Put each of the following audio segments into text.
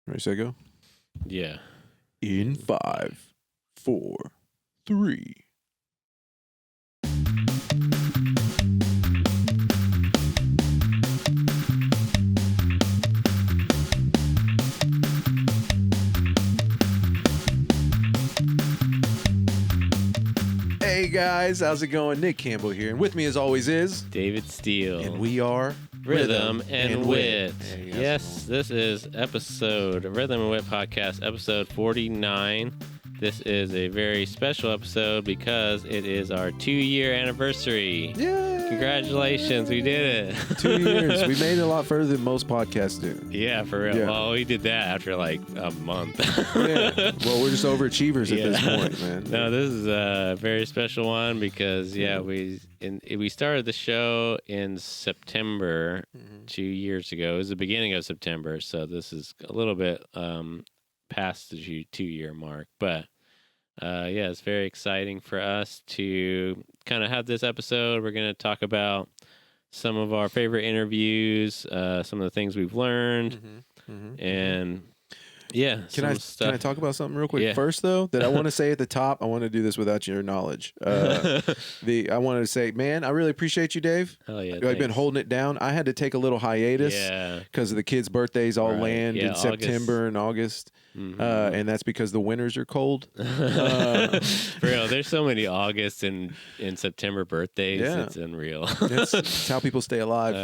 Ready, set, go? Yeah. In 5, 4, 3. Hey guys, how's it going? Nick Campbell here, and with me as always is David Steele. and we are Rhythm and Wit. Hey, Yes, this is Rhythm and Wit podcast, episode 49. This is a very special episode because it is our 2-year anniversary. Yeah. Congratulations, we did it. 2 years. We made it a lot further than most podcasts do. Yeah, for real. Yeah. Well, we did that after like a month. Yeah. Well, we're just overachievers at this point, man. No, this is a very special one because we started the show in September 2 years ago. It was the beginning of September, so this is a little bit past the 2-year mark, but it's very exciting for us to kind of have this episode. We're going to talk about some of our favorite interviews, some of the things we've learned, and Can I talk about something real quick first, though, that I want to say at the top? I want to do this without your knowledge. I wanted to say, man, I really appreciate you, Dave. Hell yeah, I've been holding it down. I had to take a little hiatus because of the kids' birthdays all land in September and August. And that's because the winters are cold. For real, there's so many August and September birthdays. Yeah. It's unreal. It's how people stay alive.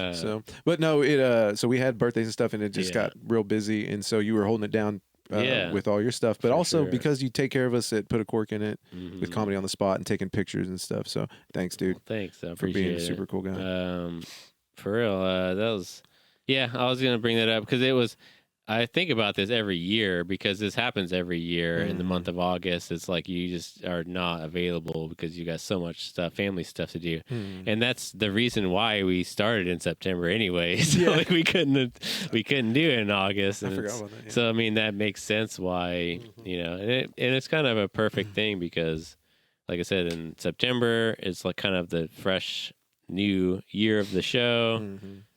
But no, so we had birthdays and stuff, and it just got real busy, and so you were holding it down with all your stuff, but also because you take care of us at Put a Cork in It with Comedy on the Spot and taking pictures and stuff. So thanks, dude. Well, thanks, I for appreciate being a super cool guy. For real, that was I was gonna bring that up because I think about this every year because this happens every year in the month of August. It's like you just are not available because you got so much stuff, family stuff to do. And that's the reason why we started in September anyway. So like we couldn't do it in August. And I forgot about that. Yeah. So I mean that makes sense why, and it's kind of a perfect thing because like I said, in September it's like kind of the fresh new year of the show.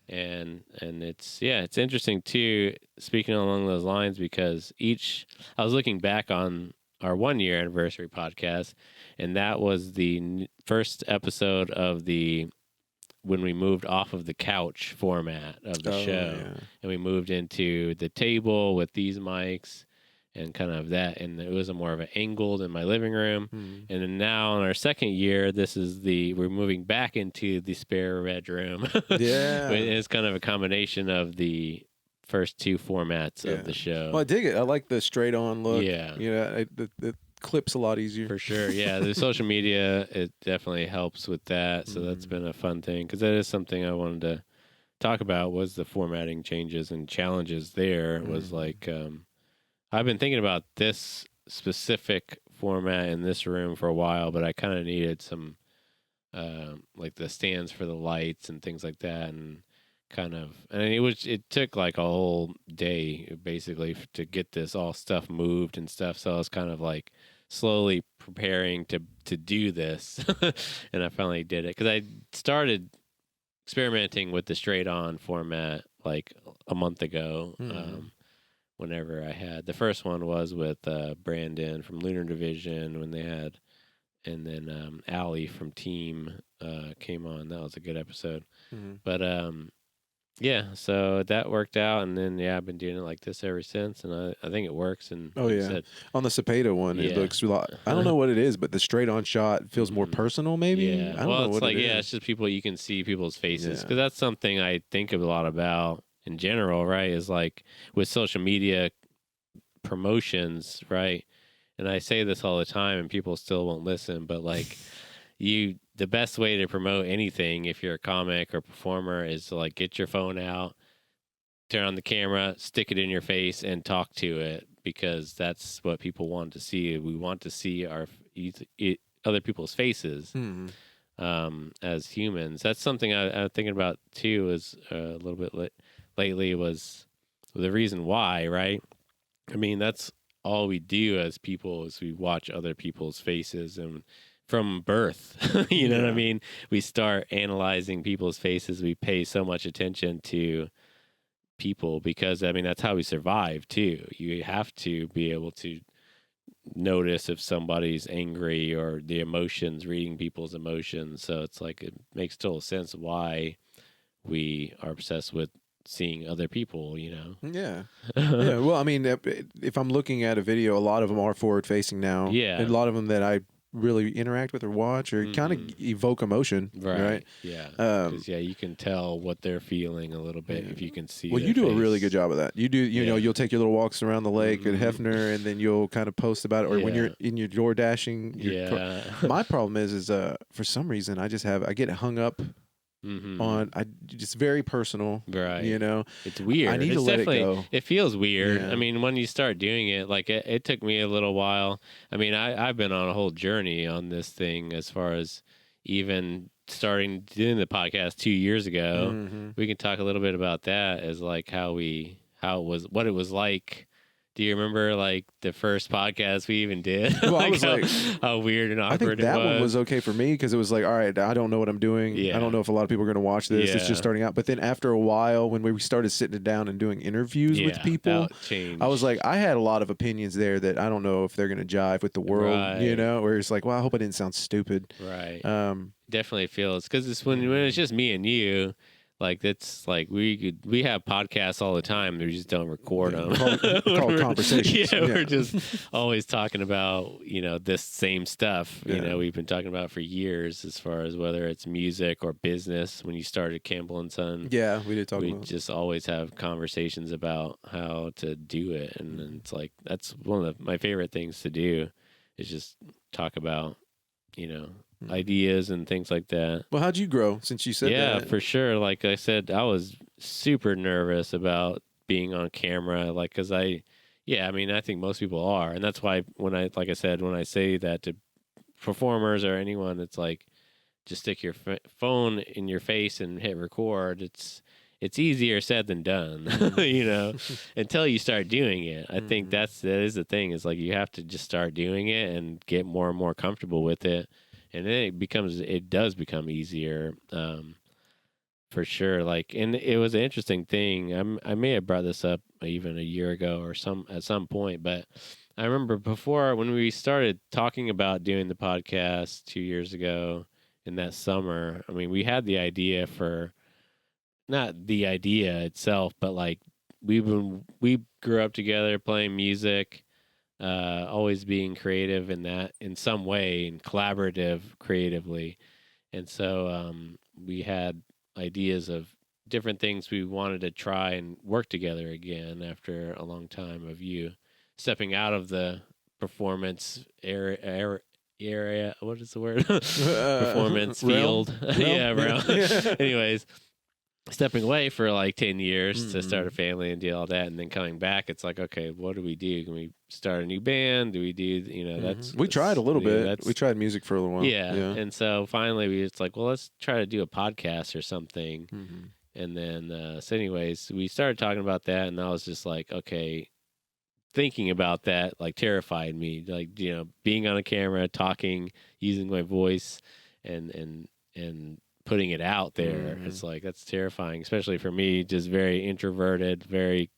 And it's interesting too, speaking along those lines, because I was looking back on our 1-year anniversary podcast, and that was the first episode of when we moved off of the couch format of the show, and we moved into the table with these mics and kind of that, and it was more of an angled in my living room. And then now in our 2nd year, we're moving back into the spare bedroom. It's kind of a combination of the first 2 formats of the show. Well, I dig it. I like the straight on look. Yeah. The clip's a lot easier. For sure. Yeah. The social media, it definitely helps with that. So that's been a fun thing because that is something I wanted to talk about was the formatting changes and challenges there. Was like, I've been thinking about this specific format in this room for a while, but I kind of needed some, like the stands for the lights and things like that, and it took like a whole day basically to get this all stuff moved and stuff. So I was kind of like slowly preparing to do this, and I finally did it because I started experimenting with the straight on format like a month ago. Whenever I had the first one was with Brandon from Lunar Division when they had, and then Allie from Team came on. That was a good episode. But so that worked out, and then I've been doing it like this ever since, and I think it works. And on the Cepeda one, it looks a lot. I don't know what it is, but the straight on shot feels more personal. Maybe I don't know what it is. It's just you can see people's faces because that's something I think a lot about. In general, right, is like with social media promotions, right? And I say this all the time and people still won't listen, but like the best way to promote anything if you're a comic or performer is to like get your phone out, turn on the camera, stick it in your face and talk to it because that's what people want to see. We want to see other people's faces as humans. That's something I'm thinking about too is a little bit lately was the reason why, right? I mean, that's all we do as people is we watch other people's faces and from birth, you know what I mean? We start analyzing people's faces. We pay so much attention to people, because I mean that's how we survive too. You have to be able to notice if somebody's angry or the emotions, reading people's emotions. So it's like it makes total sense why we are obsessed with seeing other people, you know. Yeah. Yeah. Well, I mean, if I'm looking at a video, a lot of them are forward facing now. Yeah. And a lot of them that I really interact with or watch or kind of evoke emotion. Right. Yeah. Because you can tell what they're feeling a little bit if you can see. Well, you do face. a really good job of that. You do. You know, you'll take your little walks around the lake at Hefner, and then you'll kind of post about it. Or when you're in your door dashing. My problem is for some reason I get hung up. On just very personal, right? You know, it's weird. I need to let it go. It feels weird. Yeah. I mean, when you start doing it, like it took me a little while. I mean, I've been on a whole journey on this thing as far as even starting doing the podcast 2 years ago. We can talk a little bit about that as like what it was like. Do you remember like the first podcast we even did? Well, I was like, how weird and awkward I think that one was okay for me because it was like, all right, I don't know what I'm doing. I don't know if a lot of people are going to watch this. It's just starting out. But then after a while, when we started sitting down and doing interviews with people, I was like, I had a lot of opinions there that I don't know if they're going to jive with the world, you know, where it's like, well, I hope I didn't sound stupid. Right. Definitely feels because it's when it's just me and you. Like that's like we have podcasts all the time. We just don't record them. Called conversations. We're just always talking about this same stuff. You know, we've been talking about for years as far as whether it's music or business. When you started Campbell and Son, we did talk. We just always have conversations about how to do it, and it's like that's one of my favorite things to do is just talk about ideas and things like that. Well, how'd you grow since you said that? Yeah, for sure. Like I said, I was super nervous about being on camera, like, because I think most people are. And that's why when I say that to performers or anyone, it's like, just stick your phone in your face and hit record. It's easier said than done, until you start doing it. I think that is the thing, is like you have to just start doing it and get more and more comfortable with it. And then it does become easier, for sure. Like, and it was an interesting thing. I may have brought this up even a year ago or at some point, but I remember before when we started talking about doing the podcast 2 years ago in that summer. I mean, we had the idea not the idea itself, but like we grew up together playing music. Always being creative in some way and collaborative creatively. And so we had ideas of different things we wanted to try and work together again after a long time of you stepping out of the performance area. What is the word? Performance field. Realm. Anyways, stepping away for like 10 years to start a family and do all that, and then coming back, it's like, okay, what do we do? Can we start a new band? Do we do, we tried a little bit. We tried music for a little while. Yeah. And so finally it's like, well, let's try to do a podcast or something. And then, so anyways, we started talking about that, and I was just like, okay, thinking about that, like, terrified me, like, being on a camera, talking, using my voice and putting it out there. It's like, that's terrifying, especially for me, just very introverted, very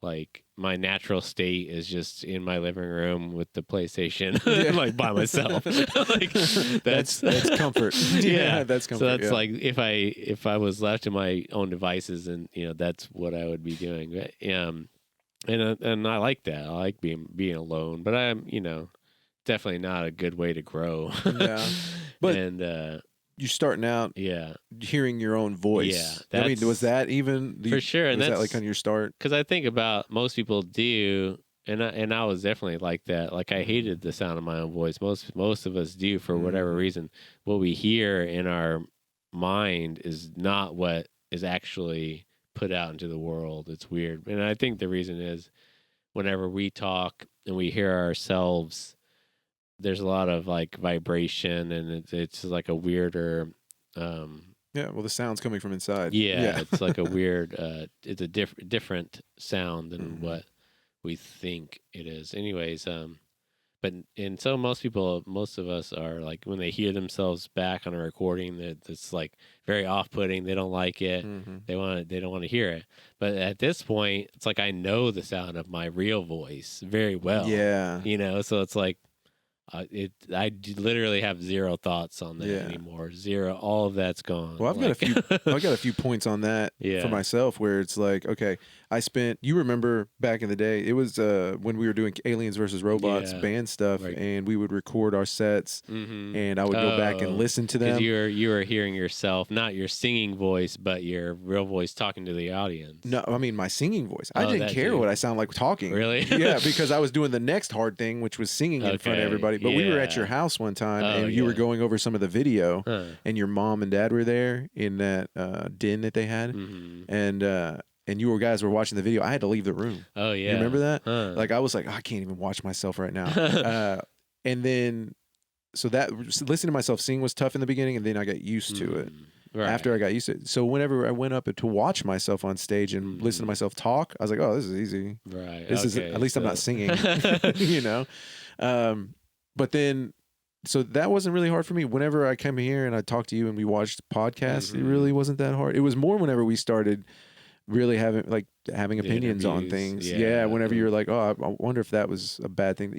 like my natural state is just in my living room with the PlayStation, like by myself. Like that's comfort. That's comfort. So that's like if I was left to my own devices, and that's what I would be doing. But, and I like that. I like being alone, but I'm definitely not a good way to grow. But you're starting out, hearing your own voice. Yeah, I mean, was that even for sure? And was that like on your start? Because I think about most people do, and I was definitely like that. Like, I hated the sound of my own voice. Most of us do, for whatever reason. What we hear in our mind is not what is actually put out into the world. It's weird, and I think the reason is whenever we talk and we hear ourselves, there's a lot of like vibration, and it's like a weirder. Well, the sound's coming from inside. Yeah. It's like a weird. It's a different sound than what we think it is. Anyways, and so most of us are like, when they hear themselves back on a recording that's like very off-putting, they don't like it. They don't want to hear it. But at this point, it's like I know the sound of my real voice very well. Yeah. So it's like literally have zero thoughts on that Yeah. anymore. Zero. All of that's gone. Well, I've got a few points on that for myself, where it's like, okay, you remember back in the day, it was when we were doing Aliens versus Robots band stuff, and we would record our sets, and I would go back and listen to them. You were hearing yourself, not your singing voice, but your real voice talking to the audience. No, I mean my singing voice. I didn't care what I sound like talking. Really? Yeah, because I was doing the next hard thing, which was singing in front of everybody. But we were at your house one time, and you were going over some of the video, and your mom and dad were there in that den that they had, and you guys were watching the video. I had to leave the room. Oh yeah, you remember that? Like I was like, I can't even watch myself right now. And then, so listening to myself sing was tough in the beginning, and then I got used to it. Right. After I got used to it. So whenever I went up to watch myself on stage and listen to myself talk, I was like, oh, this is easy. Right. This is at least I'm not singing. But then, so that wasn't really hard for me. Whenever I came here and I talked to you and we watched podcasts, it really wasn't that hard. It was more whenever we started really having opinions on things. Yeah. Whenever you're like, oh, I wonder if that was a bad thing.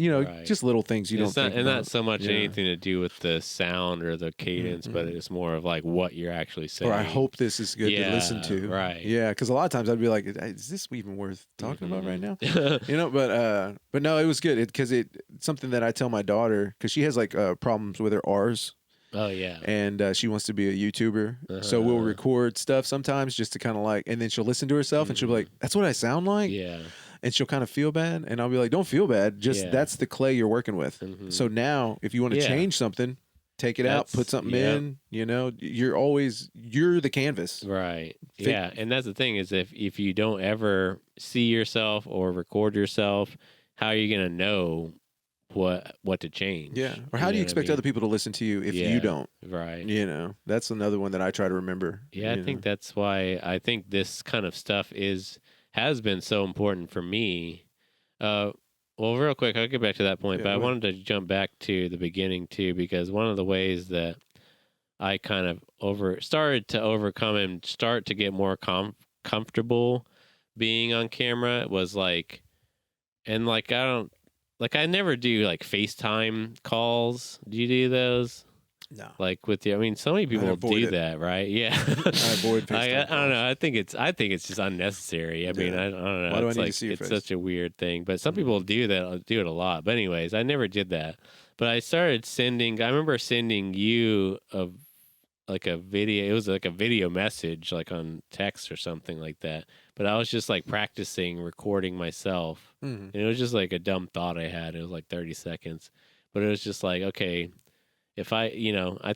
Just little things you don't think about. And not so much anything to do with the sound or the cadence, but it's more of like what you're actually saying. Or I hope this is good to listen to. Right. Yeah, because a lot of times I'd be like, is this even worth talking about right now? But no, it was good because it's something that I tell my daughter, because she has like problems with her R's. Oh yeah, and she wants to be a YouTuber, so we'll record stuff sometimes just to kind of like, and then she'll listen to herself and she'll be like, "That's what I sound like." Yeah, and she'll kind of feel bad, and I'll be like, "Don't feel bad, just that's the clay you're working with." So now, if you want to change something, take it out, put something in. You're the canvas, right? Yeah, and that's the thing is if you don't ever see yourself or record yourself, how are you gonna know what to change? Yeah. Or how do you expect other people to listen to you if you don't? Right. That's another one that I try to remember. Yeah, I think that's why I think this kind of stuff has been so important for me. Well, real quick, I'll get back to that point, but I wanted to jump back to the beginning too, because one of the ways that I kind of started to overcome and start to get more comfortable being on camera was like, and like I never do like FaceTime calls. Do you do those? No. Like with I mean, so many people do that, right? Yeah. I avoid FaceTime. I don't know. I think it's just unnecessary. I mean, I don't know. Why do I need like, to see your face? It's such a weird thing, but some people do that. Do it a lot. But anyways, I never did that. But I started sending. I remember sending you like a video. It was like a video message, like on text or something like that. But I was just like practicing recording myself. And it was just like a dumb thought I had. It was like 30 seconds. But it was just like, okay, if I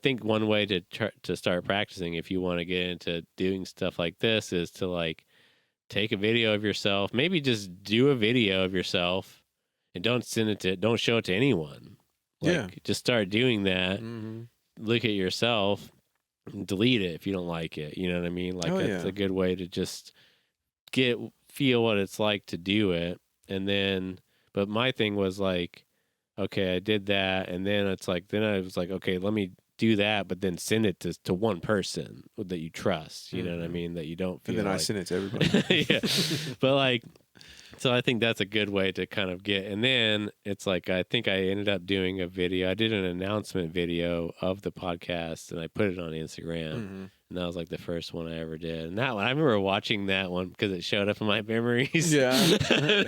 think one way to start practicing if you want to get into doing stuff like this is to like take a video of yourself, maybe just do a video of yourself and don't show it to anyone. Just start doing that. Look at yourself and delete it if you don't like it. You know what I mean? Like that's a good way to just feel what it's like to do it. And then, but my thing was like, okay, I did that. And then then I was like, okay, let me do that, but then send it to one person that you trust, you know what I mean? That you don't feel. And then I send it to everybody. Yeah. But like, so I think that's a good way to kind of get, and then it's like, I think I ended up doing a video. I did an announcement video of the podcast and I put it on Instagram. And that was like the first one I ever did. And that one, I remember watching that one because it showed up in my memories. Yeah.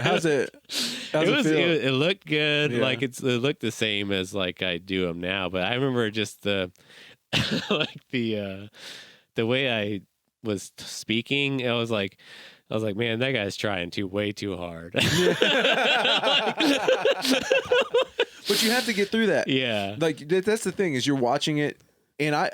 How's it feel? It looked good. Yeah. Like it looked the same as like I do them now. But I remember just the way I was speaking. I was like, man, that guy's trying way too hard. But you have to get through that. Yeah. Like that's the thing is you're watching it. And I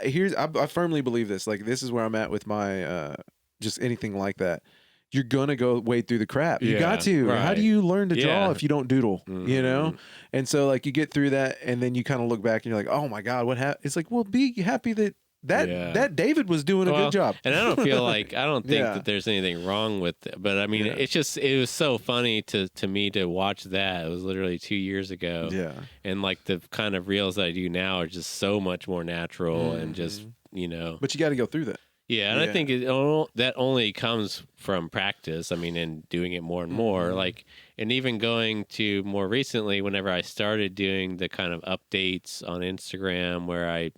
firmly believe this. Like this is where I'm at with my just anything like that. You're gonna go wade through the crap. You got to. Right. How do you learn to draw if you don't doodle? You know. And so like you get through that, and then you kind of look back and you're like, oh my god, what happened? It's like, well, be happy that that David was doing a good job. And I don't think that there's anything wrong with it, but I mean, it was so funny to me to watch that. It was literally 2 years ago. Yeah. And like the kind of reels that I do now are just so much more natural and just, But you got to go through that. Yeah, and I think that only comes from practice. I mean, and doing it more and more. Like, and even going to more recently, whenever I started doing the kind of updates on Instagram where I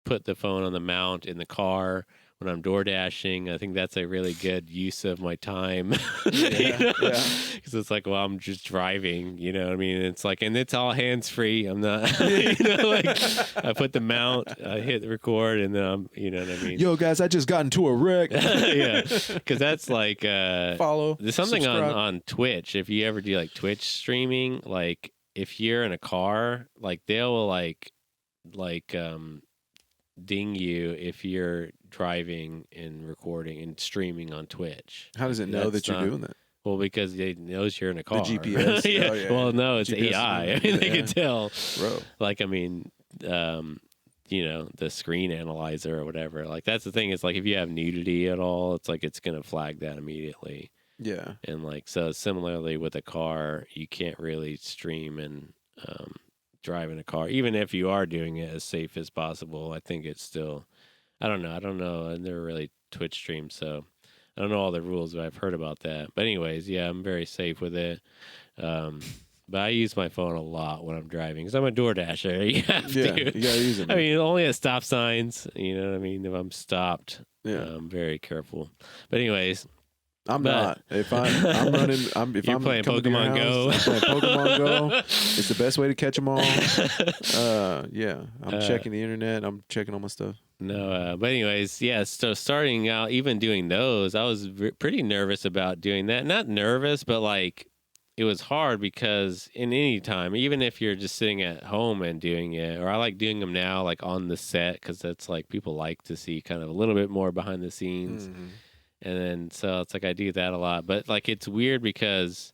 put the phone on the mount in the car when I'm door dashing, I think that's a really good use of my time. Because it's like, well, I'm just driving, you know what I mean? It's like, and it's all hands free. I'm not, like I put the mount, I hit the record, and then I'm, you know what I mean? Yo, guys, I just got into a wreck. Because that's like, follow. There's something on Twitch. If you ever do like Twitch streaming, like if you're in a car, like they'll like ding you if you're driving and recording and streaming on Twitch. How does it know that you're doing that? Well, because it knows you're in a car. The GPS. Oh, yeah. Well, no, it's GPS AI. I mean, they can tell. Bro. Like, I mean, the screen analyzer or whatever. Like, that's the thing. It's like if you have nudity at all, it's like it's going to flag that immediately. Yeah. And like, so similarly with a car, you can't really stream and drive in a car, even if you are doing it as safe as possible. I think it's still, I don't know. I never really Twitch streamed, so I don't know all the rules, but I've heard about that. But anyways, yeah, I'm very safe with it. But I use my phone a lot when I'm driving because I'm a door dasher. You have to. You gotta use it. I mean, only at stop signs. You know what I mean? If I'm stopped, I'm very careful. But anyways. I'm not. If I'm running, if you're I'm playing coming Pokemon to your house, Go. I'm playing Pokemon Go. It's the best way to catch them all. I'm checking the internet. I'm checking all my stuff. No, but anyways, yeah. So starting out, even doing those, I was pretty nervous about doing that. Not nervous, but like it was hard because in any time, even if you're just sitting at home and doing it, or I like doing them now, like on the set, because that's like people like to see kind of a little bit more behind the scenes. Mm-hmm. And then, so it's like I do that a lot. But, like, it's weird because,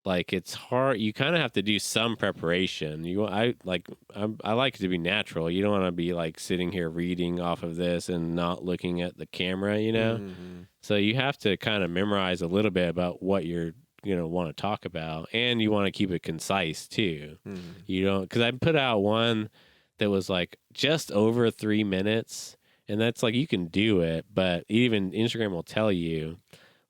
like, it's hard. You kind of have to do some preparation. I like it to be natural. You don't want to be, like, sitting here reading off of this and not looking at the camera, you know? Mm-hmm. So you have to kind of memorize a little bit about what you're, want to talk about. And you want to keep it concise, too. Mm-hmm. You don't, because I put out one that was, like, just over 3 minutes. And that's like, you can do it, but even Instagram will tell you,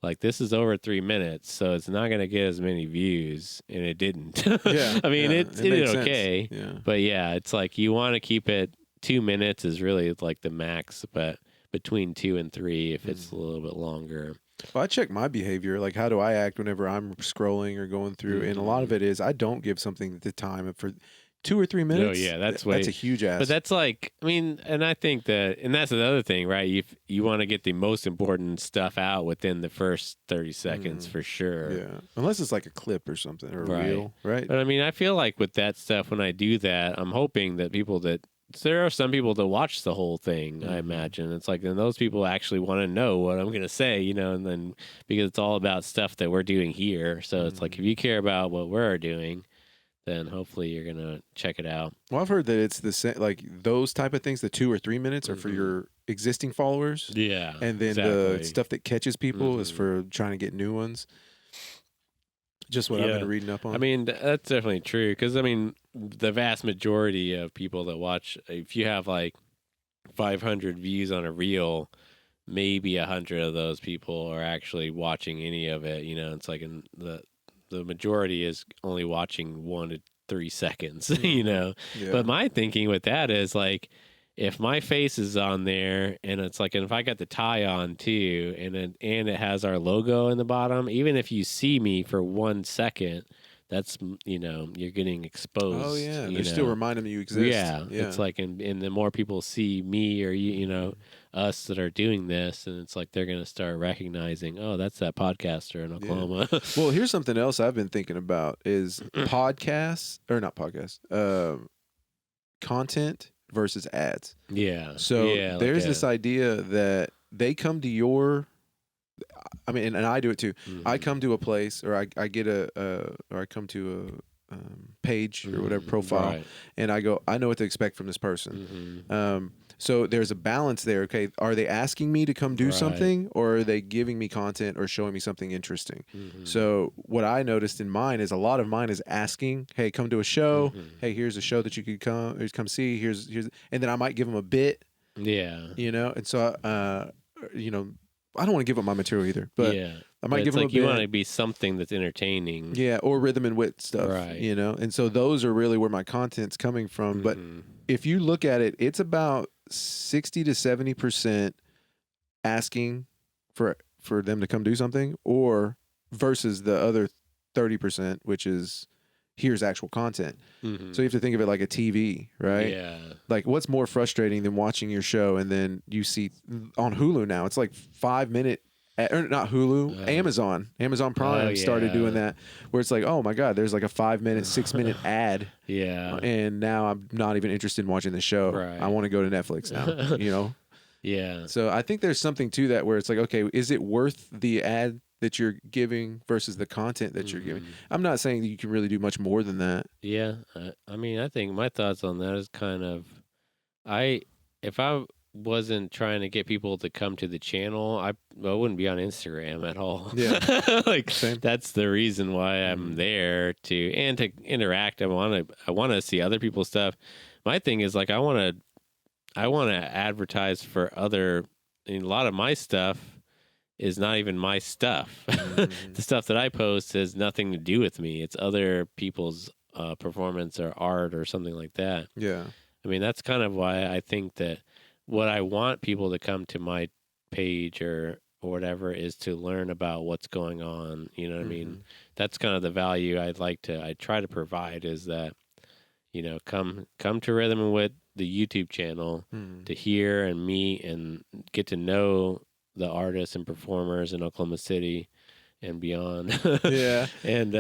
like, this is over 3 minutes, so it's not going to get as many views. And it didn't. Yeah. I mean, it did okay. Yeah. But yeah, it's like you want to keep it 2 minutes is really like the max, but between 2 and 3 if it's a little bit longer. Well, I check my behavior. Like, how do I act whenever I'm scrolling or going through? And a lot of it is I don't give something the time for 2 or 3 minutes. Oh, yeah, that's a huge ask. But that's like, I mean, and I think that, and that's another thing, right? You want to get the most important stuff out within the first 30 seconds for sure. Yeah, unless it's like a clip or something or a reel, right? But I mean, I feel like with that stuff, when I do that, I'm hoping that there are some people that watch the whole thing, I imagine. It's like, then those people actually want to know what I'm going to say, and then because it's all about stuff that we're doing here. So it's like, if you care about what we're doing, then hopefully you're going to check it out. Well, I've heard that it's the same, like those type of things, the 2 or 3 minutes are for your existing followers. Yeah. And then the stuff that catches people is for trying to get new ones. Just what I've been reading up on. I mean, that's definitely true. Because, I mean, the vast majority of people that watch, if you have like 500 views on a reel, maybe 100 of those people are actually watching any of it. It's like the majority is only watching 1 to 3 seconds, Yeah. But my thinking with that is like, if my face is on there and it's like, and if I got the tie on too, and it has our logo in the bottom, even if you see me for 1 second, that's, you're getting exposed. Oh yeah. They're still reminding me you exist. Yeah. It's like, and the more people see me or us that are doing this, and it's like they're going to start recognizing, oh, that's that podcaster in Oklahoma. Yeah. Well, here's something else I've been thinking about is podcasts, or not podcasts, content versus ads. Yeah. So there's this idea that they come to your, I mean, and I do it too. Mm-hmm. I come to a place, or I get or I come to a page or whatever profile, and I go, I know what to expect from this person. Mm-hmm. So there's a balance there. Okay, are they asking me to come do something, or are they giving me content or showing me something interesting? So what I noticed in mine is a lot of mine is asking, "Hey, come to a show. Hey, here's a show that you could come see. Here's," and then I might give them a bit. Yeah. And so I don't want to give up my material either, but I might give them a bit. You want to be something that's entertaining. Yeah, or rhythm and wit stuff. Right. And so those are really where my content's coming from. But if you look at it, it's about 60 to 70% asking for them to come do something, or versus the other 30%, which is here's actual content. So you have to think of it like a TV, right? Yeah. Like, what's more frustrating than watching your show and then you see on Hulu now, it's like 5-minute, or not Hulu, Amazon Prime started doing that, where it's like, oh my God, there's like a 5-minute, 6-minute ad. Yeah. And now I'm not even interested in watching the show. Right. I want to go to Netflix now, Yeah. So I think there's something to that where it's like, okay, is it worth the ad that you're giving versus the content that you're giving? I'm not saying that you can really do much more than that. Yeah. I mean, I think my thoughts on that is kind of, if I wasn't trying to get people to come to the channel, I wouldn't be on Instagram at all. Yeah. Like, Same. that's the reason why I'm there to interact. I want to see other people's stuff. My thing is, like, I want to advertise for other. A lot of my stuff is not even my stuff. The stuff that I post has nothing to do with me. It's other people's performance or art or something like that. Yeah. I mean, that's kind of why I think that what I want people to come to my page or whatever is to learn about what's going on. You know what I mean? That's kind of the value I try to provide, is that, come to Rhythm and Wit, the YouTube channel, to hear and meet and get to know the artists and performers in Oklahoma City and beyond. Yeah. And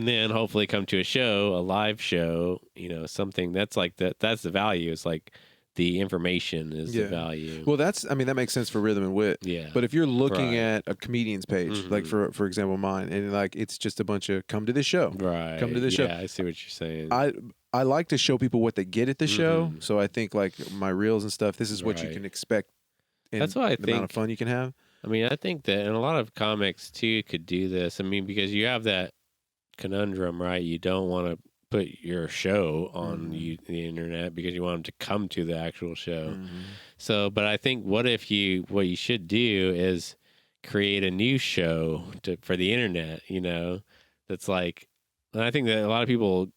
then hopefully come to a live show, something that's like that. That's the value. It's like the information is the value. Well, that makes sense for Rhythm and Wit. Yeah. But if you're looking at a comedian's page, like for example mine, and like it's just a bunch of come to this show. Right. Come to this show. Yeah, I see what you're saying. I like to show people what they get at the show. So I think like my reels and stuff, this is what you can expect. That's why I the think amount of fun you can have. I mean, I think that, and a lot of comics too could do this. I mean, because you have that conundrum, right? You don't want to put your show on the internet because you want them to come to the actual show. So, but I think what you should do is create a new show for the internet, that's like, and I think that a lot of people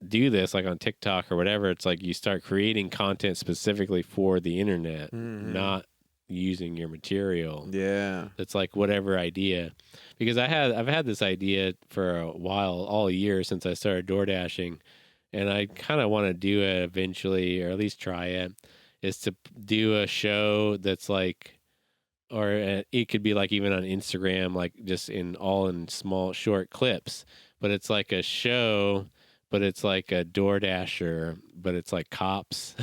do this, like on TikTok or whatever. It's like you start creating content specifically for the internet, not using your material. Yeah. It's like whatever idea. Because I've had this idea for a while, all year since I started door dashing, and I kind of want to do it eventually, or at least try it, is to do a show that's like, or it could be like even on Instagram, like just in small short clips, but it's like a show, but it's like a door dasher, but it's like cops.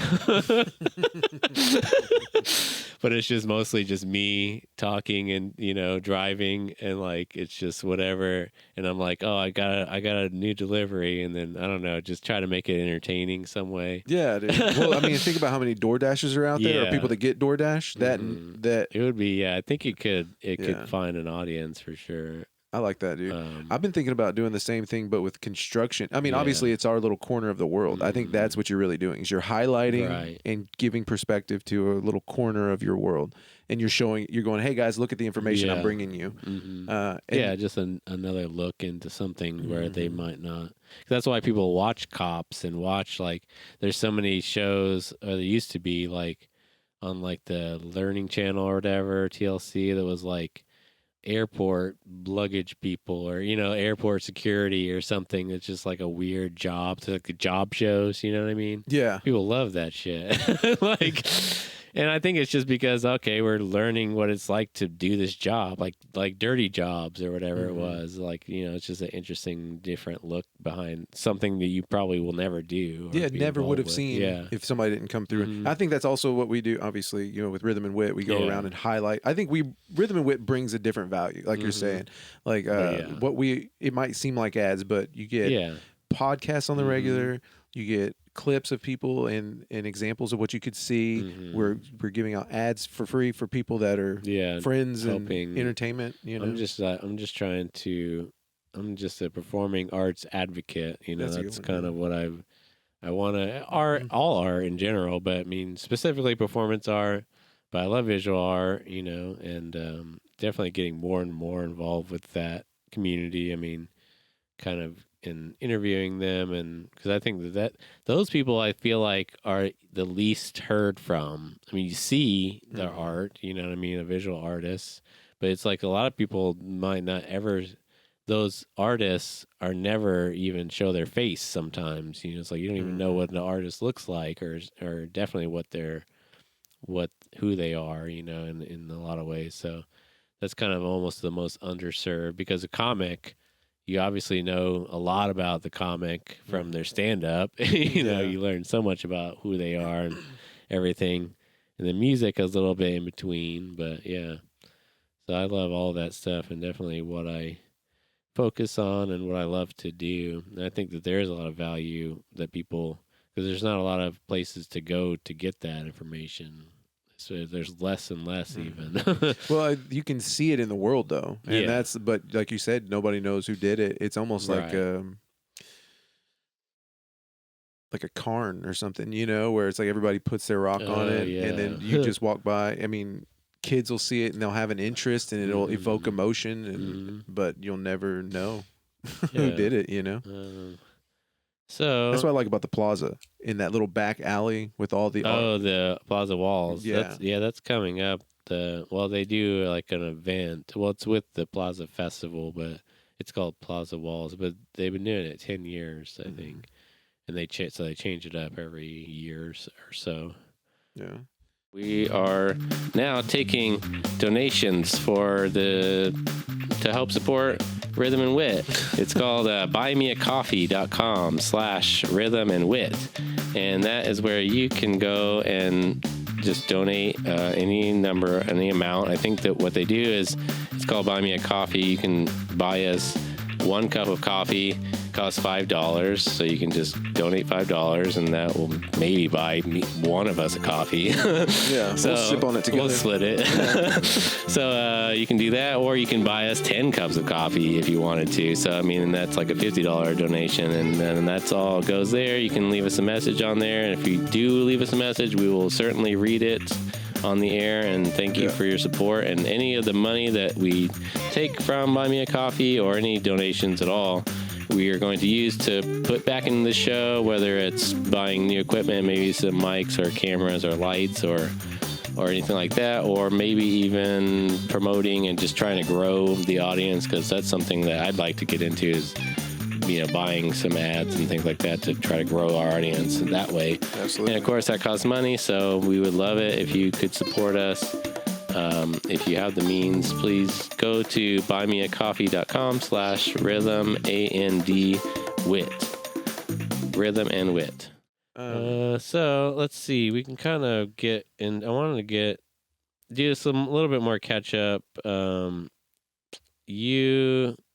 But it's just mostly just me talking and, driving, and like, it's just whatever. And I'm like, oh, I got a new delivery. And then, I don't know, just try to make it entertaining some way. Yeah, dude. Well, I mean, think about how many door dashers are out there, or people that get door dash. That it would be, I think it could find an audience for sure. I like that, dude. I've been thinking about doing the same thing, but with construction. I mean, obviously, it's our little corner of the world. I think that's what you're really doing, is you're highlighting and giving perspective to a little corner of your world. And you're going, hey, guys, look at the information I'm bringing you. Just another look into something where they might not. That's why people watch Cops and watch, like, there's so many shows, or there used to be, like, on, like, the Learning Channel or whatever, TLC, that was, like, airport luggage people, or airport security or something. It's just like a weird job. It's like the job shows, you know what I mean? Yeah, people love that shit. Like, and I think it's just because, okay, we're learning what it's like to do this job, like dirty jobs or whatever it was. Like, it's just an interesting, different look behind something that you probably will never do. Never would have seen if somebody didn't come through. I think that's also what we do. Obviously, with Rhythm and Wit, we go around and highlight. I think Rhythm and Wit brings a different value, like you're saying. Like it might seem like ads, but you get podcasts on the regular. You get clips of people and examples of what you could see. Mm-hmm. We're giving out ads for free for people that are friends helping. and entertainment. I'm just trying to. I'm just a performing arts advocate. That's kind of what I want to all art in general, but I mean specifically performance art. But I love visual art, and definitely getting more and more involved with that community. I mean, kind of in interviewing them, and because I think that those people I feel like are the least heard from. I mean, you see their art, you know what I mean, a visual artist, but it's like a lot of people might not ever. Those artists are never even show their face. Sometimes, it's like you don't even know what an artist looks like, or definitely who they are, in a lot of ways. So that's kind of almost the most underserved, because a comic, you obviously know a lot about the comic from their stand-up. You learn so much about who they are and everything. And the music is a little bit in between, but yeah. So I love all that stuff, and definitely what I focus on and what I love to do. And I think that there is a lot of value that people, because there's not a lot of places to go to get that information. So there's less and less even. Well, you can see it in the world though. And but like you said, nobody knows who did it. It's almost like a cairn or something, where it's like everybody puts their rock on it and then you just walk by. I mean, kids will see it and they'll have an interest and it'll evoke emotion, and but you'll never know who did it, So that's what I like about the plaza, in that little back alley with all the the plaza walls. Yeah, that's coming up. They do like an event. Well, it's with the Plaza Festival, but it's called Plaza Walls. But they've been doing it 10 years, I think, and they change it up every year or so. Yeah. We are now taking donations to help support Rhythm and Wit. It's called buymeacoffee.com/rhythm and wit. And that is where you can go and just donate any amount. I think that what they do is, it's called Buy Me a Coffee. You can buy us 1 cup of coffee. Costs $5, so you can just donate $5, and that will maybe buy one of us a coffee. Yeah, so we'll sip on it together. We'll split it. So you can do that, or you can buy us 10 cups of coffee if you wanted to. So I mean, that's like a $50 donation, and then that's all goes there. You can leave us a message on there, and if you do leave us a message, we will certainly read it on the air, and thank you for your support. And any of the money that we take from Buy Me a Coffee, or any donations at all, we are going to use to put back in the show, whether it's buying new equipment, maybe some mics or cameras or lights or anything like that, or maybe even promoting and just trying to grow the audience, because that's something that I'd like to get into, is buying some ads and things like that to try to grow our audience that way. Absolutely. And of course that costs money, so we would love it if you could support us. If you have the means, please go to buymeacoffee.com/rhythm and Rhythm and Wit. So let's see. We can kind of get in. I wanted to do a little bit more catch up. In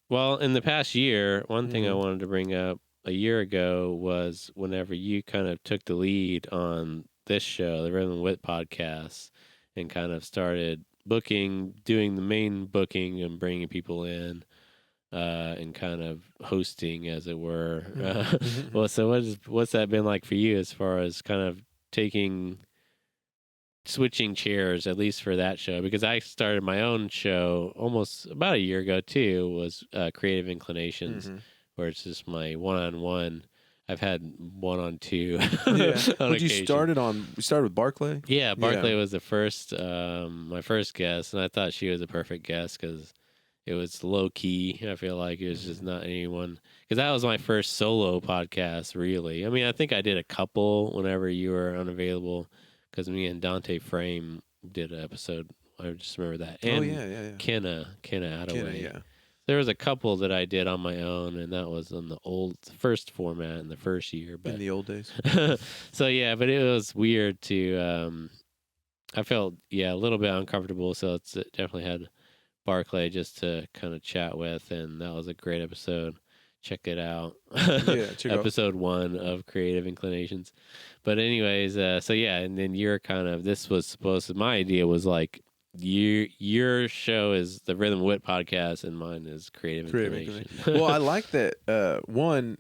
the past year, one thing I wanted to bring up a year ago was whenever you kind of took the lead on this show, the Rhythm and Wit podcast, and kind of started doing the main booking and bringing people in, and kind of hosting, as it were. So what's that been like for you, as far as kind of switching chairs, at least for that show? Because I started my own show almost about a year ago too, was Creative Inclinations, where it's just my one-on-one. I've had 1-on-2. You started with Barclay? Yeah, Barclay was the first, my first guest, and I thought she was a perfect guest because it was low key. I feel like it was just not anyone, because that was my first solo podcast, really. I mean, I think I did a couple whenever you were unavailable, because me and Dante Frame did an episode. I just remember that. And Kenna Attaway. There was a couple that I did on my own, and that was on the first format in the first year. But in the old days. So yeah, but it was weird to. I felt a little bit uncomfortable, so it definitely had Barclay just to kind of chat with, and that was a great episode. check it out. Yeah, check Episode 1 of Creative Inclinations. But anyways, so yeah, and then you're kind of, this was supposed to, my idea was like, your show is the Rhythm Wit podcast, and mine is Creative Inclination. Well, I like that. One,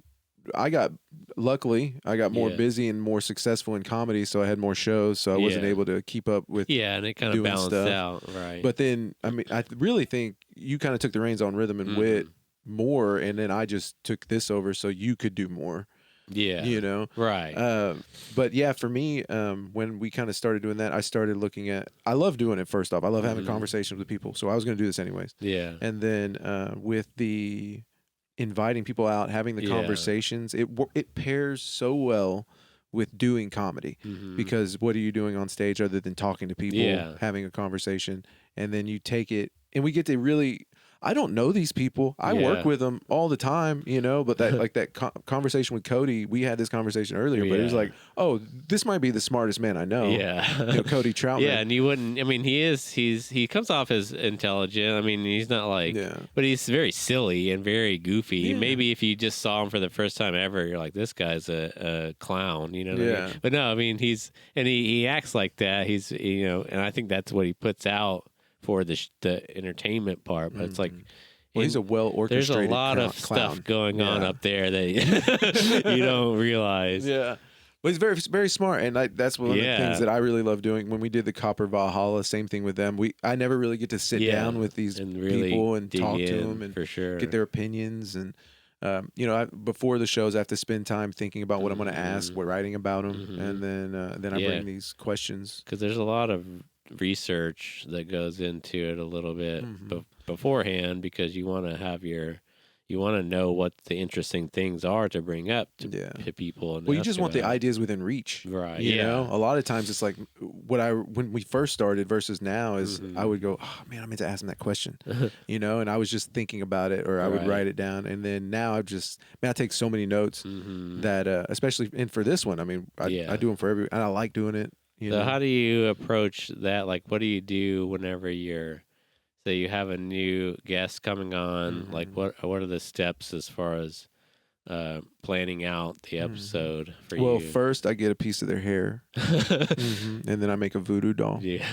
luckily, I got more busy and more successful in comedy, so I had more shows, so I wasn't able to keep up with and it kind of balanced out, right? But then, I mean, I really think you kind of took the reins on Rhythm and Wit more, and then I just took this over so you could do more. Yeah. You know? Right. But yeah, for me, when we kind of started doing that, I started looking at, I love doing it first off. I love having conversations with people. So I was going to do this anyways. Yeah. And then with the inviting people out, having the conversations, it pairs so well with doing comedy because what are you doing on stage other than talking to people, having a conversation, and then you take it, and we get to really, I don't know these people. I work with them all the time, you know, but that like that conversation with Cody, we had this conversation earlier, but he was like, oh, this might be the smartest man I know. Yeah. You know, Cody Troutman. Yeah, and you wouldn't, I mean, he comes off as intelligent. I mean, he's not like, but he's very silly and very goofy. Yeah. Maybe if you just saw him for the first time ever, you're like, this guy's a clown, you know what I mean? But no, I mean, he acts like that. He's, you know, and I think that's what he puts out for the entertainment part, but it's like, well, he's a well orchestrated. There's a lot of stuff going on up there that you don't realize. Yeah, well, he's very, very smart, and that's one of the things that I really love doing. When we did the Copper Valhalla, same thing with them. I never really get to sit down with these people and talk to them and get their opinions. And you know, before the shows, I have to spend time thinking about what I'm going to ask, writing about them, and then I bring these questions because there's a lot of research that goes into it a little bit beforehand, because you want to know what the interesting things are to bring up to people. And you just want the ideas within reach, right? You know, a lot of times it's like when we first started versus now is I would go, oh man, I meant to ask him that question, you know, and I was just thinking about it, or I would write it down, and then now I take so many notes that especially for this one, I mean, I do them for and I like doing it. You know? How do you approach that? Like, what do you do whenever say you have a new guest coming on? Like, what are the steps as far as planning out the episode for you? Well, first I get a piece of their hair, and then I make a voodoo doll. Yeah.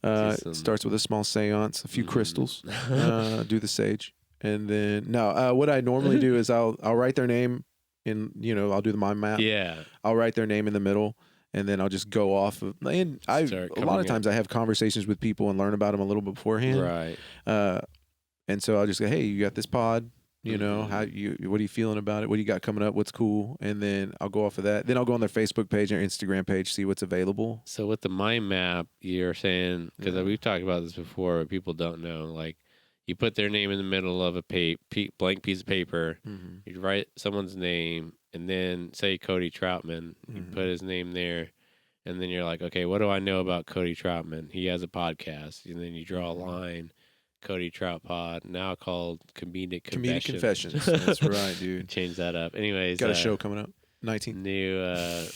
It starts with a small seance, a few crystals, do the sage, and then what I normally do is I'll write their name in, you know, I'll do the mind map. Yeah. I'll write their name in the middle. And then I'll just go off of, and a lot of times I have conversations with people and learn about them a little bit beforehand. Right. And so I'll just go, hey, you got this pod, you know, what are you feeling about it? What do you got coming up? What's cool? And then I'll go off of that. Then I'll go on their Facebook page or Instagram page, see what's available. So with the mind map, you're saying, because we've talked about this before, but people don't know, like, you put their name in the middle of a blank piece of paper, you write someone's name, and then say Cody Troutman, you put his name there, and then you're like, okay, what do I know about Cody Troutman? He has a podcast, and then you draw a line, Cody Trout Pod, now called Comedic Confessions. That's right, dude. Change that up. Anyways, got a show coming up, 19th. New,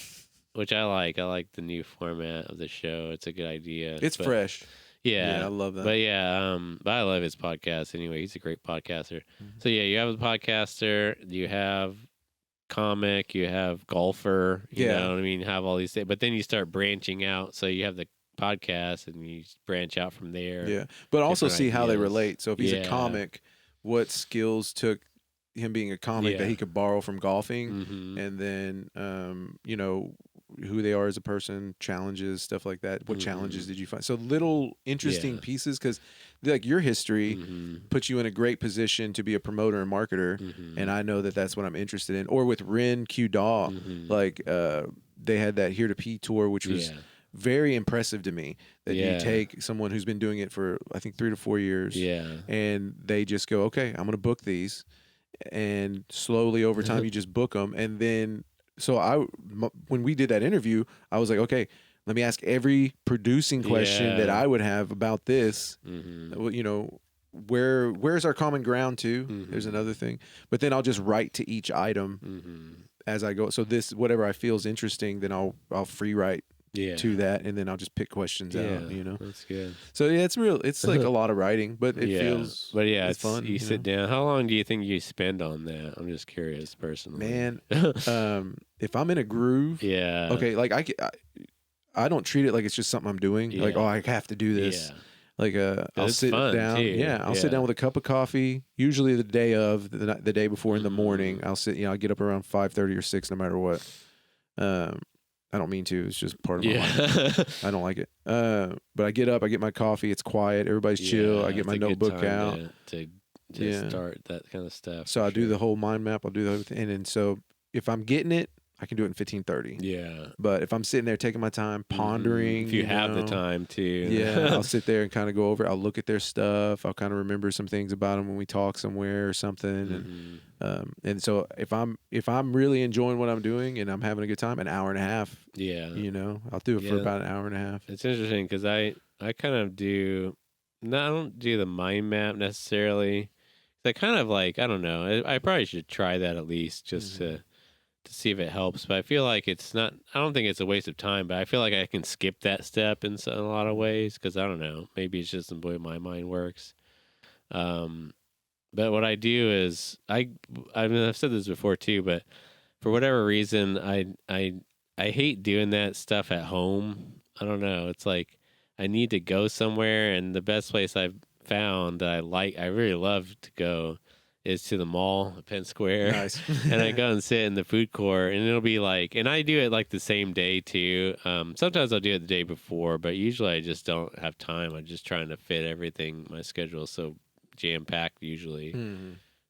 which I like. I like the new format of the show. It's a good idea. It's fresh. Yeah, I love that. But but I love his podcast anyway. He's a great podcaster. So yeah, you have a podcaster, you have comic, you have golfer, you know what I mean, have all these things. But then you start branching out. So you have the podcast and you branch out from there. Yeah. But also see how they relate. So if he's a comic, what skills took him being a comic that he could borrow from golfing, and then you know, who they are as a person, challenges, stuff like that. What challenges did you find? So little interesting pieces, because like your history puts you in a great position to be a promoter and marketer, and I know that that's what I'm interested in. Or with Ren Q Daw, like they had that Here to Pee tour, which was very impressive to me. That you take someone who's been doing it for I think 3 to 4 years, and they just go, okay, I'm going to book these, and slowly over time you just book them, and then. So when we did that interview, I was like, okay, let me ask every producing question that I would have about this. You know, where's our common ground too? There's another thing. But then I'll just write to each item as I go. So whatever I feel is interesting, then I'll free write to that, and then I'll just pick questions out. That's good. So it's real. It's like a lot of writing, but it feels. But it's fun. You sit down. How long do you think you spend on that? I'm just curious, personally. Man, if I'm in a groove, okay, like I don't treat it like it's just something I'm doing. Like, I have to do this. Yeah. Like I'll sit down. Too. I'll sit down with a cup of coffee. Usually the day of, the day before in the morning. I'll sit. I get up around 5:30 or 6, no matter what. I don't mean to. It's just part of my life. I don't like it. But I get up. I get my coffee. It's quiet. Everybody's chill. I get my notebook out to start that kind of stuff. So I do the whole mind map. I'll do everything, and then so if I'm getting it, I can do it in 15:30. Yeah. But if I'm sitting there taking my time, pondering, if you have the time to, I'll sit there and kind of go over. I'll look at their stuff. I'll kind of remember some things about them when we talk somewhere or something. And so if I'm really enjoying what I'm doing and I'm having a good time, an hour and a half. Yeah. I'll do it for about an hour and a half. It's interesting because I kind of do. No, I don't do the mind map necessarily. I kind of like, I don't know. I probably should try that at least just to see if it helps. But I feel like it's not, I don't think it's a waste of time, but I feel like I can skip that step in a lot of ways because I don't know. Maybe it's just the way my mind works. But what I do is I mean, I've said this before too, but for whatever reason, I hate doing that stuff at home. I don't know. It's like I need to go somewhere, and the best place I've found that I really love to go is to the mall, Penn Square. Nice. And I go and sit in the food court, and it'll be like, and I do it like the same day too. Sometimes I'll do it the day before, but usually I just don't have time. I'm just trying to fit everything. My schedule is so jam-packed usually.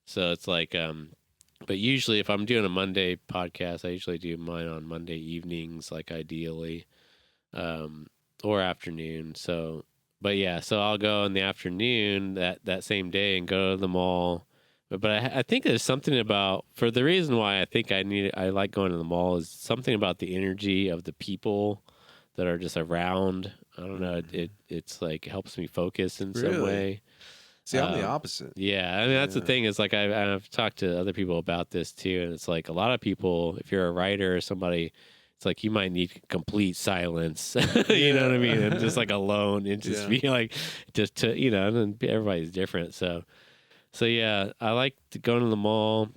So it's like, but usually if I'm doing a Monday podcast, I usually do mine on Monday evenings, like ideally, or afternoon. So, but yeah, so I'll go in the afternoon that same day and go to the mall. But I think there's something about, for the reason why I think I like going to the mall is something about the energy of the people that are just around. I don't know. It's like helps me focus in some way. See, I'm the opposite. Yeah, I mean that's the thing is like I've talked to other people about this too, and it's like a lot of people, if you're a writer or somebody, it's like you might need complete silence. You know what I mean? And just like alone and just be like, just to and everybody's different. So yeah, I like to go to the mall.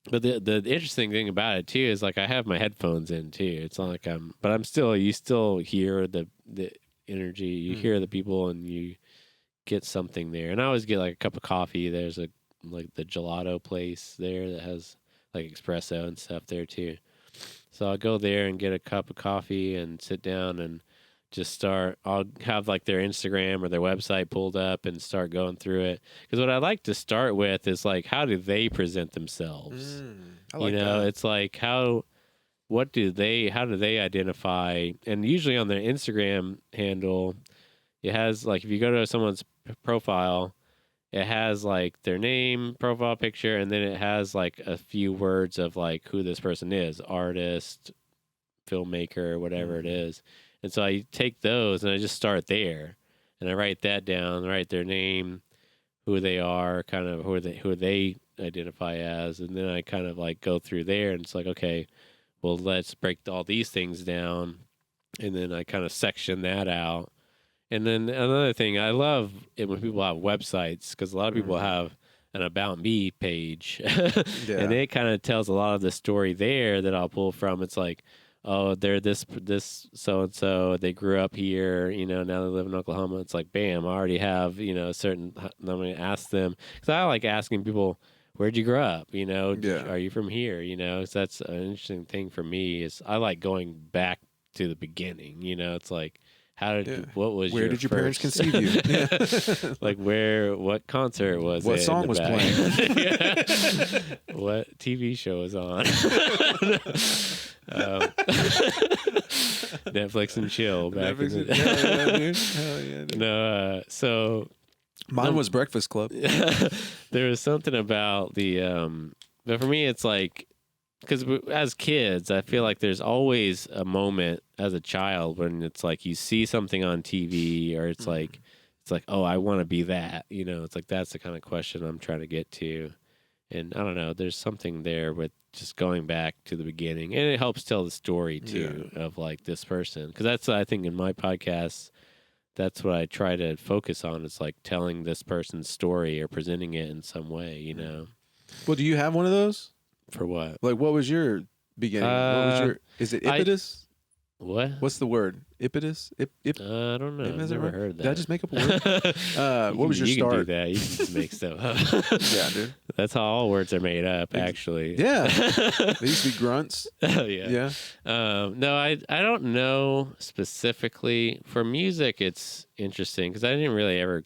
But the interesting thing about it too is like I have my headphones in too. It's not like you still hear the energy, you hear the people, and you get something there. And I always get like a cup of coffee. There's like the gelato place there that has like espresso and stuff there too. So I'll go there and get a cup of coffee and sit down and just start. I'll have like their Instagram or their website pulled up and start going through it. Because what I like to start with is like, how do they present themselves? I like that. It's like how do they identify? And usually on their Instagram handle, it has like, if you go to someone's profile, it has like their name, profile picture, and then it has like a few words of like who this person is, artist, filmmaker, whatever it is. And so I take those and I just start there, and I write that down, write their name, who they are, kind of who they identify as, and then I kind of like go through there, and it's like, okay, well, let's break all these things down, and then I kind of section that out. And then another thing, I love it when people have websites, because a lot of people have an About Me page. And it kind of tells a lot of the story there that I'll pull from. It's like, oh, they're this so-and-so, they grew up here, now they live in Oklahoma. It's like, bam, I already have, a certain, I'm going to ask them. Because I like asking people, where'd you grow up? Are you from here? So that's an interesting thing for me is I like going back to the beginning. It's like, where did your parents conceive you? Like what concert was it? What song was playing? What TV show was on? Netflix and chill back in the Hell yeah, dude. No, so mine was Breakfast Club. There was something about but for me it's like, because as kids, I feel like there's always a moment as a child when it's like you see something on TV, or it's like, oh, I want to be that. It's like that's the kind of question I'm trying to get to. And I don't know, there's something there with just going back to the beginning, and it helps tell the story too of like this person, because that's, I think, in my podcast, that's what I try to focus on. It's like telling this person's story or presenting it in some way, you know. Well, do you have one of those? For what? Like, what was your beginning? What was your? Is it impetus? What? What's the word? Impetus? I don't know. I've never heard that. Did I just make up a word? What was your start? You can do that. You can just make stuff up. Yeah, dude. That's how all words are made up, actually. Yeah. They used to be grunts. Oh, yeah. Yeah. No, I don't know specifically. For music, it's interesting because I didn't really ever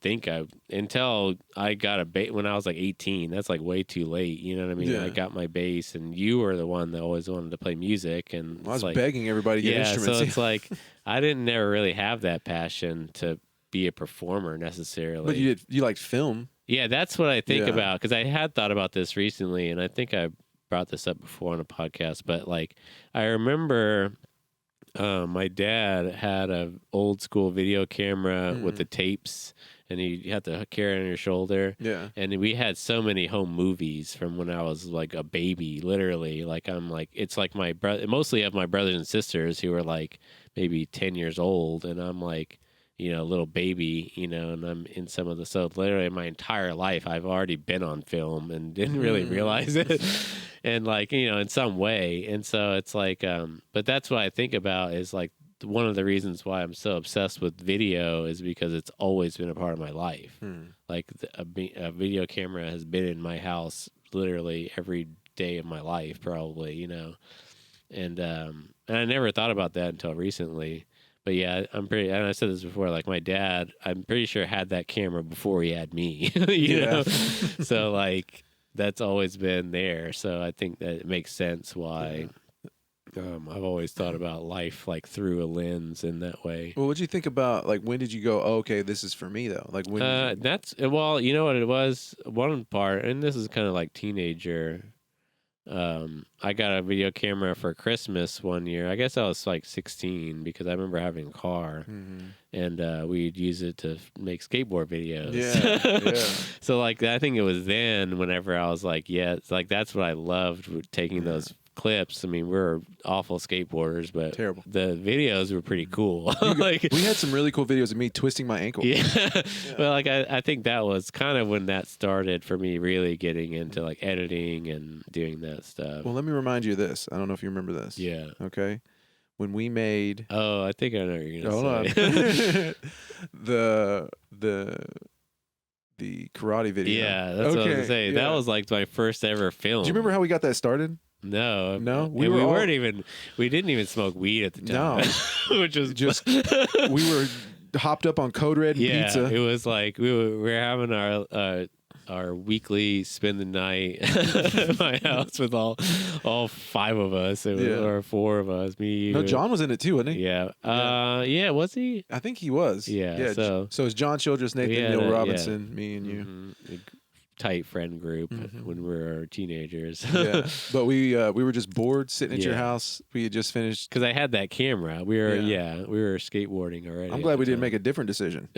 think until I got when I was like 18. That's like way too late. You know what I mean? Yeah. I got my bass, and you were the one that always wanted to play music. And I was begging everybody to get instruments. So it's like I didn't never really have that passion to be a performer necessarily. But you liked film. Yeah, that's what I think about, because I had thought about this recently, and I think I brought this up before on a podcast, but like I remember my dad had a old school video camera with the tapes, and you had to carry it on your shoulder. Yeah. And we had so many home movies from when I was like a baby, literally. Like it's like my brother, mostly of my brothers and sisters who were like maybe 10 years old, and I'm like, you know, little baby, you know, and I'm in some of the, so literally my entire life I've already been on film and didn't really realize it. And like, you know, in some way. And so it's like, but that's what I think about is like one of the reasons why I'm so obsessed with video is because it's always been a part of my life. Like a video camera has been in my house literally every day of my life, probably, you know. And I never thought about that until recently. But yeah, and I said this before, like my dad, I'm pretty sure had that camera before he had me, you know? So like, that's always been there. So I think that it makes sense why I've always thought about life like through a lens in that way. Well, what'd you think about, like, when did you go, oh, okay, this is for me though? Like when well, you know what it was? One part, and this is kind of like teenager. I got a video camera for Christmas one year. I guess I was like 16 because I remember having a car, and we'd use it to make skateboard videos. Yeah. So like I think it was then whenever I was like, it's like that's what I loved, taking those clips. I mean, we're awful skateboarders, but terrible. The videos were pretty cool. Like we had some really cool videos of me twisting my ankle. Yeah. Well, like I think that was kind of when that started for me, really getting into like editing and doing that stuff. Well, let me remind you of this. I don't know if you remember this. Yeah. Okay. When we made I think I know what you're gonna say. the karate video. Yeah, that's what I was gonna say. That was like my first ever film. Do you remember how we got that started? No, we didn't even smoke weed at the time. No, which was just we were hopped up on Code Red and pizza. It was like we were having our weekly spend the night at my house with all five of us, or four of us. Me, you. No, John was in it too, wasn't he? Yeah. Was he? I think he was. Yeah. So it's John Childress, Nathan Neil Robinson, me, and you. Tight friend group when we were teenagers. But we were just bored sitting at your house. We had just finished because I had that camera. We were skateboarding already. I'm glad we didn't make a different decision.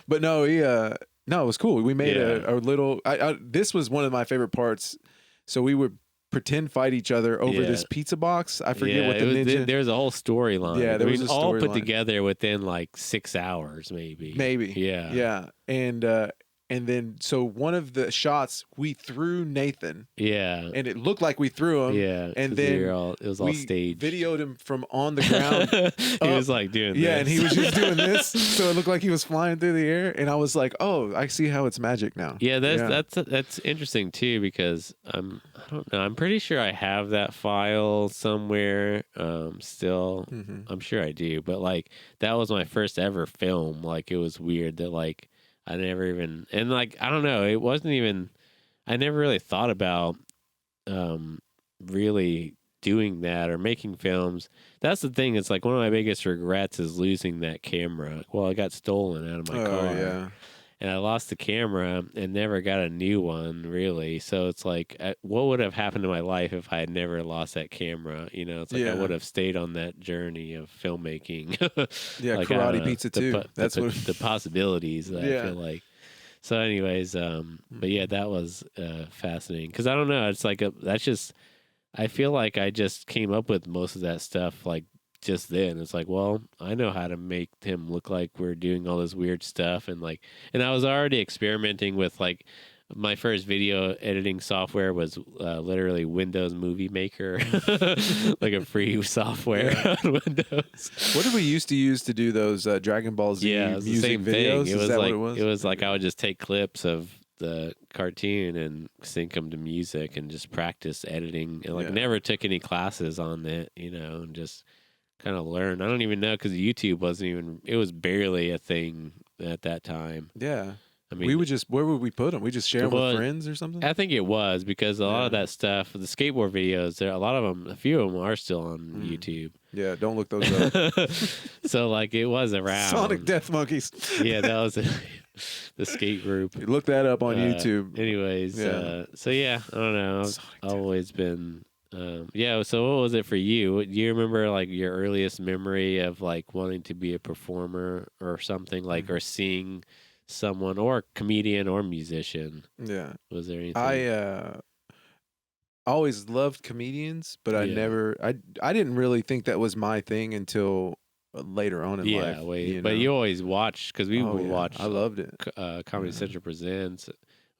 But no, it was cool. We made a little. This was one of my favorite parts. So we would pretend fight each other over this pizza box. I forget what the ninja. There's a whole storyline. Yeah, there was a storyline. All put together within like 6 hours, maybe. Yeah. And then, so one of the shots, we threw Nathan. Yeah. And it looked like we threw him. Yeah. And then it was all staged. Videoed him from on the ground. He was like doing this. Yeah, and he was just doing this. So it looked like he was flying through the air. And I was like, oh, I see how it's magic now. Yeah, that's interesting too, because I don't know. I'm pretty sure I have that file somewhere still. I'm sure I do. But like, that was my first ever film. Like, it was weird that like, I never even, and like, I don't know, it wasn't even, I never really thought about really doing that or making films. That's the thing. It's like one of my biggest regrets is losing that camera. Well, it got stolen out of my car. Yeah. And I lost the camera and never got a new one, really. So it's like, what would have happened to my life if I had never lost that camera? You know, it's like I would have stayed on that journey of filmmaking. Yeah, like, karate pizza too. That's what the possibilities that I feel like. So, anyways, but yeah, that was fascinating because I don't know. It's like that's just. I feel like I just came up with most of that stuff like just then. It's like, well, I know how to make him look like we're doing all this weird stuff, and I was already experimenting with like. My first video editing software was literally Windows Movie Maker, like a free software on Windows. What did we used to use to do those Dragon Ball Z music videos? It was like it was like I would just take clips of the cartoon and sync them to music and just practice editing. And never took any classes on it, and just kind of learn. I don't even know because YouTube wasn't even. It was barely a thing at that time. Yeah. I mean, we would just, where would we put them? We just share them with friends or something? I think it was because a lot of that stuff, the skateboard videos, a lot of them, a few of them are still on YouTube. Yeah, don't look those up. So, it was around. Sonic Death Monkeys. Yeah, that was the skate group. Look that up on YouTube. Anyways, so yeah, I don't know. I've always been, so what was it for you? Do you remember, your earliest memory of, wanting to be a performer or something, or seeing someone or comedian or musician? Yeah. Was there anything? I always loved comedians, but I didn't really think that was my thing until later on in life. But you always watched because we would watch. I loved it. Comedy Central Presents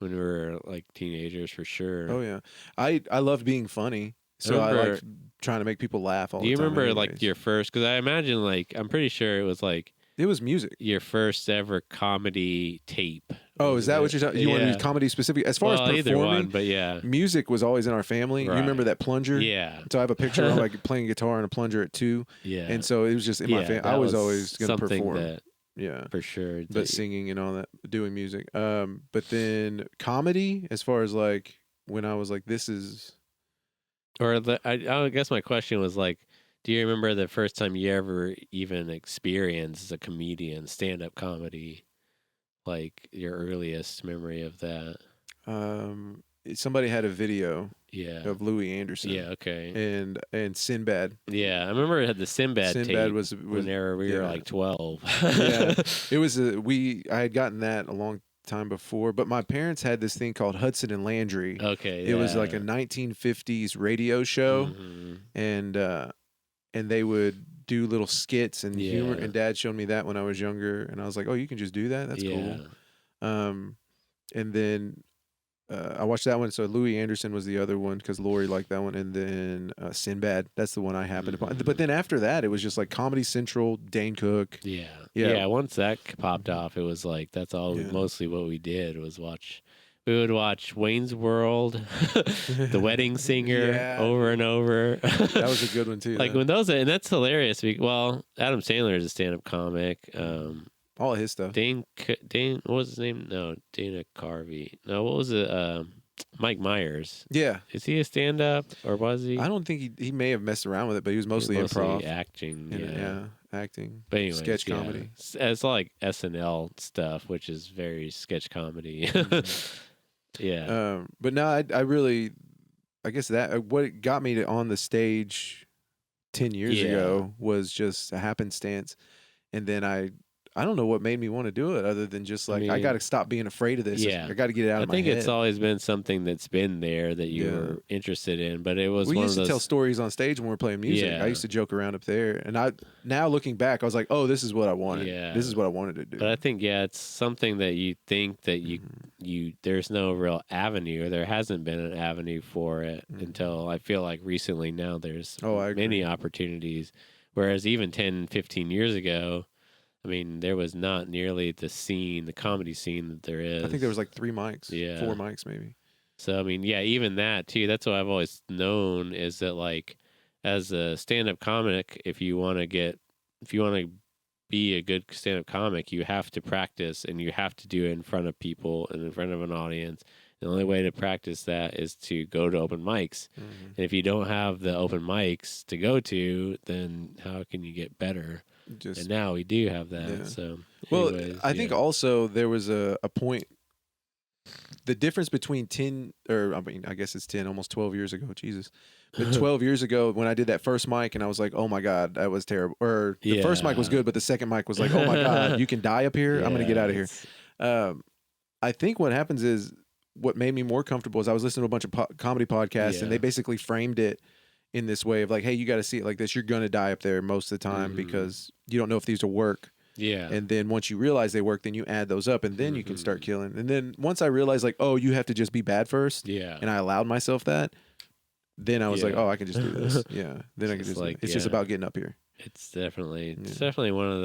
when we were teenagers for sure. Oh yeah, I loved being funny. So I liked trying to make people laugh all the time. Do you remember your first? Because I imagine I'm pretty sure it was it was music. Your first ever comedy tape. Oh, is that what you're talking? You want to do comedy specific? As far as performing, either one, but yeah, music was always in our family. Right. You remember that plunger? Yeah. So I have a picture of playing guitar and a plunger at 2. Yeah. And so it was just in my family. I was always going to perform. For sure. But singing and all that, doing music. But then comedy, as far as when I was this is. Or I guess my question was do you remember the first time you ever even experienced as a comedian stand-up comedy? Your earliest memory of that? Somebody had a video of Louis Anderson. Yeah, okay. And Sinbad. Yeah, I remember it had the Sinbad tape was whenever we were 12. Yeah. It was I had gotten that a long time before, but my parents had this thing called Hudson and Landry. Okay. It was a 1950s radio show, and they would do little skits and humor, and Dad showed me that when I was younger, and I was like, oh, you can just do that? That's cool. And then I watched that one, so Louis Anderson was the other one because Lori liked that one, and then Sinbad, that's the one I happened upon. But then after that, it was just Comedy Central, Dane Cook. Yeah, once that popped off, it was that's all mostly what we did was watch. We would watch Wayne's World, The Wedding Singer over and over. That was a good one too. When those, and that's hilarious. Well, Adam Sandler is a stand-up comic. All of his stuff. Dane, what was his name? No, Dana Carvey. No, what was it? Mike Myers. Yeah. Is he a stand-up or was he? I don't think he may have messed around with it, but he was mostly improv. Acting. Acting. But anyways, sketch comedy. It's SNL stuff, which is very sketch comedy. Yeah. But no, I really, I guess that what got me on the stage 10 years ago was just a happenstance, and then I don't know what made me want to do it other than just I got to stop being afraid of this. I got to get it out of my head. I think it's always been something that's been there that you were interested in, but it was we used to tell stories on stage when we were playing music. I used to joke around up there, and now looking back, I was like, oh, this is what I wanted. This is what I wanted to do. But I think it's something that you think that you there's no real avenue, or there hasn't been an avenue for it until I feel like recently. Now there's many opportunities, whereas even 10, 15 years ago, I mean, there was not nearly the comedy scene that there is. I think there was 3 mics, 4 mics maybe. So, I mean, even that too. That's what I've always known is that as a stand-up comic, if you want to be a good stand-up comic, you have to practice and you have to do it in front of people and in front of an audience. The only way to practice that is to go to open mics. And if you don't have the open mics to go to, then how can you get better? And now we do have that. Yeah. So, anyways, I think also there was a point. The difference between 10, or I guess it's 10, almost 12 years ago. Jesus. But 12 years ago when I did that first mic and I was like, oh my God, that was terrible. Or the first mic was good, but the second mic was like, oh my God, you can die up here. I'm going to get out of here. I think what happens is what made me more comfortable is I was listening to a bunch of comedy podcasts, and they basically framed it in this way of like, hey, you got to see it like this. You're going to die up there most of the time because you don't know if these will work. Yeah. And then once you realize they work, then you add those up, and then you can start killing. And then once I realized like, oh, you have to just be bad first. Yeah. And I allowed myself that. Then I was like, oh, I can just do this. Yeah. Then I can just like, it's just about getting up here. It's definitely one of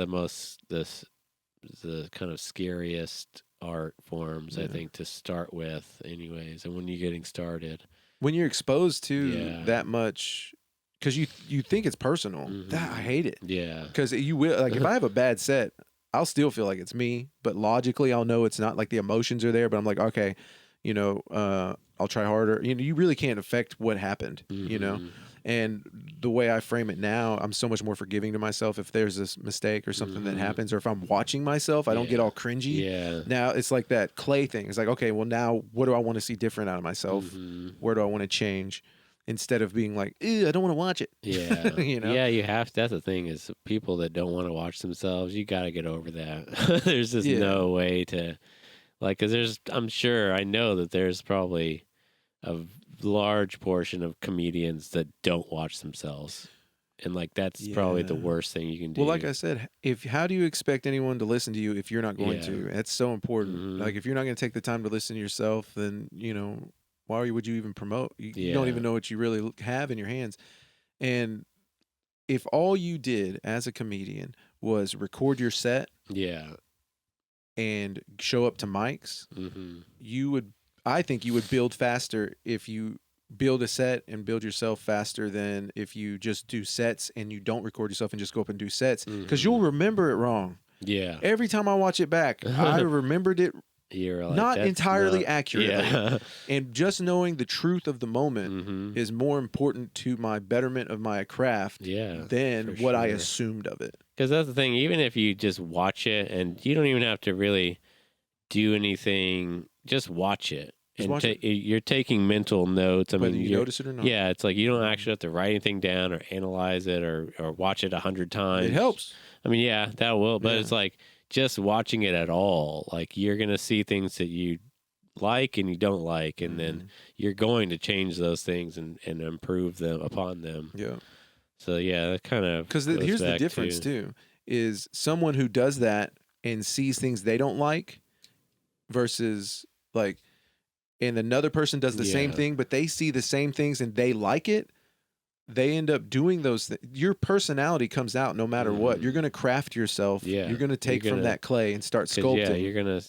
the kind of scariest art forms, I think, to start with anyways. And when you're getting started, when you're exposed to that much, because you think it's personal, I hate it. Yeah. Because you will, like, if I have a bad set, I'll still feel like it's me, but logically I'll know it's not. Like the emotions are there, but I'm like, okay, I'll try harder. You really can't affect what happened, And the way I frame it now, I'm so much more forgiving to myself if there's this mistake or something that happens, or if I'm watching myself, I don't get all cringy. Yeah. Now it's like that clay thing. It's like, okay, well now what do I want to see different out of myself? Where do I want to change? Instead of being like, ew, I don't want to watch it. Yeah. Yeah, you have to. That's the thing is people that don't want to watch themselves, you got to get over that. There's just no way to, like, because I know that there's probably a large portion of comedians that don't watch themselves. And like, that's probably the worst thing you can do. Well, like I said, how do you expect anyone to listen to you if you're not going to? That's so important. Like, if you're not going to take the time to listen to yourself, then, why would you even promote? You don't even know what you really have in your hands. And if all you did as a comedian was record your set and show up to mics, I think you would build faster if you build a set and build yourself faster than if you just do sets and you don't record yourself and just go up and do sets, because you'll remember it wrong. Yeah. Every time I watch it back, I remembered it like, not entirely accurately. Yeah. And just knowing the truth of the moment is more important to my betterment of my craft than what I assumed of it. Because that's the thing, even if you just watch it and you don't even have to really do anything, just watch it. You're taking mental notes. Whether you notice it or not. Yeah, it's like you don't actually have to write anything down or analyze it or watch it 100 times. It helps. I mean, yeah, that will. But it's like just watching it at all. Like, you're going to see things that you like and you don't like. And then you're going to change those things and improve them upon them. Yeah. So, yeah, that kind of. Because here's the difference, too, is someone who does that and sees things they don't like versus, like, and another person does the same thing, but they see the same things and they like it, they end up doing those things. Your personality comes out no matter what. You're going to craft yourself. Yeah. You're going to take from that clay and start sculpting.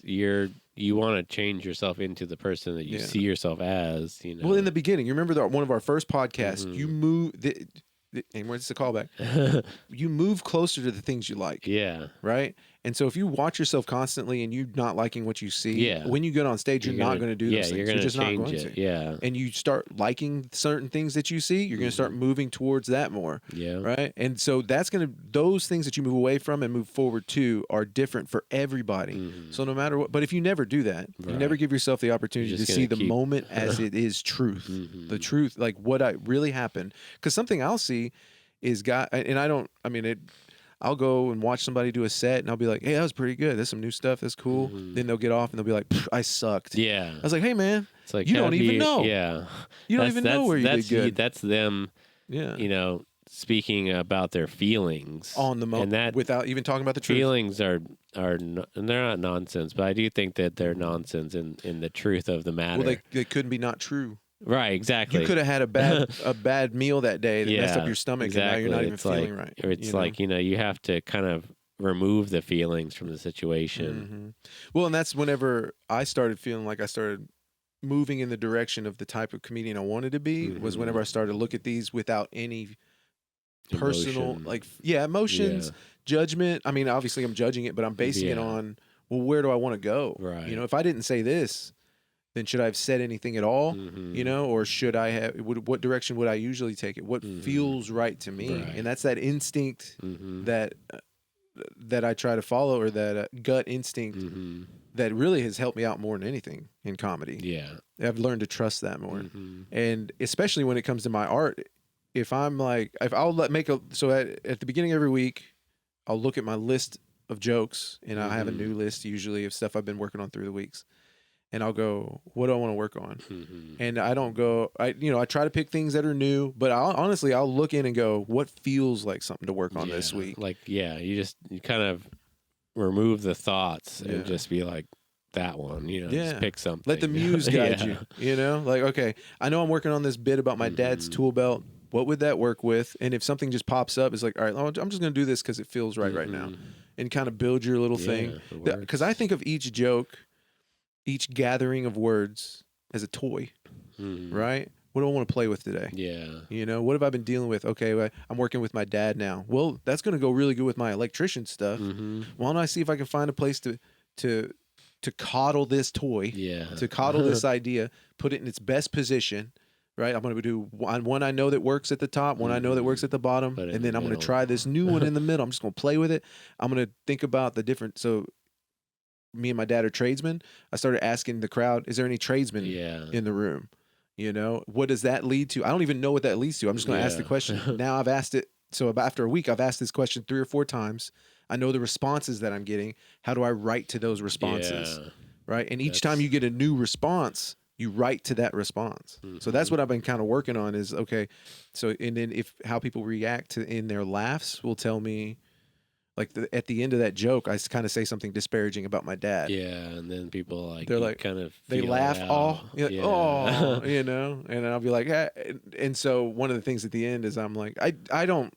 Yeah, you want to change yourself into the person that you see yourself as. Well, in the beginning, you remember one of our first podcasts, you move... Anyway, it's a callback. You move closer to the things you like. Yeah. Right? And so if you watch yourself constantly and you're not liking what you see, when you get on stage, you're not going to do those things. You're just not going to. Yeah. And you start liking certain things that you see, you're going to start moving towards that more. Yeah. Right? And so those things that you move away from and move forward to are different for everybody. So no matter what, but if you never do that, you never give yourself the opportunity to see the moment as it is truth. The truth, like what really happened. Because something I'll see is I'll go and watch somebody do a set and I'll be like, hey, that was pretty good. There's some new stuff. That's cool. Then they'll get off and they'll be like, I sucked. Yeah. I was like, hey, man, it's like, you don't even know. Yeah. You don't even know where you did good. That's them, speaking about their feelings. On the moment. Without even talking about the truth. Feelings are they're not nonsense, but I do think that they're nonsense in the truth of the matter. Well, they couldn't be not true. Right, exactly. You could have had a bad meal that day that messed up your stomach, and now you're not even feeling right. It's like, you have to kind of remove the feelings from the situation. Well, and that's whenever I started feeling like I started moving in the direction of the type of comedian I wanted to be, was whenever I started to look at these without any personal, emotions, judgment. I mean, obviously I'm judging it, but I'm basing it on, well, where do I want to go? Right. If I didn't say this, then should I have said anything at all? Or should I have? What direction would I usually take it? What feels right to me? Right. And that's that instinct that I try to follow, or that gut instinct that really has helped me out more than anything in comedy. Yeah, I've learned to trust that more, and especially when it comes to my art. If I'm like, at the beginning of every week, I'll look at my list of jokes, and I have a new list usually of stuff I've been working on through the weeks. and I'll go, what do I want to work on? Mm-hmm. And I don't go, I try to pick things that are new, but I'll look in and go, what feels like something to work on this week? Like, you kind of remove the thoughts and just be like, that one, just pick something. Let the muse guide you, like, okay, I know I'm working on this bit about my dad's tool belt. What would that work with? And if something just pops up, it's like, all right, I'm just going to do this because it feels right now, and kind of build your little thing. Because I think of each joke, each gathering of words as a toy, right? What do I want to play with today? Yeah. What have I been dealing with? Okay, well, I'm working with my dad now. Well, that's going to go really good with my electrician stuff. Why don't I see if I can find a place to coddle this toy, to coddle this idea, put it in its best position, right? I'm going to do one I know that works at the top, one I know that works at the bottom, and then I'm going to try this new one in the middle. I'm just going to play with it. I'm going to think about the different. So me and my dad are tradesmen. I started asking the crowd, is there any tradesmen in the room? What does that lead to? I don't even know what that leads to. I'm just going to ask the question. Now I've asked it. So after a week, I've asked this question 3 or 4 times. I know the responses that I'm getting. How do I write to those responses? Right. And each time you get a new response, you write to that response. So that's what I've been kind of working on is, okay. So, and then how people react in their laughs will tell me, like at the end of that joke, I kind of say something disparaging about my dad. Yeah, and then people they're like, kind of they laugh, oh, and I'll be like, and so one of the things at the end is I'm like, I don't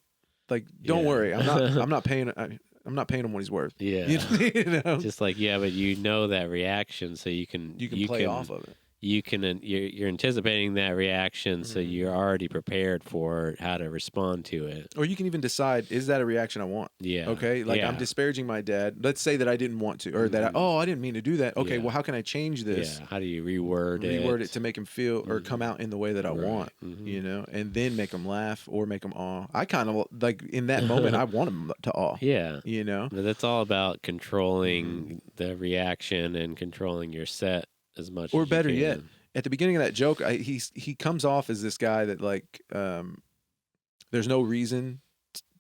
like, don't worry, I'm not paying him what he's worth. Yeah, just like but that reaction, so you can play off of it. You're anticipating that reaction, so you're already prepared for how to respond to it. Or you can even decide, is that a reaction I want? Yeah. Okay. Like I'm disparaging my dad. Let's say that I didn't want to, or that I didn't mean to do that. Okay. Well, how can I change this? Yeah. How do you reword it to make him feel or come out in the way that I want? And then make them laugh or make them awe. I kind of like in that moment, I want them to awe. Yeah. But that's all about controlling the reaction and controlling your set as much or as better you yet, at the beginning of that joke, he comes off as this guy that like there's no reason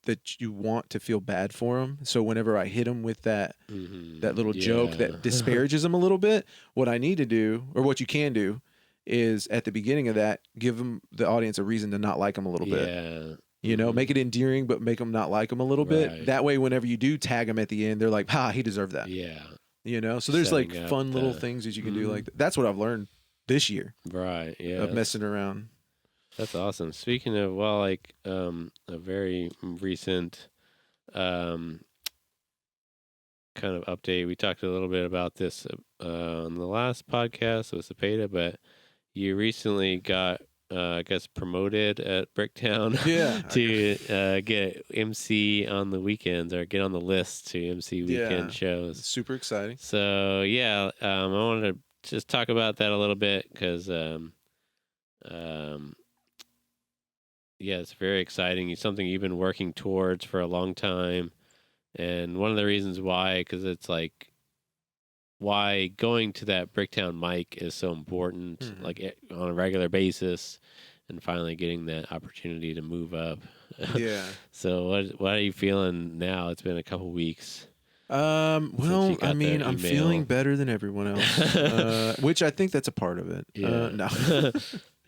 that you want to feel bad for him. So whenever I hit him with that little joke that disparages him a little bit, what I need to do, or what you can do, is at the beginning of that, give him, the audience, a reason to not like him a little bit. Make it endearing, but make them not like him a little bit. That way, whenever you do tag him at the end, they're like, he deserved that. So there's like fun little things that you can do. Like that's what I've learned this year. Right. Yeah. Of messing around. That's awesome. Speaking of, a very recent kind of update. We talked a little bit about this on the last podcast with Cepeda, but you recently got, I guess, promoted at Bricktown to get MC on the weekends, or get on the list to MC weekend shows. Super exciting. So, I wanted to just talk about that a little bit because, it's very exciting. It's something you've been working towards for a long time. And one of the reasons why, because it's like, why going to that Bricktown mic is so important, like on a regular basis, and finally getting that opportunity to move up. Yeah. So what are you feeling now? It's been a couple weeks. Well, I mean, I'm feeling better than everyone else, which I think that's a part of it. Yeah. No.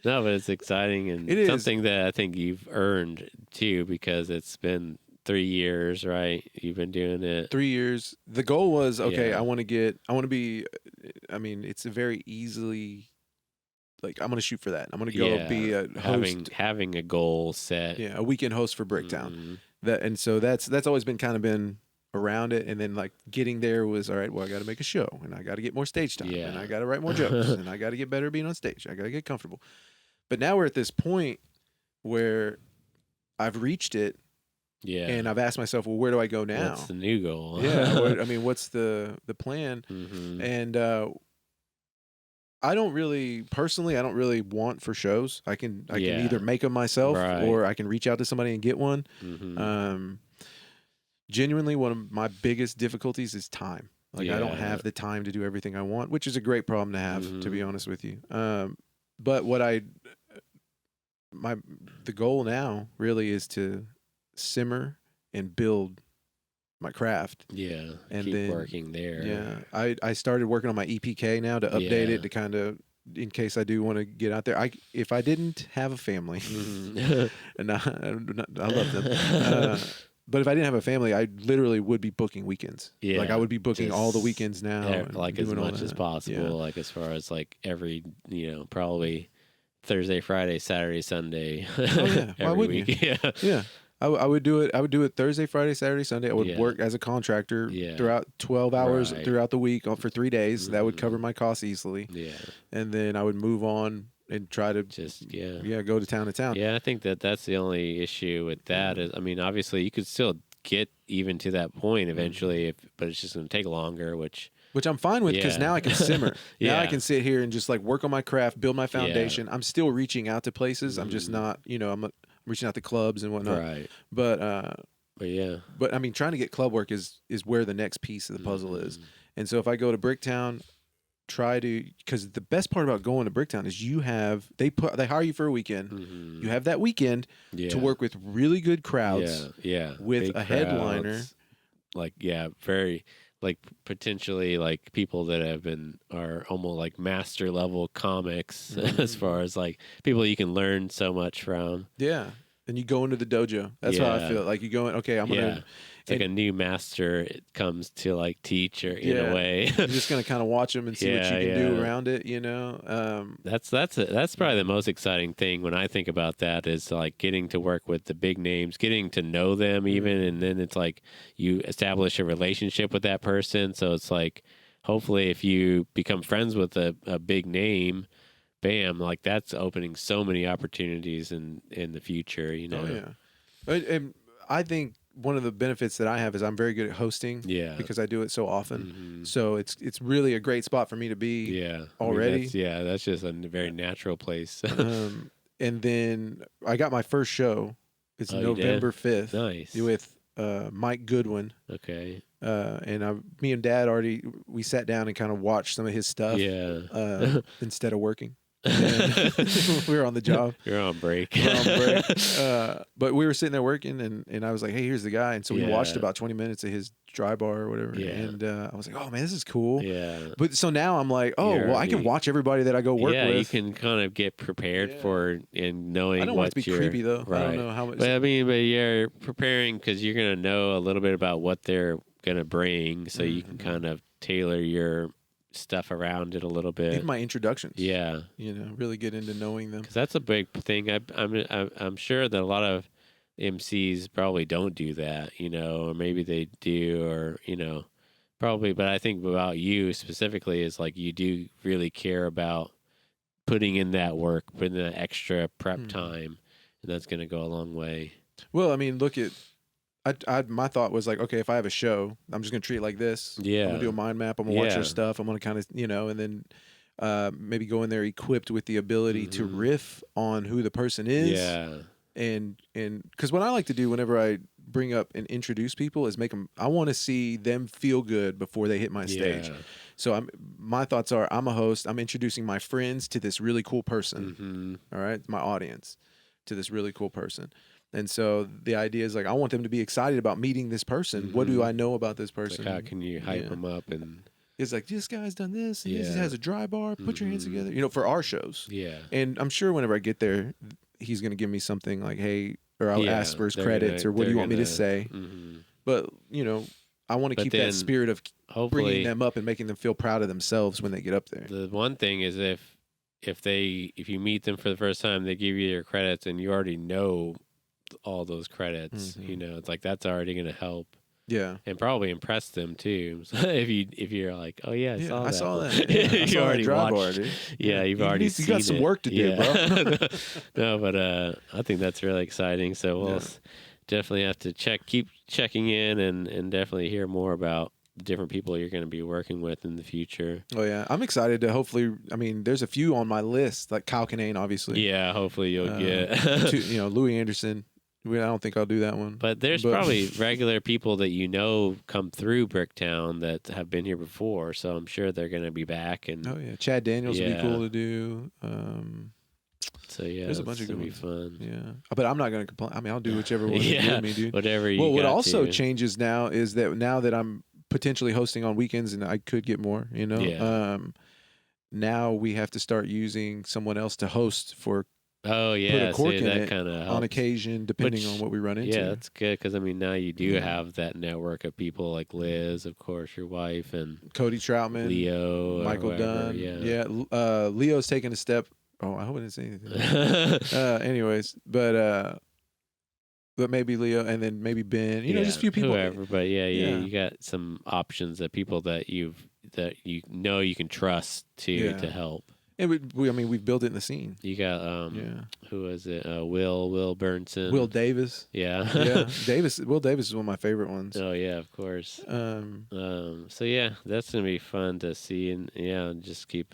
No, but it's exciting, and it's something that I think you've earned too, because it's been 3 years, right? You've been doing it 3 years. The goal was, okay, I want to be, I mean, it's a very easily, like, I'm going to shoot for that. I'm going to go be a host. Having a goal set. Yeah. A weekend host for Bricktown. And so that's always been around it. And then like getting there was, all right, well, I got to make a show, and I got to get more stage time, and I got to write more jokes, and I got to get better being on stage. I got to get comfortable. But now we're at this point where I've reached it. Yeah. And I've asked myself, well, where do I go now? What's the new goal? Yeah. What's the plan? And I don't really want for shows. I can either make them myself, or I can reach out to somebody and get one. Genuinely, one of my biggest difficulties is time. Like I don't have the time to do everything I want, which is a great problem to have, to be honest with you. But the goal now really is to simmer and build my craft. Yeah. And keep then working there. Yeah. I started working on my EPK now to update it to kind of, in case I do want to get out there. If I didn't have a family, and I love them, but if I didn't have a family, I literally would be booking weekends. Yeah, like I would be booking all the weekends now, like as much as possible. Like as far as like every, probably Thursday, Friday, Saturday, Sunday. Oh yeah, why wouldn't week. you? Yeah. I would do it. I would do it Thursday, Friday, Saturday, Sunday. I would work as a contractor throughout 12 hours throughout the week for 3 days. That would cover my costs easily. Yeah. And then I would move on and try to just go to town. Yeah, I think that's the only issue with that is, I mean, obviously you could still get even to that point eventually, but it's just going to take longer, which I'm fine with because now I can simmer. Now I can sit here and just like work on my craft, build my foundation. I'm still reaching out to places. I'm just not, I'm reaching out to clubs and whatnot. Right. But yeah. But I mean, trying to get club work is where the next piece of the puzzle is. And so if I go to Bricktown, because the best part about going to Bricktown is they hire you for a weekend. You have that weekend to work with really good crowds. Yeah. With big a headliner. Like, very, like potentially like people that are almost like master level comics as far as like people you can learn so much from. Yeah. And you go into the dojo. That's how I feel. Like you go in, okay, I'm going to. It's like a new master comes to like teach or in a way. You're just going to kind of watch them and see what you can do around it, That's probably the most exciting thing when I think about that is like getting to work with the big names, getting to know them even, and then it's like you establish a relationship with that person. So it's like hopefully if you become friends with a big name, bam, like that's opening so many opportunities in the future, Oh yeah. And I think one of the benefits that I have is I'm very good at hosting. Yeah. Because I do it so often. So it's really a great spot for me to be. Yeah. Already. That's just a very natural place. And then I got my first show. It's November 5th. Nice. With Mike Goodwin. Okay. And me and Dad we sat down and kind of watched some of his stuff. Yeah. Instead of working. We were on the job. You're on break. But we were sitting there working, and I was like, "Hey, here's the guy." And so we watched about 20 minutes of his dry bar or whatever. Yeah. And I was like, "Oh man, this is cool." Yeah. But so now I'm like, I can watch everybody that I go work with. Yeah, you can kind of get prepared for and knowing. I don't want it to be creepy though. Right. I don't know how much. But you're preparing because you're gonna know a little bit about what they're gonna bring, so you can kind of tailor your stuff around it a little bit. Even my introductions. Yeah. Really get into knowing them. Because that's a big thing. I'm sure that a lot of MCs probably don't do that, or maybe they do, or, probably. But I think about you specifically is like you do really care about putting in that work, putting in that extra prep time, and that's going to go a long way. Well, I mean, look at. My thought was like, okay, if I have a show, I'm just gonna treat it like this. Yeah. I'm gonna do a mind map. I'm gonna watch their stuff. I'm gonna kind of, and then maybe go in there equipped with the ability to riff on who the person is. Yeah. And because what I like to do whenever I bring up and introduce people is I want to see them feel good before they hit my stage. So my thoughts are, I'm a host. I'm introducing my friends to this really cool person. All right, my audience to this really cool person. And so the idea is like, I want them to be excited about meeting this person. What do I know about this person? Like how can you hype them up? And it's like, this guy's done this. And this has a dry bar. Put your hands together, for our shows. Yeah. And I'm sure whenever I get there, he's going to give me something like, hey, or I'll ask for his credits or what do you want me to say? But, I want to keep that spirit of bringing them up and making them feel proud of themselves when they get up there. The one thing is if you meet them for the first time, they give you their credits and you already know all those credits, it's like that's already going to help. Yeah, and probably impress them too. So if you're like, oh yeah, I saw that. Yeah, you already watched. Bar, dude. Yeah, you've already seen it. You got some work to do, bro. No, but I think that's really exciting. So we'll definitely have to keep checking in, and definitely hear more about different people you're going to be working with in the future. Oh yeah, I'm excited to hopefully. I mean, there's a few on my list, like Kyle Kinane, obviously. Yeah, hopefully you'll get Louis Anderson. I don't think I'll do that one. But there's probably regular people that come through Bricktown that have been here before, so I'm sure they're going to be back. And Chad Daniels would be cool to do. So yeah, there's a bunch of good ones. Fun. Yeah, but I'm not gonna complain. I mean, I'll do whichever one you give me, dude. Whatever you. Well, what also changes now is that now that I'm potentially hosting on weekends, and I could get more, now we have to start using someone else to host for. Oh yeah, put a cork in that it kind of on occasion, depending on what we run into. Yeah, that's good because I mean now you do have that network of people like Liz, of course, your wife, and Cody Troutman, Leo, Michael Dunn. Yeah. Leo's taking a step. Oh, I hope I didn't say anything. Anyways, but maybe Leo, and then maybe Ben. Just a few people. Whoever, but you got some options that people that you can trust to help. And we've built it in the scene. You got who was it? Will Burnson, Will Davis. Yeah, Will Davis is one of my favorite ones. Oh yeah, of course. So yeah, that's gonna be fun to see, and just keep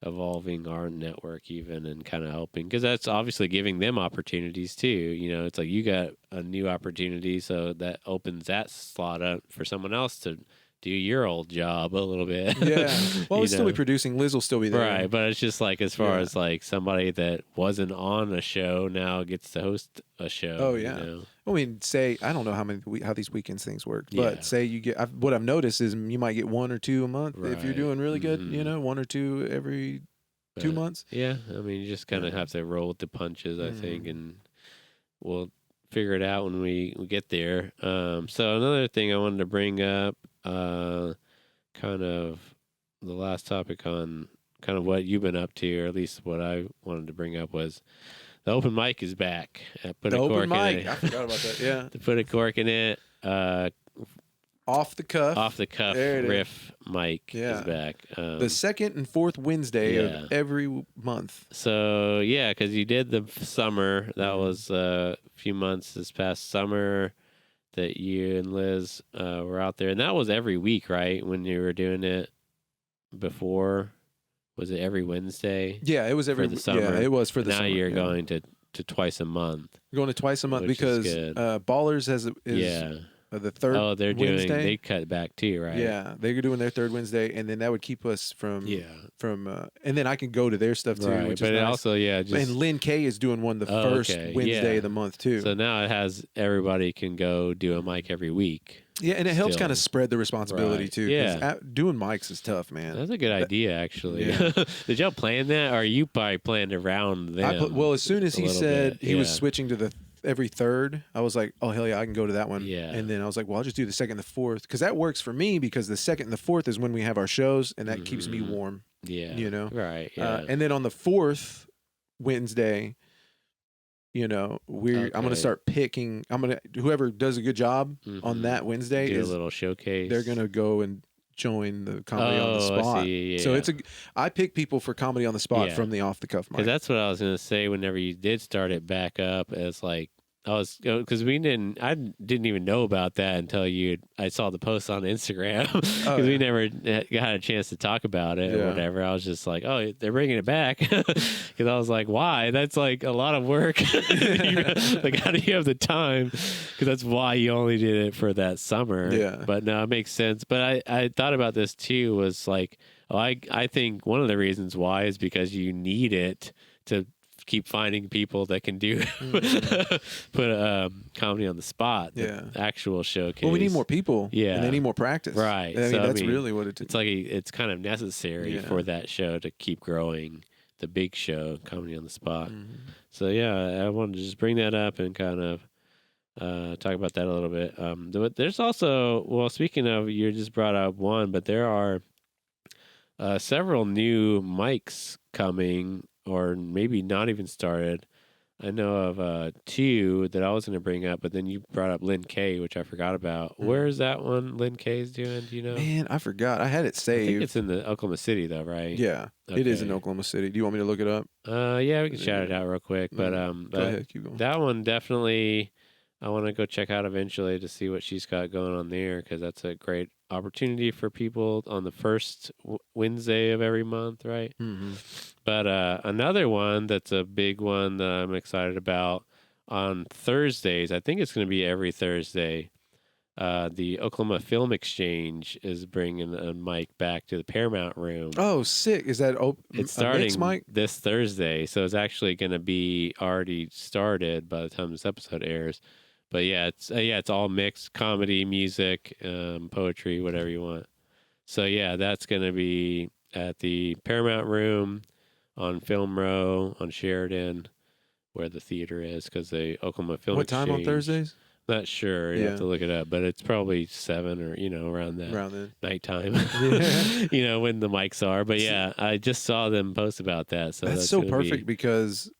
evolving our network even and kind of helping because that's obviously giving them opportunities too. It's like you got a new opportunity, so that opens that slot up for someone else to do your old job a little bit. Yeah. Well, we'll still be producing. Liz will still be there. Right. But it's just like as far as like somebody that wasn't on a show now gets to host a show. Oh, yeah. I mean, say, I don't know how these weekends things work, but say you get, what I've noticed is you might get 1 or 2 a month if you're doing really good, 1 or 2 every 2 months. Yeah. I mean, you just kind of have to roll with the punches, I think, and we'll figure it out when we get there. So another thing I wanted to bring up, kind of the last topic on kind of what you've been up to, or at least what I wanted to bring up was the open mic is back. Put a cork in it. I forgot about that. Yeah. To put a cork in it. Off the cuff riff mic is back. The second and fourth Wednesday of every month. So yeah, because you did the summer. That was a few months this past summer that you and Liz were out there, and that was every week, right? When you were doing it before, was it every Wednesday? Yeah, it was every for the summer. Yeah, it was for the now summer. Now you're going to twice a month. You're going to twice a month because Ballers is the third. Oh, they're Wednesday. doing. They cut back too, right? Yeah, they're doing their third Wednesday, and then that would keep us from. And then I can go to their stuff too, right, which but is nice. Also, and Lynn K is doing one the first Wednesday of the month too. So now it has everybody can go do a mic every week. Yeah, and it helps kind of spread the responsibility too. Yeah, doing mics is tough, man. That's a good idea, actually. Yeah. Did y'all plan that, or you probably planned around them? Well, as soon as he said he was switching to the every third, I was like, oh hell yeah, I can go to that one. Yeah. And then I was like, well, I'll just do the second and the fourth because that works for me because the second and the fourth is when we have our shows, and that keeps me warm. Yeah. Right. Yeah. And then on the fourth Wednesday, I'm gonna start picking. Whoever does a good job on that Wednesday do a little showcase. They're gonna go and join the comedy on the spot. I see, yeah. So I pick people for comedy on the spot from the off the cuff mic. Because that's what I was gonna say. Whenever you did start it back up, as like because I didn't even know about that until I saw the post on Instagram because we never got a chance to talk about it or whatever. I was just like, oh, they're bringing it back because I was like, why? That's like a lot of work. Like, how do you have the time? Because that's why you only did it for that summer. Yeah. But no, it makes sense. But I thought about this too. Was like, I think one of the reasons why is because you need it to keep finding people that can do put comedy on the spot. The actual showcase. Well, we need more people. Yeah, and they need more practice. Right. I mean, that's really what it's like. It's kind of necessary for that show to keep growing. The big show, comedy on the spot. So I wanted to just bring that up and kind of talk about that a little bit. There's also, speaking of, you just brought up one, but there are several new mics coming. Or maybe not even started. I know of 2 that I was going to bring up, but then you brought up Lynn K, which I forgot about. Where's that one Lynn K's doing? Do you know? Man, I forgot. I had it saved. I think it's in the Oklahoma City, though, right? Yeah, it is in Oklahoma City. Do you want me to look it up? Yeah, we can shout it out real quick. But go ahead, keep going. That one definitely, I want to go check out eventually to see what she's got going on there because that's a great opportunity for people on the first Wednesday of every month, right? But another one that's a big one that I'm excited about on Thursdays, I think it's going to be every Thursday, the Oklahoma Film Exchange is bringing a mic back to the Paramount Room. Oh, sick! Is that it's a mix starting mic? this Thursday, so it's actually going to be already started by the time this episode airs. But yeah, it's all mixed comedy, music, poetry, whatever you want. So yeah, that's going to be at the Paramount Room on Film Row on Sheridan, where the theater is, because the Oklahoma Film What Exchange. time on Thursdays? Not sure. You have to look it up, but it's probably 7 or around that then. nighttime. When the mics are. But yeah, I just saw them post about that. So that's so perfect because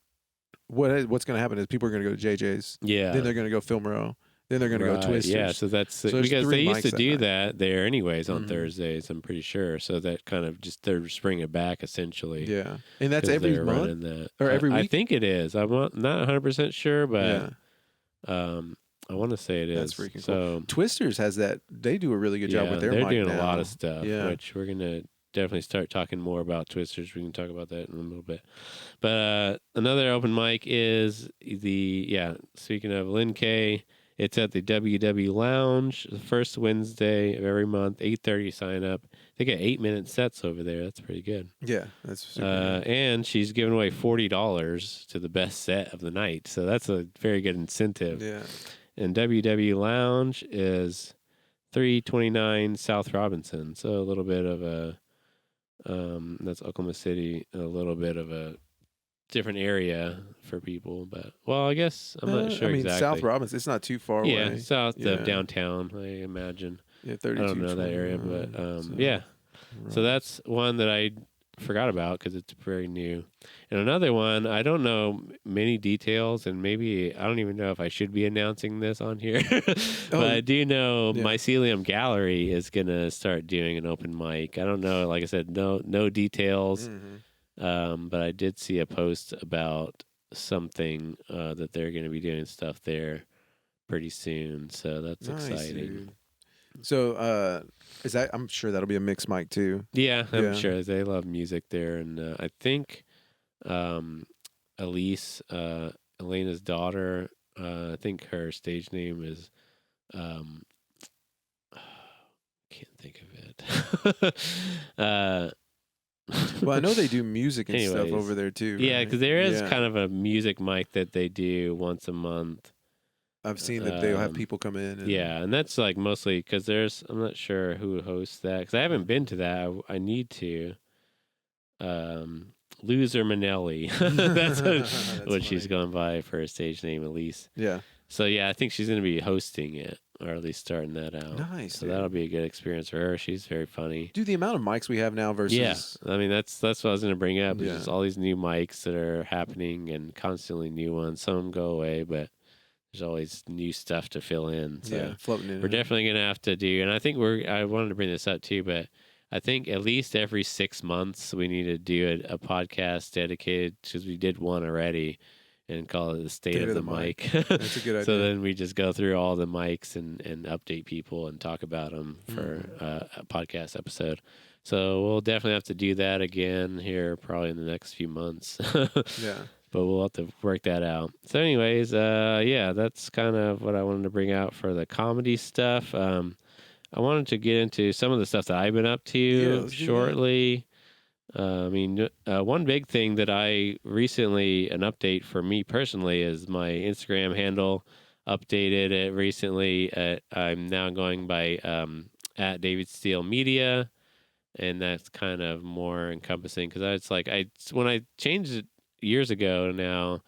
what's going to happen is people are going to go to JJ's. Yeah. Then they're going to go Film Row. Then they're going to go Twisters. Yeah, so that's because they used to do that there anyways on Thursdays, I'm pretty sure. So that kind of they're just bringing it back essentially. Yeah. And that's every month? Or every week? I think it is. I'm not 100% sure, but I want to say it is. That's freaking cool. Twisters has that. They do a really good job with their mic. They're doing a lot of stuff, which we're going to definitely start talking more about Twisters. We can talk about that in a little bit. But another open mic is speaking of Lynn K., it's at the WW Lounge, the first Wednesday of every month, 8:30 sign up. They get 8-minute sets over there. That's pretty good. Yeah, that's super good. And she's giving away $40 to the best set of the night. So that's a very good incentive. Yeah. And WW Lounge is 329 South Robinson. So a little bit of a, that's Oklahoma City, a little bit of a different area for people. But, well, I guess I'm not sure exactly. South Robinson, it's not too far away. Yeah, south of downtown, I imagine. Yeah, 32. I don't know that area, but yeah. So that's one that I forgot about because it's very new. And another one, I don't know many details, and maybe I don't even know if I should be announcing this on here. But I do know Mycelium Gallery is going to start doing an open mic. I don't know, like I said, no details. But I did see a post about something that they're going to be doing stuff there pretty soon. So that's exciting. Dude. So is that? I'm sure that'll be a mixed mic too. Yeah, I'm sure they love music there, and I think Elise, Elena's daughter, I think her stage name is can't think of it. Well, I know they do music and stuff over there too. Right? Yeah, because there is kind of a music mic that they do once a month. I've seen that they'll have people come in. And that's like mostly because I'm not sure who hosts that because I haven't been to that. I need to. Loser Manelli. That's what she's going by for her stage name, Elise. Yeah. So yeah, I think she's going to be hosting it, or at least starting that out. Nice. So that'll be a good experience for her. She's very funny. Dude, the amount of mics we have now versus. Yeah, I mean that's what I was going to bring up. There's just all these new mics that are happening and constantly new ones. Some go away, but there's always new stuff to fill in. So floating in. We're definitely going to have to do, and I think I wanted to bring this up too, but I think at least every 6 months we need to do a podcast dedicated, because we did one already, and call it the State of the Mic. That's a good idea. So then we just go through all the mics and update people and talk about them for a podcast episode. So we'll definitely have to do that again here probably in the next few months. Yeah. But we'll have to work that out. So anyways, that's kind of what I wanted to bring out for the comedy stuff. I wanted to get into some of the stuff that I've been up to shortly. One big thing that I recently, an update for me personally, is my Instagram handle updated it recently. I'm now going by at David Steele Media, and that's kind of more encompassing because when I changed it years ago now,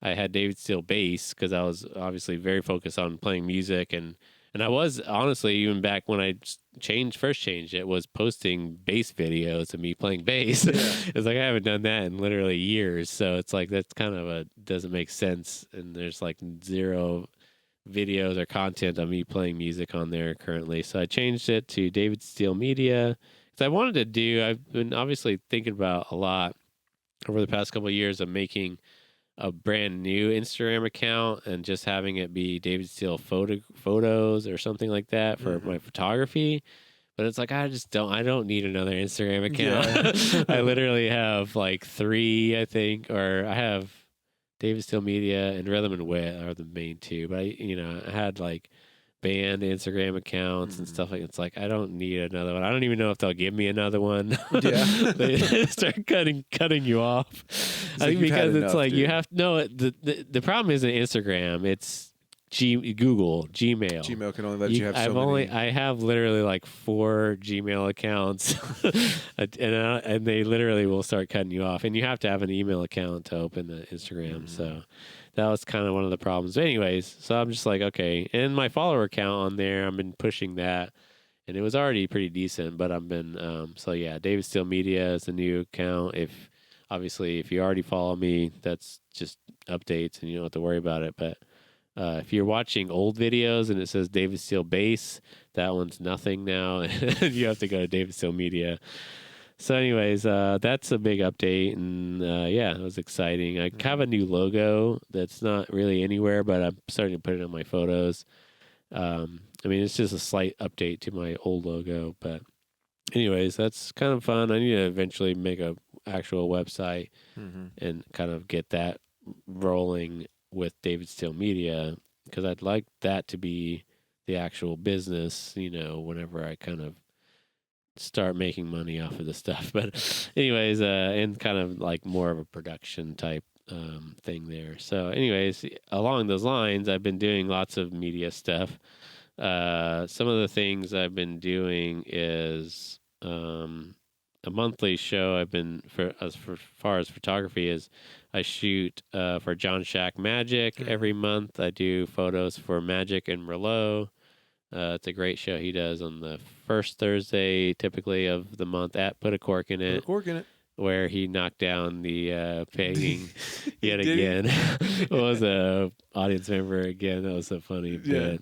I had David Steele Bass because I was obviously very focused on playing music and I was honestly, even back when I first changed it, was posting bass videos of me playing bass. Yeah. It's like I haven't done that in literally years. So it's like that's kind of doesn't make sense. And there's like 0 videos or content of me playing music on there currently. So I changed it to David Steele Media. Because I've been obviously thinking about a lot over the past couple of years of making a brand new Instagram account and just having it be David Steele photos or something like that for my photography. But it's like, I don't need another Instagram account. Yeah. I literally have like 3, I think, or I have David Steele Media and Rhythm and Wit are the main 2. But I had like banned Instagram accounts and stuff like it's like I don't need another one. I don't even know if they'll give me another one. Yeah. They start cutting you off. I think because it's like you have the problem isn't Instagram. It's Google, Gmail. Gmail can only let you have so many. I have literally like 4 Gmail accounts, and they literally will start cutting you off. And you have to have an email account to open the Instagram. So that was kind of one of the problems. Anyways, so I'm just like, okay. And my follower count on there, I've been pushing that, and it was already pretty decent. But I've been so yeah, David Steele Media is the new account. If you already follow me, that's just updates, and you don't have to worry about it. But if you're watching old videos and it says David Steele Base, that one's nothing now. You have to go to David Steele Media. So anyways, that's a big update. And yeah, it was exciting. I have a new logo that's not really anywhere, but I'm starting to put it on my photos. I mean, it's just a slight update to my old logo. But anyways, that's kind of fun. I need to eventually make a actual website and kind of get that rolling with David Steele Media, because I'd like that to be the actual business, whenever I kind of start making money off of the stuff. But anyways, and kind of like more of a production type thing there. So anyways, along those lines, I've been doing lots of media stuff. Some of the things I've been doing is a monthly show. I've been for far as photography is, I shoot for John Shack Magic every month. I do photos for Magic and Merlot. It's a great show he does on the first Thursday, typically of the month at Put a Cork in It. Where he knocked down the painting yet again. It was a audience member again. That was so funny. Yeah.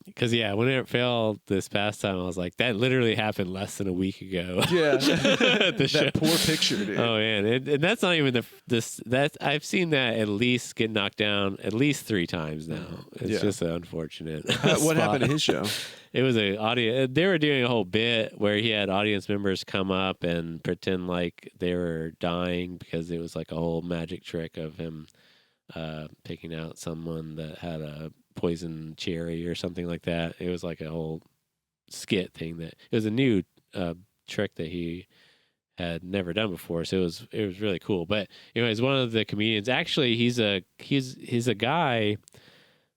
Because, when it failed this past time, I was like, that literally happened less than a week ago. Yeah. That poor picture, dude. Oh, man. And that's not even I've seen that at least get knocked down at least 3 times now. It's just unfortunate. What happened to his show? It was an audience. They were doing a whole bit where he had audience members come up and pretend like they were dying, because it was like a whole magic trick of him picking out someone that had a poison cherry or something like that. It was like a whole skit thing that it was a new trick that he had never done before. So it was really cool. But anyways, one of the comedians, actually he's a guy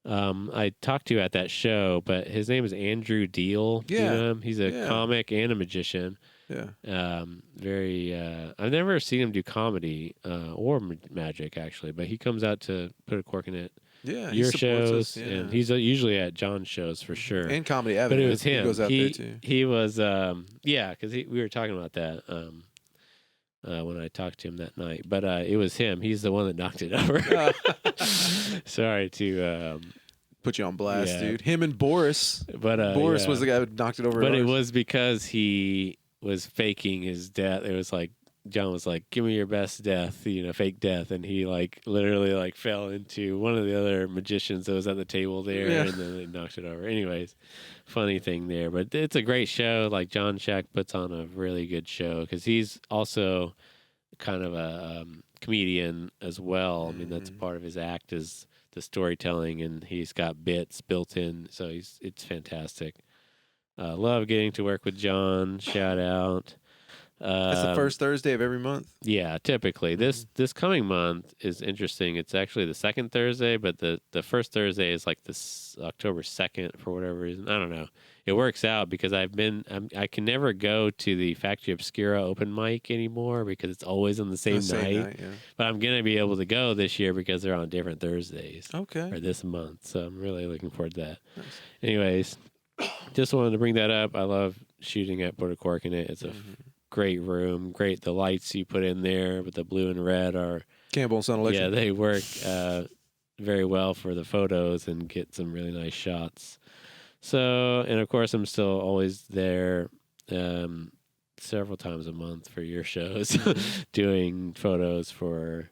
I talked to at that show, but his name is Andrew Deal. Yeah. You know him? He's a comic and a magician. Yeah. I've never seen him do comedy or magic, actually, but he comes out to Put a Cork in It. Yeah, your shows, and he's usually at John's shows for sure. And Comedy Avenue. But it was him. He goes out there too. He was, because we were talking about that when I talked to him that night. But it was him. He's the one that knocked it over. Sorry to put you on blast, dude. Him and Boris. But Boris was the guy who knocked it over. But it was because he was faking his death. It was like John was like, "Give me your best death, fake death," and he literally fell into one of the other magicians that was at the table there, and then they knocked it over. Anyways, funny thing there, but it's a great show. Like John Shack puts on a really good show because he's also kind of a comedian as well. I mean, that's part of his act is the storytelling, and he's got bits built in, so it's fantastic. Love getting to work with John. Shout out. That's the first Thursday of every month? Yeah, typically. This coming month is interesting. It's actually the second Thursday, but the first Thursday is like this October 2nd for whatever reason. I don't know. It works out because I can never go to the Factory Obscura open mic anymore because it's always on the same night. But I'm going to be able to go this year because they're on different Thursdays. Okay. Or this month. So I'm really looking forward to that. Nice. Anyways, just wanted to bring that up. I love shooting at Put a Cork in It. It's a great room. Great. The lights you put in there with the blue and red are Campbell Sun Electric. Yeah, they work very well for the photos and get some really nice shots. So, and of course, I'm still always there several times a month for your shows, doing photos for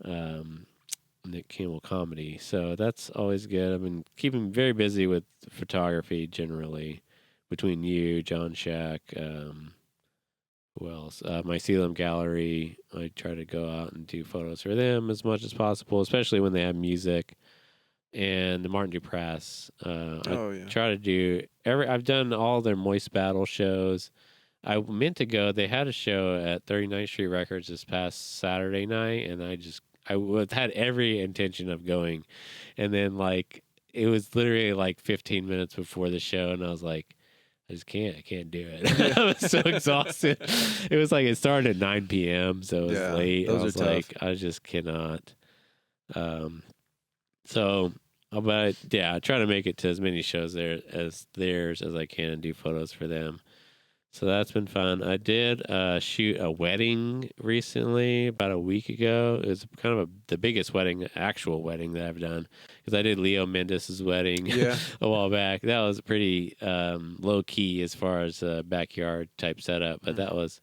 Nick Campbell Comedy. So that's always good. I've been keeping very busy with photography generally between you, John Shack, who else? Mycelium Gallery. I try to go out and do photos for them as much as possible, especially when they have music. and the Martin Duprass. Yeah. Try to do I've done all their Moist Battle shows. I meant to go. They had a show at 39th Street Records this past Saturday night, and had every intention of going, and then like it was literally like 15 minutes before the show, and I was like, I can't do it. I was so exhausted. It was like it started at 9 p.m., so it was late. I was like, I just cannot. So, but yeah, I try to make it to as many shows as I can and do photos for them. So that's been fun. I did shoot a wedding recently, about a week ago. It was kind of the biggest actual wedding that I've done, because I did Leo Mendes' wedding a while back. That was pretty low key as far as backyard type setup, but that was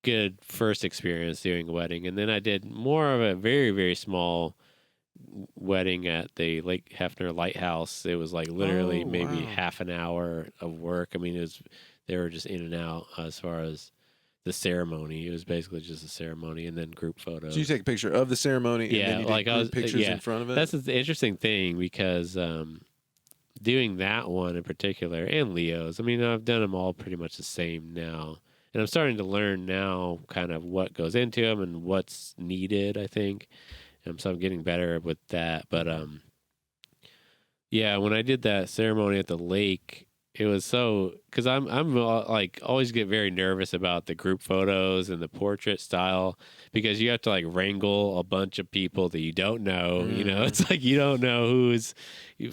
good first experience doing a wedding. And then I did more of a very, very small wedding at the Lake Hefner Lighthouse. It was like literally maybe half an hour of work. I mean, they were just in and out as far as the ceremony. It was basically just a ceremony and then group photos. So you take a picture of the ceremony, and then you take group pictures in front of it? That's the interesting thing, because doing that one in particular, and Leo's, I mean, I've done them all pretty much the same now. And I'm starting to learn now kind of what goes into them and what's needed, I think. So I'm getting better with that. But when I did that ceremony at the lake, it was because I'm like always get very nervous about the group photos and the portrait style, because you have to like wrangle a bunch of people that you don't know. You know, it's like you don't know who's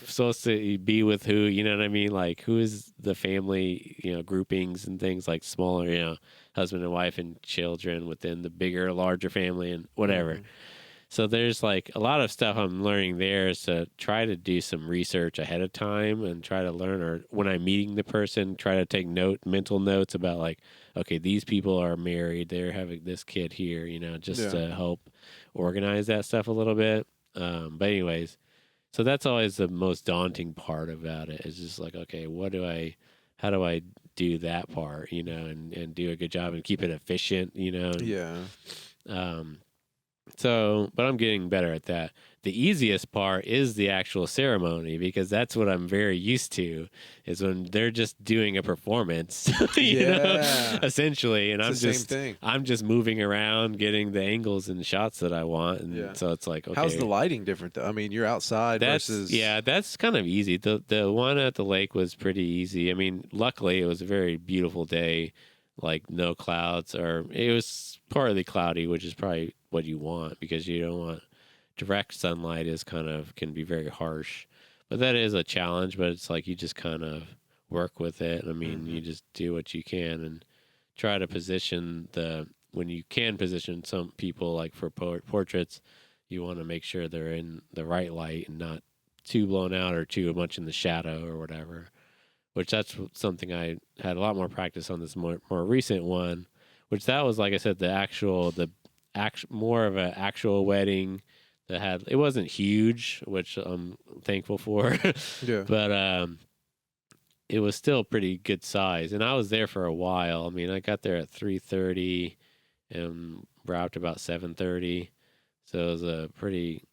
supposed to be with who. You know what I mean? Like who is the family? Groupings and things like smaller. Husband and wife and children within the bigger, larger family and whatever. So there's like a lot of stuff I'm learning there, is to try to do some research ahead of time and try to learn, or when I'm meeting the person, try to take mental notes about like, okay, these people are married, they're having this kid here, just to help organize that stuff a little bit. But anyways, so that's always the most daunting part about it, is just like, okay, how do I do that part, and do a good job and keep it efficient, but I'm getting better at that. The easiest part is the actual ceremony, because that's what I'm very used to, is when they're just doing a performance, essentially. And I'm just moving around, getting the angles and shots that I want. And so it's like, okay. How's the lighting different though? I mean, you're outside versus. Yeah, that's kind of easy. The one at the lake was pretty easy. I mean, luckily it was a very beautiful day, like no clouds, or it was partly cloudy, which is probably what you want, because you don't want direct sunlight can be very harsh. But that is a challenge, but it's like you just kind of work with it. I mean, you just do what you can and try to position when you can position some people, like for portraits, you want to make sure they're in the right light and not too blown out or too much in the shadow or whatever. Which that's something I had a lot more practice on this more recent one, which that was, like I said, more of an actual wedding that it wasn't huge, which I'm thankful for. But it was still pretty good size, and I was there for a while. I mean, I got there at 3:30 and wrapped about 7:30, so it was a pretty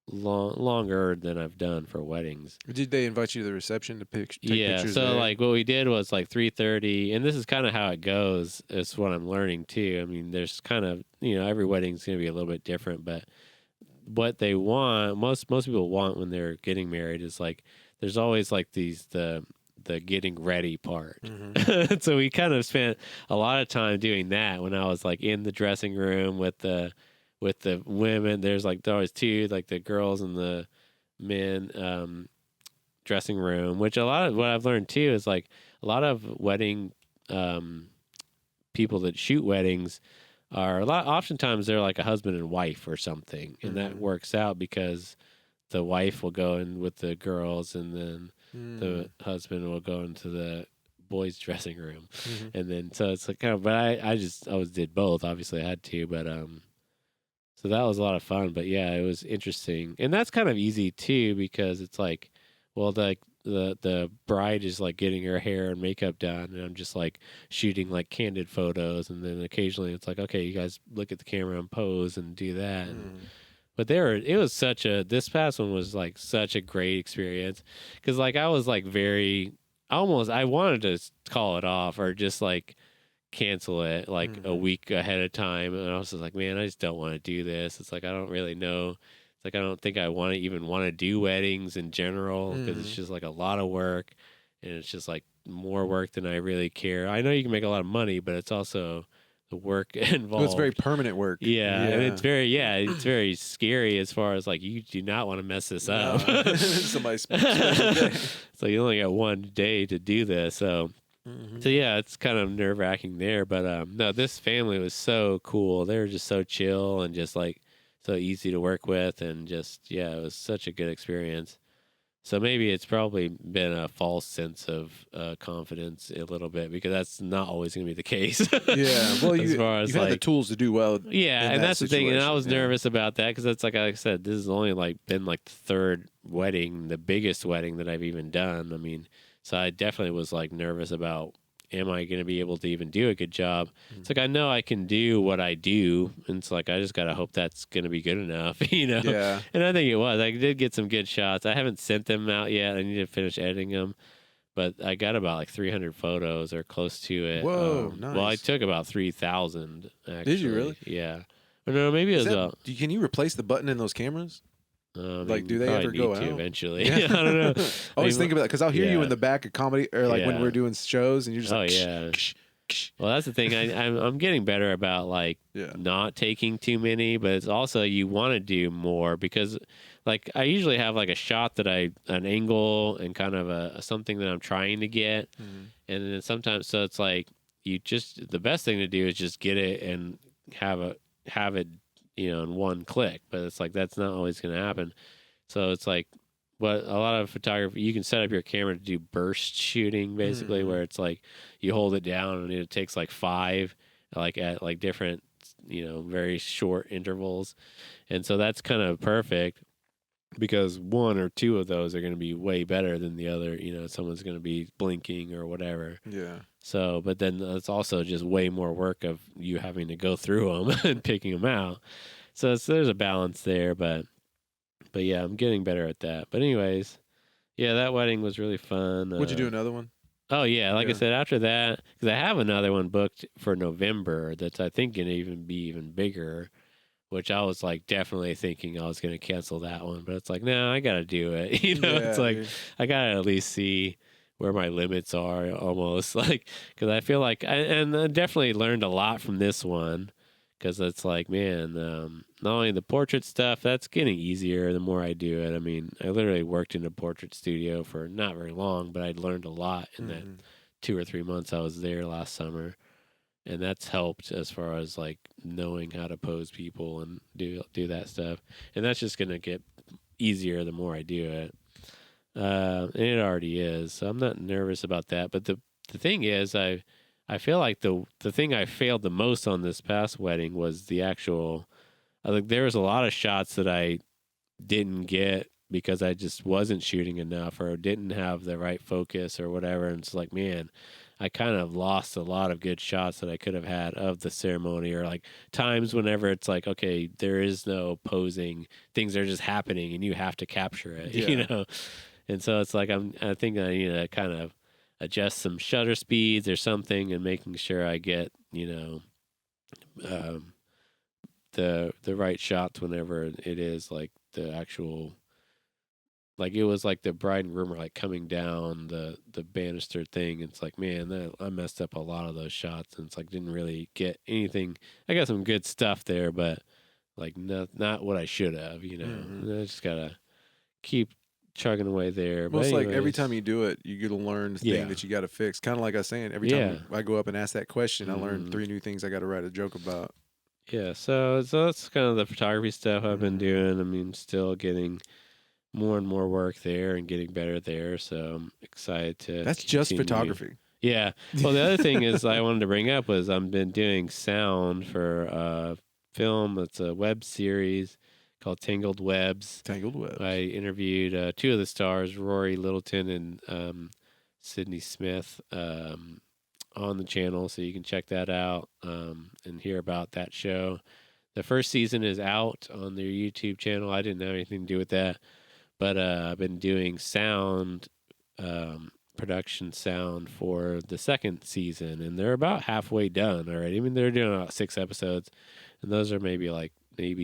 longer than I've done for weddings. Did they invite you to the reception to take pictures? So like what we did was like 3:30, and this is kind of how it goes. It's what I'm learning too. I mean, there's kind of, every wedding's going to be a little bit different, but what they want, most people want when they're getting married, is like there's always like the getting ready part. So we kind of spent a lot of time doing that when I was like in the dressing room with the women. There's always two, like the girls and the men dressing room, which a lot of what I've learned too is like a lot of wedding people that shoot weddings oftentimes they're like a husband and wife or something, and that works out because the wife will go in with the girls and then the husband will go into the boys' dressing room, and then so it's like kind of. But I always did both. Obviously, I had to, but so that was a lot of fun. But yeah, it was interesting, and that's kind of easy too, because it's like, well, the bride is like getting her hair and makeup done, and I'm just like shooting like candid photos, and then occasionally it's like, okay, you guys look at the camera and pose and do that. And But this past one was like such a great experience. Cause like I was like I wanted to call it off or just like cancel it like a week ahead of time. And I was just like, man, I just don't want to do this. It's like, I don't really know. It's like, I don't think I want to do weddings in general because it's just like a lot of work and it's just like more work than I really care. I know you can make a lot of money, but it's also the work involved. Well, it's very permanent work. Yeah. And it's very scary as far as like, you do not want to mess this up. Somebody's special day. So you only got one day to do this. So yeah, it's kind of nerve wracking there. But no, this family was so cool. They were just so chill and just like so easy to work with. And just, yeah, it was such a good experience. So maybe it's probably been a false sense of confidence a little bit because that's not always going to be the case. Yeah, well, you had the tools to do well. Yeah, and that's the thing. And I was nervous about that because that's like I said, this has only been like the third wedding, the biggest wedding that I've even done. I mean, so I definitely was like nervous about, am I going to be able to even do a good job? It's like, I know I can do what I do. And it's like, I just got to hope that's going to be good enough, Yeah. And I think it was. I did get some good shots. I haven't sent them out yet. I need to finish editing them. But I got about like 300 photos or close to it. Whoa, nice. Well, I took about 3,000, actually. Did you really? Yeah. Or no, maybe it was can you replace the button in those cameras? Like, do they ever go out? Eventually? Yeah. I don't know. I always think about that because I'll hear you in the back of comedy or like when we're doing shows and you're just like, yeah. Well, that's the thing. I'm getting better about like not taking too many, but it's also you want to do more because like I usually have like a shot that an angle and kind of a something that I'm trying to get, and then sometimes so it's like the best thing to do is just get it and have it in one click, but it's like that's not always going to happen. So it's like what a lot of photography, you can set up your camera to do burst shooting basically, where it's like you hold it down and it takes like 5 like at like different very short intervals, and so that's kind of perfect because 1 or 2 of those are going to be way better than the other. Someone's going to be blinking or whatever. Yeah. So, but then it's also just way more work of you having to go through them and picking them out. So there's a balance there, but yeah, I'm getting better at that. But anyways, yeah, that wedding was really fun. Would you do another one? Oh yeah, like I said, after that, because I have another one booked for November that's I think going to be even bigger. Which I was like definitely thinking I was going to cancel that one, but it's like, no, I got to do it. It's like I got to at least see where my limits are almost like, because I feel like, I definitely learned a lot from this one because it's like, man, not only the portrait stuff, that's getting easier the more I do it. I mean, I literally worked in a portrait studio for not very long, but I learned a lot in that 2 or 3 months I was there last summer. And that's helped as far as like knowing how to pose people and do that stuff. And that's just going to get easier the more I do it. And it already is. So I'm not nervous about that. But the thing is, I feel like the thing I failed the most on this past wedding was the actual, like there was a lot of shots that I didn't get because I just wasn't shooting enough or didn't have the right focus or whatever. And it's like, man, I kind of lost a lot of good shots that I could have had of the ceremony, or like times whenever it's like, okay, there is no posing, things are just happening and you have to capture it, And so it's like, I think I need to kind of adjust some shutter speeds or something and making sure I get, the right shots whenever it is like the actual, like it was like the bride and groom were like coming down the banister thing. It's like, man, I messed up a lot of those shots, and it's like didn't really get anything. I got some good stuff there, but like not what I should have. I just gotta keep chugging away there. Well, it's like every time you do it, you get to learn the thing that you got to fix. Kind of like I was saying, every time I go up and ask that question, I learn 3 new things I got to write a joke about. Yeah, so that's kind of the photography stuff I've been doing. I mean, still getting more and more work there and getting better there. So I'm excited to. That's just photography. Yeah. Well, the other thing is I wanted to bring up was I've been doing sound for film. It's a web series called Tangled Webs. Tangled Webs. I interviewed 2 of the stars, Rory Littleton and Sydney Smith, on the channel, so you can check that out and hear about that show. the first season is out on their YouTube channel. I didn't have anything to do with that, but I've been doing sound, production sound for the second season, and they're about halfway done already. I mean, they're doing about 6 episodes, and those are maybe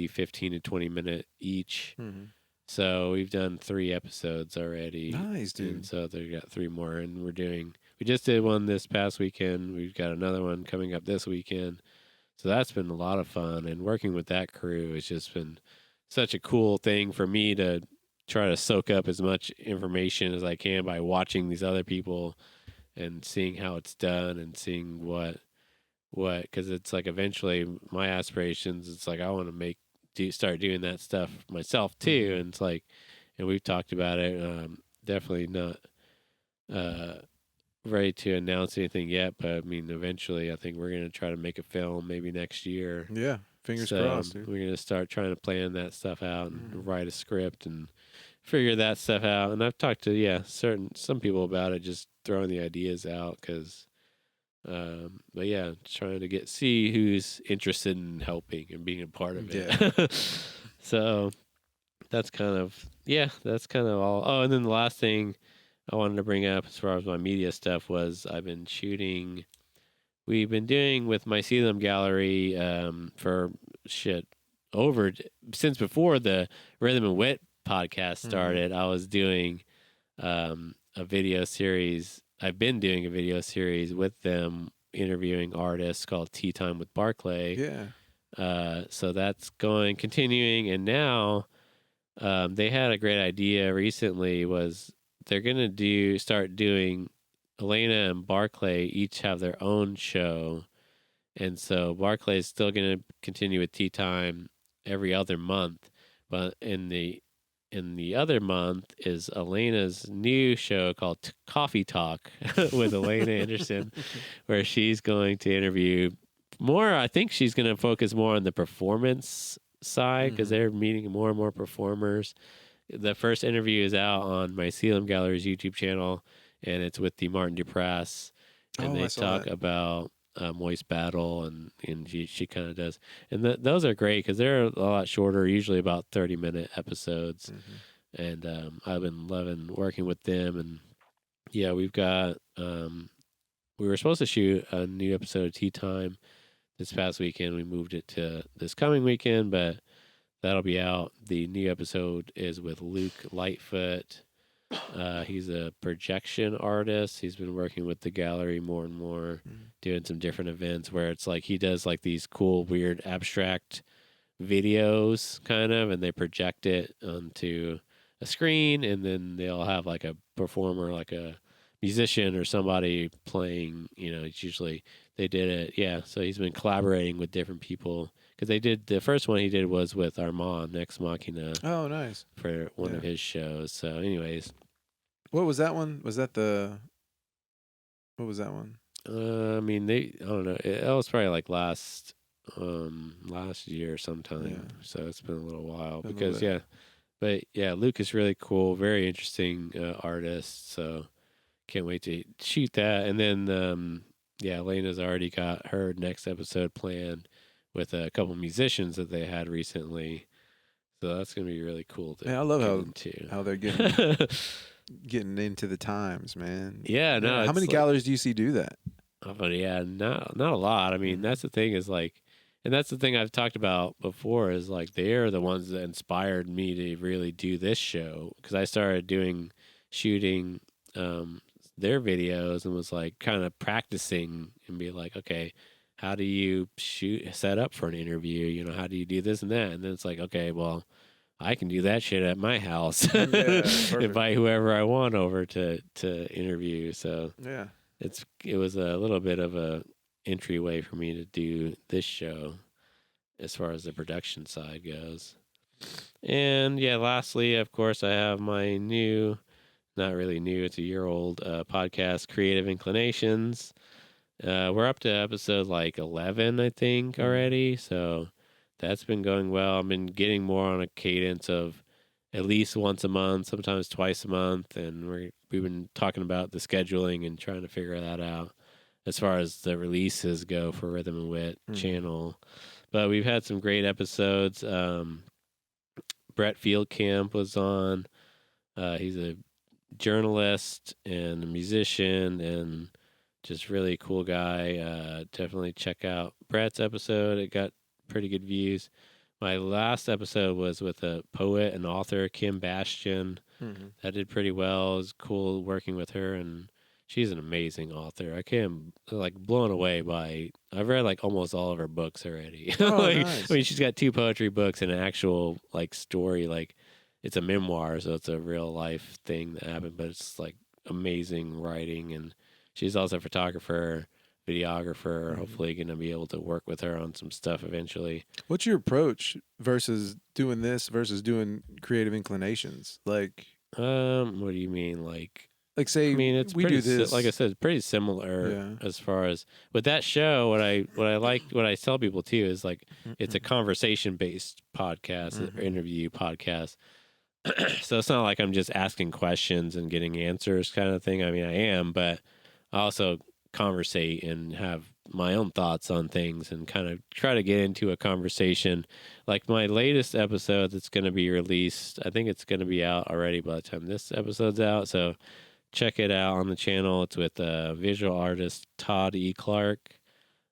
15 to 20 minute each. Mm-hmm. So we've done 3 episodes already. Nice, dude. And so they've got 3 more, and we just did one this past weekend. We've got another one coming up this weekend. So that's been a lot of fun, and working with that crew has just been such a cool thing for me to try to soak up as much information as I can by watching these other people and seeing how it's done and seeing what, because it's like eventually my aspirations, it's like I want to start doing that stuff myself too. And it's like, and we've talked about it, definitely not ready to announce anything yet, but I mean, eventually I think we're going to try to make a film maybe next year. Yeah. Fingers crossed, dude. We're going to start trying to plan that stuff out and write a script and figure that stuff out. And I've talked to, some people about it, just throwing the ideas out because, but yeah, trying to see who's interested in helping and being a part of it. Yeah. So that's kind of all. Oh, and then the last thing I wanted to bring up as far as my media stuff was we've been doing with Mycelium Gallery for since before the Rhythm and Wit podcast started. I was doing a video series. I've been doing a video series with them, interviewing artists called Tea Time with Barclay. Yeah. So that's continuing, and now they had a great idea recently. Was they're gonna start doing. Elena and Barclay each have their own show, and so Barclay is still going to continue with Tea Time every other month, but in the other month is Elena's new show called Coffee Talk with Elena Anderson, where she's going to interview more. I think she's going to focus more on the performance side because they're meeting more and more performers. The first interview is out on Mycelium Gallery's YouTube channel, and it's with the Martin Duprass, and they talk about Moist Battle, and she kind of does. And those are great because they're a lot shorter, usually about 30-minute episodes. And I've been loving working with them. And yeah, we've got, we were supposed to shoot a new episode of Tea Time this past weekend. We moved it to this coming weekend, but that'll be out. The new episode is with Luke Lightfoot. He's a projection artist. He's been working with the gallery more and more, doing some different events where it's like he does like these cool, weird, abstract videos kind of, and they project it onto a screen, and then they'll have like a performer, like a musician or somebody playing, it's usually they did it. Yeah. So he's been collaborating with different people because the first one he did was with Armand Ex Machina. Oh, nice. For one of his shows. So anyways. What was that one? What was that one? I mean, I don't know. It was probably like last year sometime. Yeah. So it's been a little while because but yeah, Luke is really cool, very interesting artist. So can't wait to shoot that. And then Elena's already got her next episode planned with a couple musicians that they had recently. So that's gonna be really cool. I love how they're getting into the times, man. Yeah, no. How many galleries do you see do that? Oh, yeah, not a lot. I mean, that's the thing is like, and that's the thing I've talked about before is like they're the ones that inspired me to really do this show because I started shooting their videos and was like kind of practicing and be like, okay, how do you set up for an interview? How do you do this and that? And then it's like, okay, well, I can do that shit at my house. Invite whoever I want over to interview. So yeah, it was a little bit of a entryway for me to do this show as far as the production side goes. And yeah, lastly, of course, I have my not really new, it's a year-old podcast, Creative Inclinations. We're up to episode like 11, I think, already. So that's been going well. I've been getting more on a cadence of at least once a month, sometimes twice a month. And we've been talking about the scheduling and trying to figure that out as far as the releases go for Rhythm and Wit channel. But we've had some great episodes. Brett Fieldcamp was on. He's a journalist and a musician and just really cool guy. Definitely check out Brett's episode. It got pretty good views. My last episode was with a poet and author, Kim Bastian. That did pretty well. It was cool working with her, and she's an amazing author. I can't, like, blown away by. I've read like almost all of her books already. Nice. I mean, she's got 2 poetry books and an actual like story. Like, it's a memoir, so it's a real life thing that happened. But it's like amazing writing, and she's also a photographer, videographer. Hopefully going to be able to work with her on some stuff eventually. What's your approach versus doing this versus doing creative inclinations? Like, what do you mean? Like say, I mean, it's we do this. Like I said, it's pretty similar as far as with that show. What I tell people too is like it's a conversation based podcast or interview podcast. So it's not like I'm just asking questions and getting answers kind of thing. I mean, I am, but I also conversate and have my own thoughts on things and kind of try to get into a conversation. Like my latest episode that's going to be released, I think it's going to be out already by the time this episode's out. So check it out on the channel. It's with visual artist Todd E. Clark.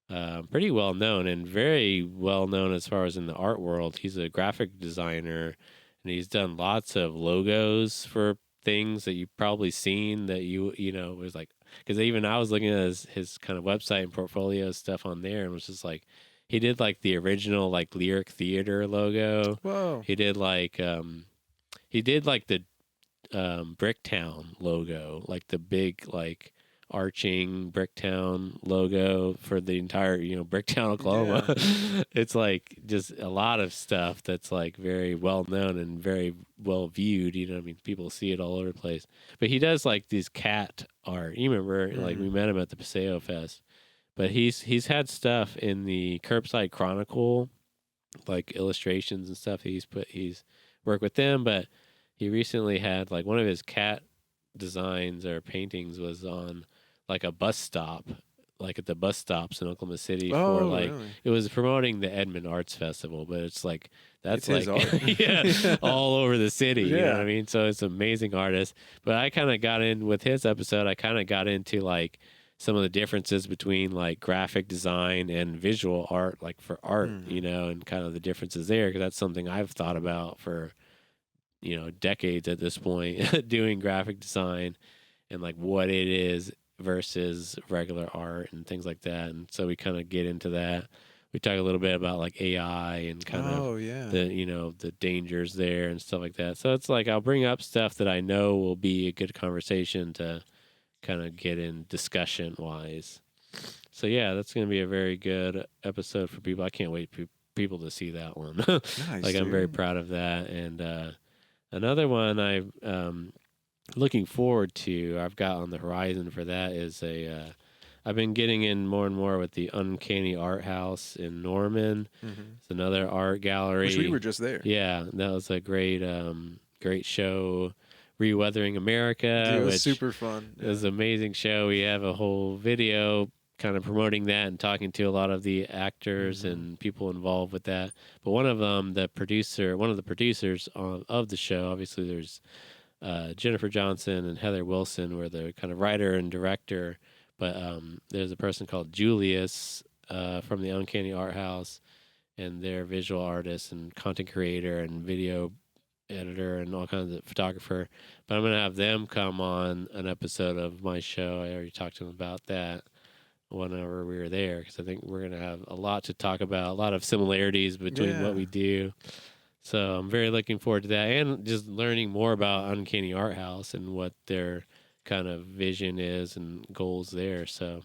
Pretty well known and very well known as far as in the art world. He's a graphic designer and he's done lots of logos for things that you've probably seen that you know was like, because even I was looking at his kind of website and portfolio stuff on there and was just like, he did like the original like Lyric Theater logo. Whoa. He did like the Bricktown logo, like the big like arching Bricktown logo for the entire Bricktown, Oklahoma. Yeah. It's like just a lot of stuff that's like very well known and very well viewed. I mean, people see it all over the place. But he does like these cat art. You remember, like we met him at the Paseo Fest. But he's had stuff in the Curbside Chronicle, like illustrations and stuff. He's worked with them, but he recently had like one of his cat designs or paintings was on like a bus stop, like at the bus stops in Oklahoma City for like really? It was promoting the Edmond Arts Festival, but it's like that's it's like all over the city. Yeah. You know what I mean? So it's an amazing artist. But I kind of got in with his episode. I kind of got into like some of the differences between like graphic design and visual art, like for art, and kind of the differences there, because that's something I've thought about for decades at this point, doing graphic design and like what it is versus regular art and things like that. And so we kind of get into that. We talk a little bit about like AI and kind of the dangers there and stuff like that. So it's like I'll bring up stuff that I know will be a good conversation to kind of get in discussion wise. So yeah, that's going to be a very good episode for people. I can't wait for people to see that one. Nice, like, dude. I'm very proud of that. And another one I'm looking forward to, I've got on the horizon for that is I've been getting in more and more with the Uncanny Art House in Norman. It's another art gallery. Which we were just there. Yeah, that was a great show, Reweathering America. Dude, it was super fun. It was an amazing show. We have a whole video kind of promoting that and talking to a lot of the actors and people involved with that. But one of them, one of the producers of the show, obviously there's Jennifer Johnson and Heather Wilson were the kind of writer and director. But there's a person called Julius from the Uncanny Art House, and they're visual artist and content creator and video editor and all kinds of photographer. But I'm going to have them come on an episode of my show. I already talked to them about that whenever we were there, because I think we're going to have a lot to talk about, a lot of similarities between what we do. So I'm very looking forward to that, and just learning more about Uncanny Art House and what their kind of vision is and goals there. So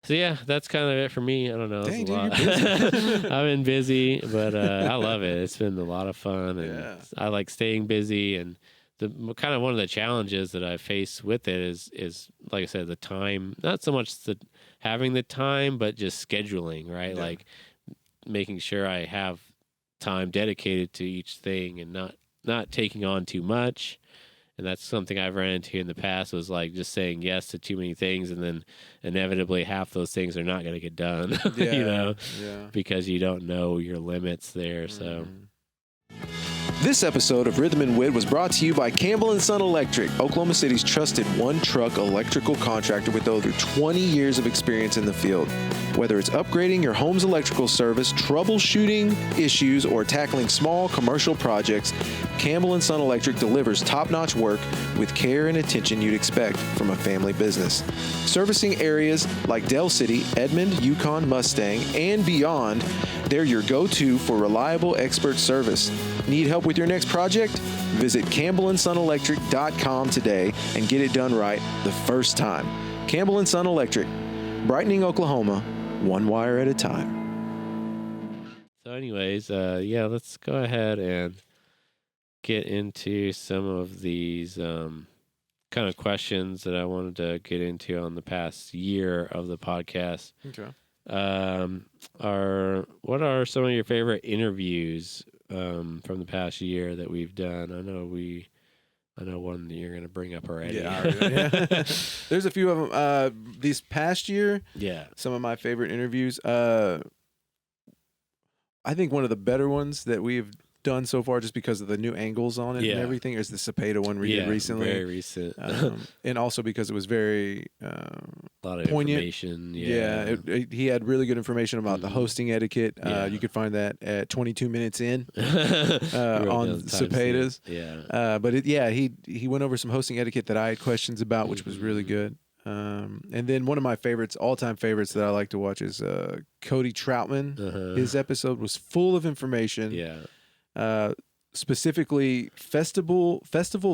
yeah, that's kind of it for me. I don't know. Dang, dude, a lot. I've been busy, but I love it. It's been a lot of fun, and I like staying busy. And the kind of one of the challenges that I face with it is like I said, the time. Not so much having the time, but just scheduling, right? Yeah. Like making sure I have time dedicated to each thing and not taking on too much. And that's something I've ran into in the past, was like just saying yes to too many things, and then inevitably half those things are not going to get done, because you don't know your limits there. So. This episode of Rhythm and Wit was brought to you by Campbell & Son Electric, Oklahoma City's trusted one-truck electrical contractor with over 20 years of experience in the field. Whether it's upgrading your home's electrical service, troubleshooting issues, or tackling small commercial projects, Campbell & Son Electric delivers top-notch work with care and attention you'd expect from a family business. Servicing areas like Del City, Edmond, Yukon, Mustang, and beyond, they're your go-to for reliable expert service. Need help with your next project? Visit CampbellandSonElectric.com today and get it done right the first time. Campbell & Son Electric, brightening Oklahoma, one wire at a time. So anyways, let's go ahead and get into some of these kind of questions that I wanted to get into on the past year of the podcast. Okay. What are some of your favorite interviews from the past year that we've done? I know one that you're going to bring up already. Yeah. There's a few of them. This past year, some of my favorite interviews. I think one of the better ones that we've done so far, just because of the new angles on it and everything, is the Cepeda one we did recently. Very recent. And also because it was very a lot of poignant information. He had really good information about the hosting etiquette. You could find that at 22 minutes in on Cepedas. But he went over some hosting etiquette that I had questions about, which was really good. And then one of my all-time favorites that I like to watch is Cody Troutman. His episode was full of information. Specifically festival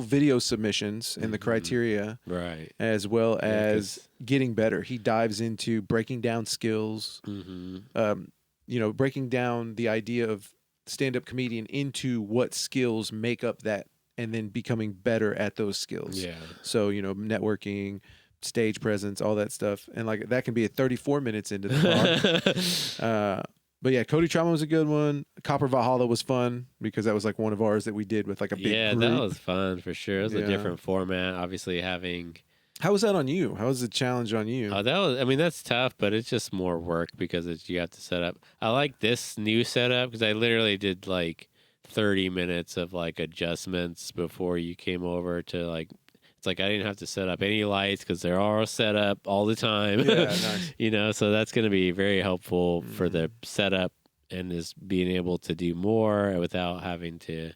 video submissions and the criteria, right, as well as getting better. He dives into breaking down skills, breaking down the idea of stand-up comedian into what skills make up that, and then becoming better at those skills. So networking, stage presence, all that stuff, and like that can be at 34 minutes into the vlog. But yeah, Cody Troutman was a good one. Copper Valhalla was fun because that was like one of ours that we did with like a big group. That was fun for sure. It was a different format, obviously having. How was that on you? How was the challenge on you? Oh, that's tough, but it's just more work because you have to set up. I like this new setup because I literally did like 30 minutes of like adjustments before you came over to like. It's like I didn't have to set up any lights because they're all set up all the time. Yeah, nice. So that's going to be very helpful for the setup and just being able to do more without having to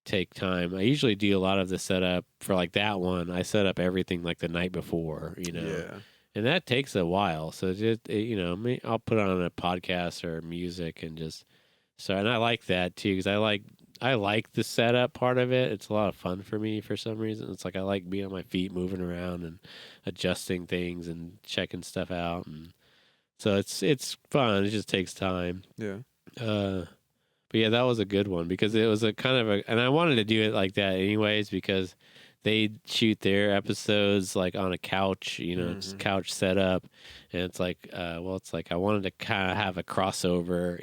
take time. I usually do a lot of the setup for like that one. I set up everything like the night before, and that takes a while. So I'll put on a podcast or music and and I like that too because I like the setup part of it. It's a lot of fun for me for some reason. It's like I like being on my feet, moving around and adjusting things and checking stuff out. And so it's fun. It just takes time. Yeah. But yeah, that was a good one because it was and I wanted to do it like that anyways because they shoot their episodes like on a couch, just couch setup. And it's like, I wanted to kind of have a crossover,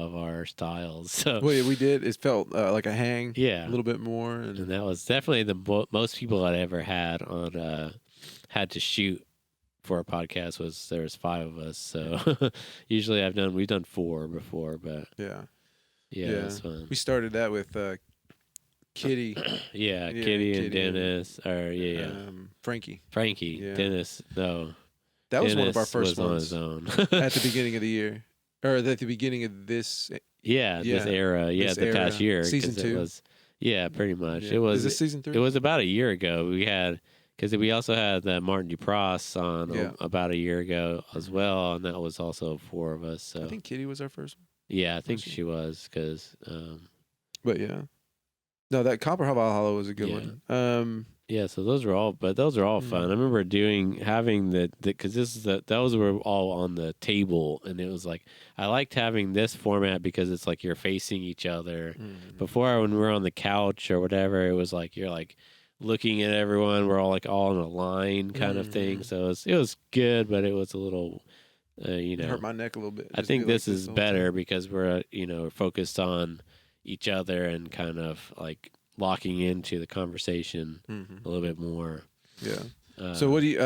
of our styles. So we did. It felt like a hang, a little bit more. And that was definitely the most people I'd ever had on, had to shoot for a podcast there was 5 of us. So usually we've done 4 before, but yeah, it's fun. We started that with, Kitty. Kitty and Dennis. Frankie. Dennis, no. That was one of our first ones. On his own. At the beginning of the year. Or at the beginning of this. This era. The past year. Season 2. Pretty much. Yeah. Is this season 3? It was about a year ago. Because we also had Martin Dupross on about a year ago as well. And that was also 4 of us. So. I think Kitty was our first one. Yeah, I think she was. Because. But yeah. No, that Copper Valhalla was a good one. So those are all fun. I remember having because those were all on the table, and it was like I liked having this format because it's like you're facing each other. Before, when we were on the couch or whatever, it was like you're like looking at everyone. We're all like all in a line kind of thing. So it was good, but it was a little. It hurt my neck a little bit. I think this is better because we're focused on each other and kind of like locking into the conversation a little bit more. Yeah. So what do you?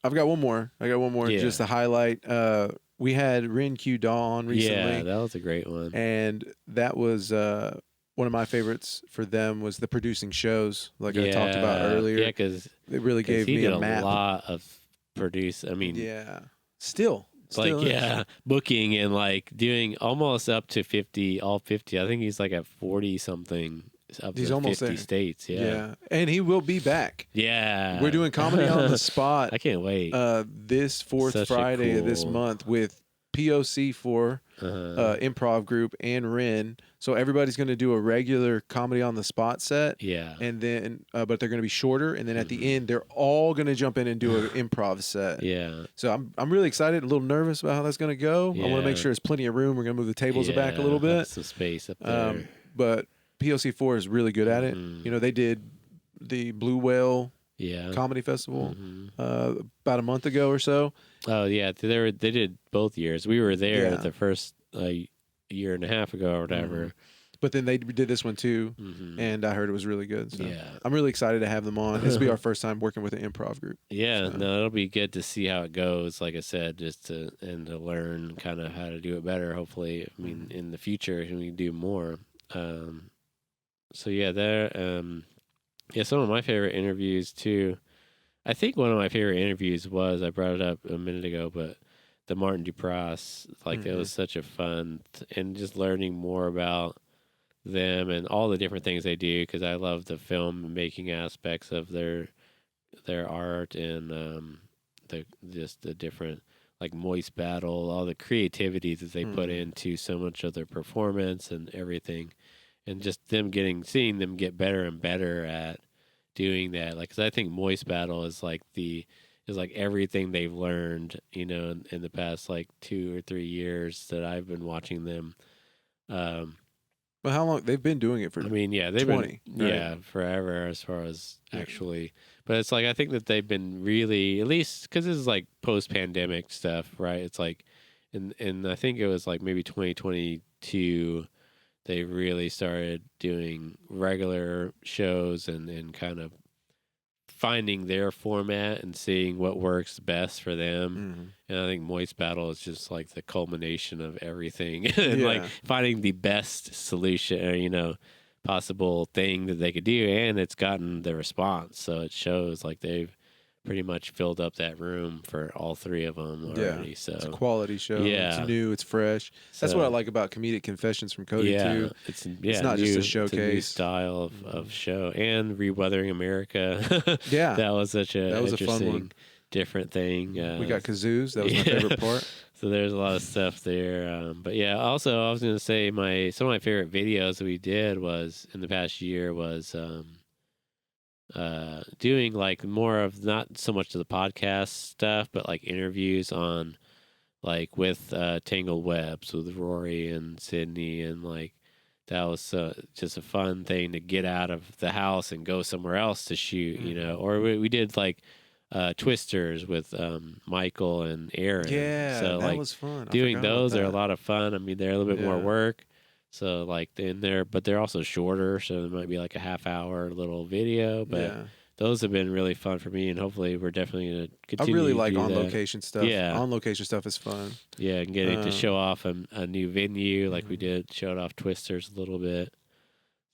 I've got one more. Just to highlight. We had Rin Q Daw on recently. Yeah, that was a great one. And that was one of my favorites for them was the producing shows, like I talked about earlier. Yeah, because it really gave me a map. A lot of Still booking and like doing almost up to 50, all 50. I think he's like at 40 something. He's almost 50 states. Yeah, and he will be back. Yeah, we're doing comedy on the spot. I can't wait. This fourth Friday of this month with POC for improv group and Rin. So everybody's going to do a regular comedy on the spot set. Yeah, and then but they're going to be shorter, and then at the end they're all going to jump in and do an improv set. Yeah. So I'm really excited, a little nervous about how that's going to go. I want to make sure there's plenty of room. We're going to move the tables back a little bit, some space up there. But POC4 is really good at it. You know, they did the Blue Whale Comedy Festival about a month ago or so. Oh yeah, they did both years. We were there the first year and a half ago or whatever. But then they did this one too, and I heard it was really good. So I'm really excited to have them on. This will be our first time working with an improv group. Yeah, so. No, it'll be good to see how it goes. Like I said, just to learn kind of how to do it better. Hopefully, I mean, in the future, we can do more. So yeah, some of my favorite interviews too. I think one of my favorite interviews was, I brought it up a minute ago, but the Martin Duprass, like it was such a fun and just learning more about them and all the different things they do, because I love the film making aspects of their art and the different, like Moist Battle, all the creativity that they put into so much of their performance and everything. And just seeing them get better and better at doing that. Like, 'cause I think Moist Battle is like everything they've learned, you know, in the past like 2 or 3 years that I've been watching them. Well, how long they've been doing it for? I mean, yeah, they've 20, been right? Forever as far as actually. But it's like I think that they've been really, at least because this is like post-pandemic stuff, right? It's like, and I think it was like maybe 2022. They really started doing regular shows and kind of finding their format and seeing what works best for them. And I think Moist Battle is just like the culmination of everything and like finding the best solution, or, you know, possible thing that they could do. And it's gotten the response. So it shows like they've pretty much filled up that room for all three of them already. So it's a quality show. It's new, it's fresh. That's what I like about Comedic Confessions from Cody too. It's not just a showcase. It's a new style of show. And Reweathering America. That was such a fun one. Different thing. We got kazoos. That was my favorite part. So there's a lot of stuff there. But yeah, also I was going to say some of my favorite videos that we did was in the past year was doing like more of not so much of the podcast stuff, but like interviews on like with Tangled Webs with Rory and Sydney, and like that was just a fun thing to get out of the house and go somewhere else to shoot, you know. Or we did like Twisters with Michael and Aaron. So that like was fun. Doing those are a lot of fun. I mean, they're a little bit more work. So like in there, but they're also shorter, so it might be like a half-hour little video. But those have been really fun for me, and hopefully we're definitely going to continue. I really like on-location stuff. Yeah, on-location stuff is fun. Yeah, and getting to show off a new venue, like we did, showed off Twisters a little bit.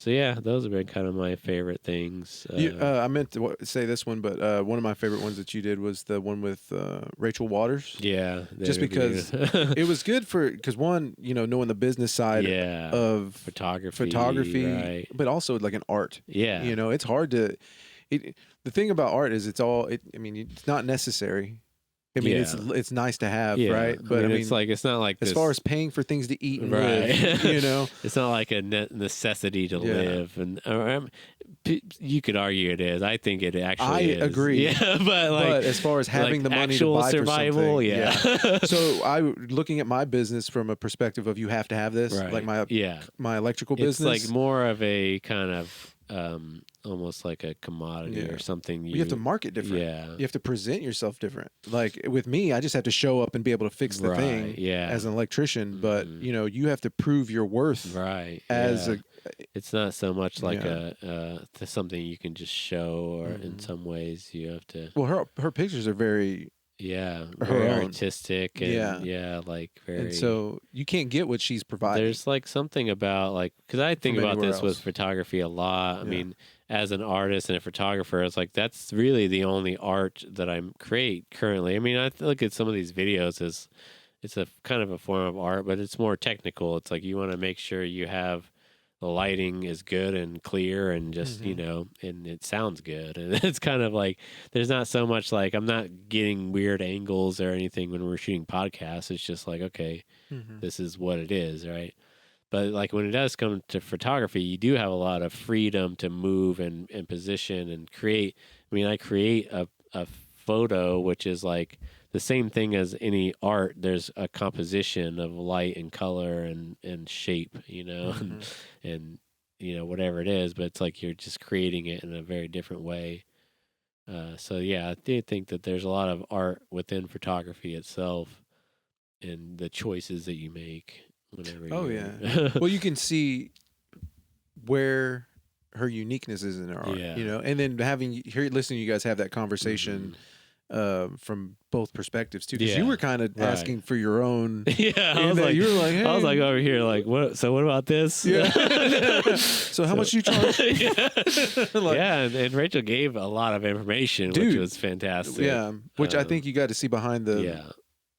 So yeah, those have been kind of my favorite things. I meant to say this one, but one of my favorite ones that you did was the one with Rachel Waters. Yeah, just because it was good because one, you know, knowing the business side of photography, right. But also like an art. Yeah, you know, it's hard to. The thing about art is I mean, it's not necessary. I mean, it's nice to have, right? But I mean, it's not like as far as paying for things to eat and live, you know, it's not like a necessity to live. And you could argue it is. I think it actually is. I agree. Yeah, but as far as having the money to buy survival, for something, So looking at my business from a perspective of you have to have this, like my electrical business. It's like more of a kind of almost like a commodity or something. You have to market different. Yeah. You have to present yourself different. Like with me, I just have to show up and be able to fix the thing as an electrician. But, you have to prove your worth as a... It's not so much like something you can just show, or in some ways you have to... Well, her pictures are very... very artistic and like very. And so you can't get what she's providing. There's like something about like, because I think about this with photography a lot. I mean, as an artist and a photographer, it's like that's really the only art that I create currently. I mean, I look at some of these videos as it's a kind of a form of art, but it's more technical. It's like you want to make sure you have the lighting is good and clear and just, and it sounds good. And it's kind of like, there's not so much like, I'm not getting weird angles or anything when we're shooting podcasts. It's just like, okay, this is what it is, right? But like when it does come to photography, you do have a lot of freedom to move and position and create. I mean, I create a photo, which is like the same thing as any art. There's a composition of light and color and shape, and whatever it is, but it's like you're just creating it in a very different way. So yeah, I do think that there's a lot of art within photography itself and the choices that you make whenever well, you can see where her uniqueness is in her art, and then listening to you guys have that conversation from both perspectives too, because you were kind of asking for your own. I was like, you were like, hey. I was like over here, like, what? So what about this? Yeah. So how much you charge? And Rachel gave a lot of information, which was fantastic. Yeah, which I think you got to see behind the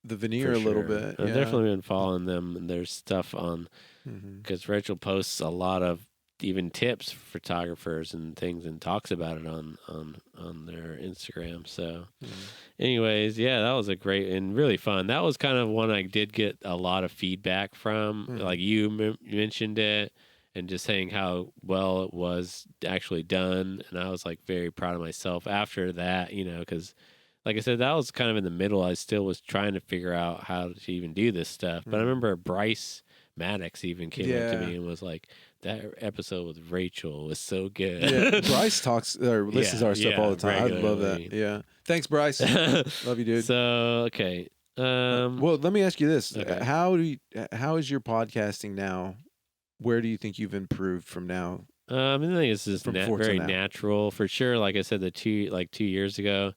veneer a little bit. I've definitely been following them, and there's stuff on because Rachel posts a lot of even tips for photographers and things and talks about it on their Instagram. So anyways, that was a great and really fun. That was kind of one I did get a lot of feedback from. Like you mentioned it and just saying how well it was actually done. And I was like very proud of myself after that, because like I said, that was kind of in the middle. I still was trying to figure out how to even do this stuff. But I remember Bryce Maddox even came up to me and was like, that episode with Rachel was so good. Yeah, Bryce talks or listens to our stuff all the time. Regularly. I love that. Yeah. Thanks, Bryce. Love you, dude. So, okay. Well, let me ask you this. Okay. How is your podcasting now? Where do you think you've improved from now? I think it's just very natural. For sure, like I said, 2 years ago,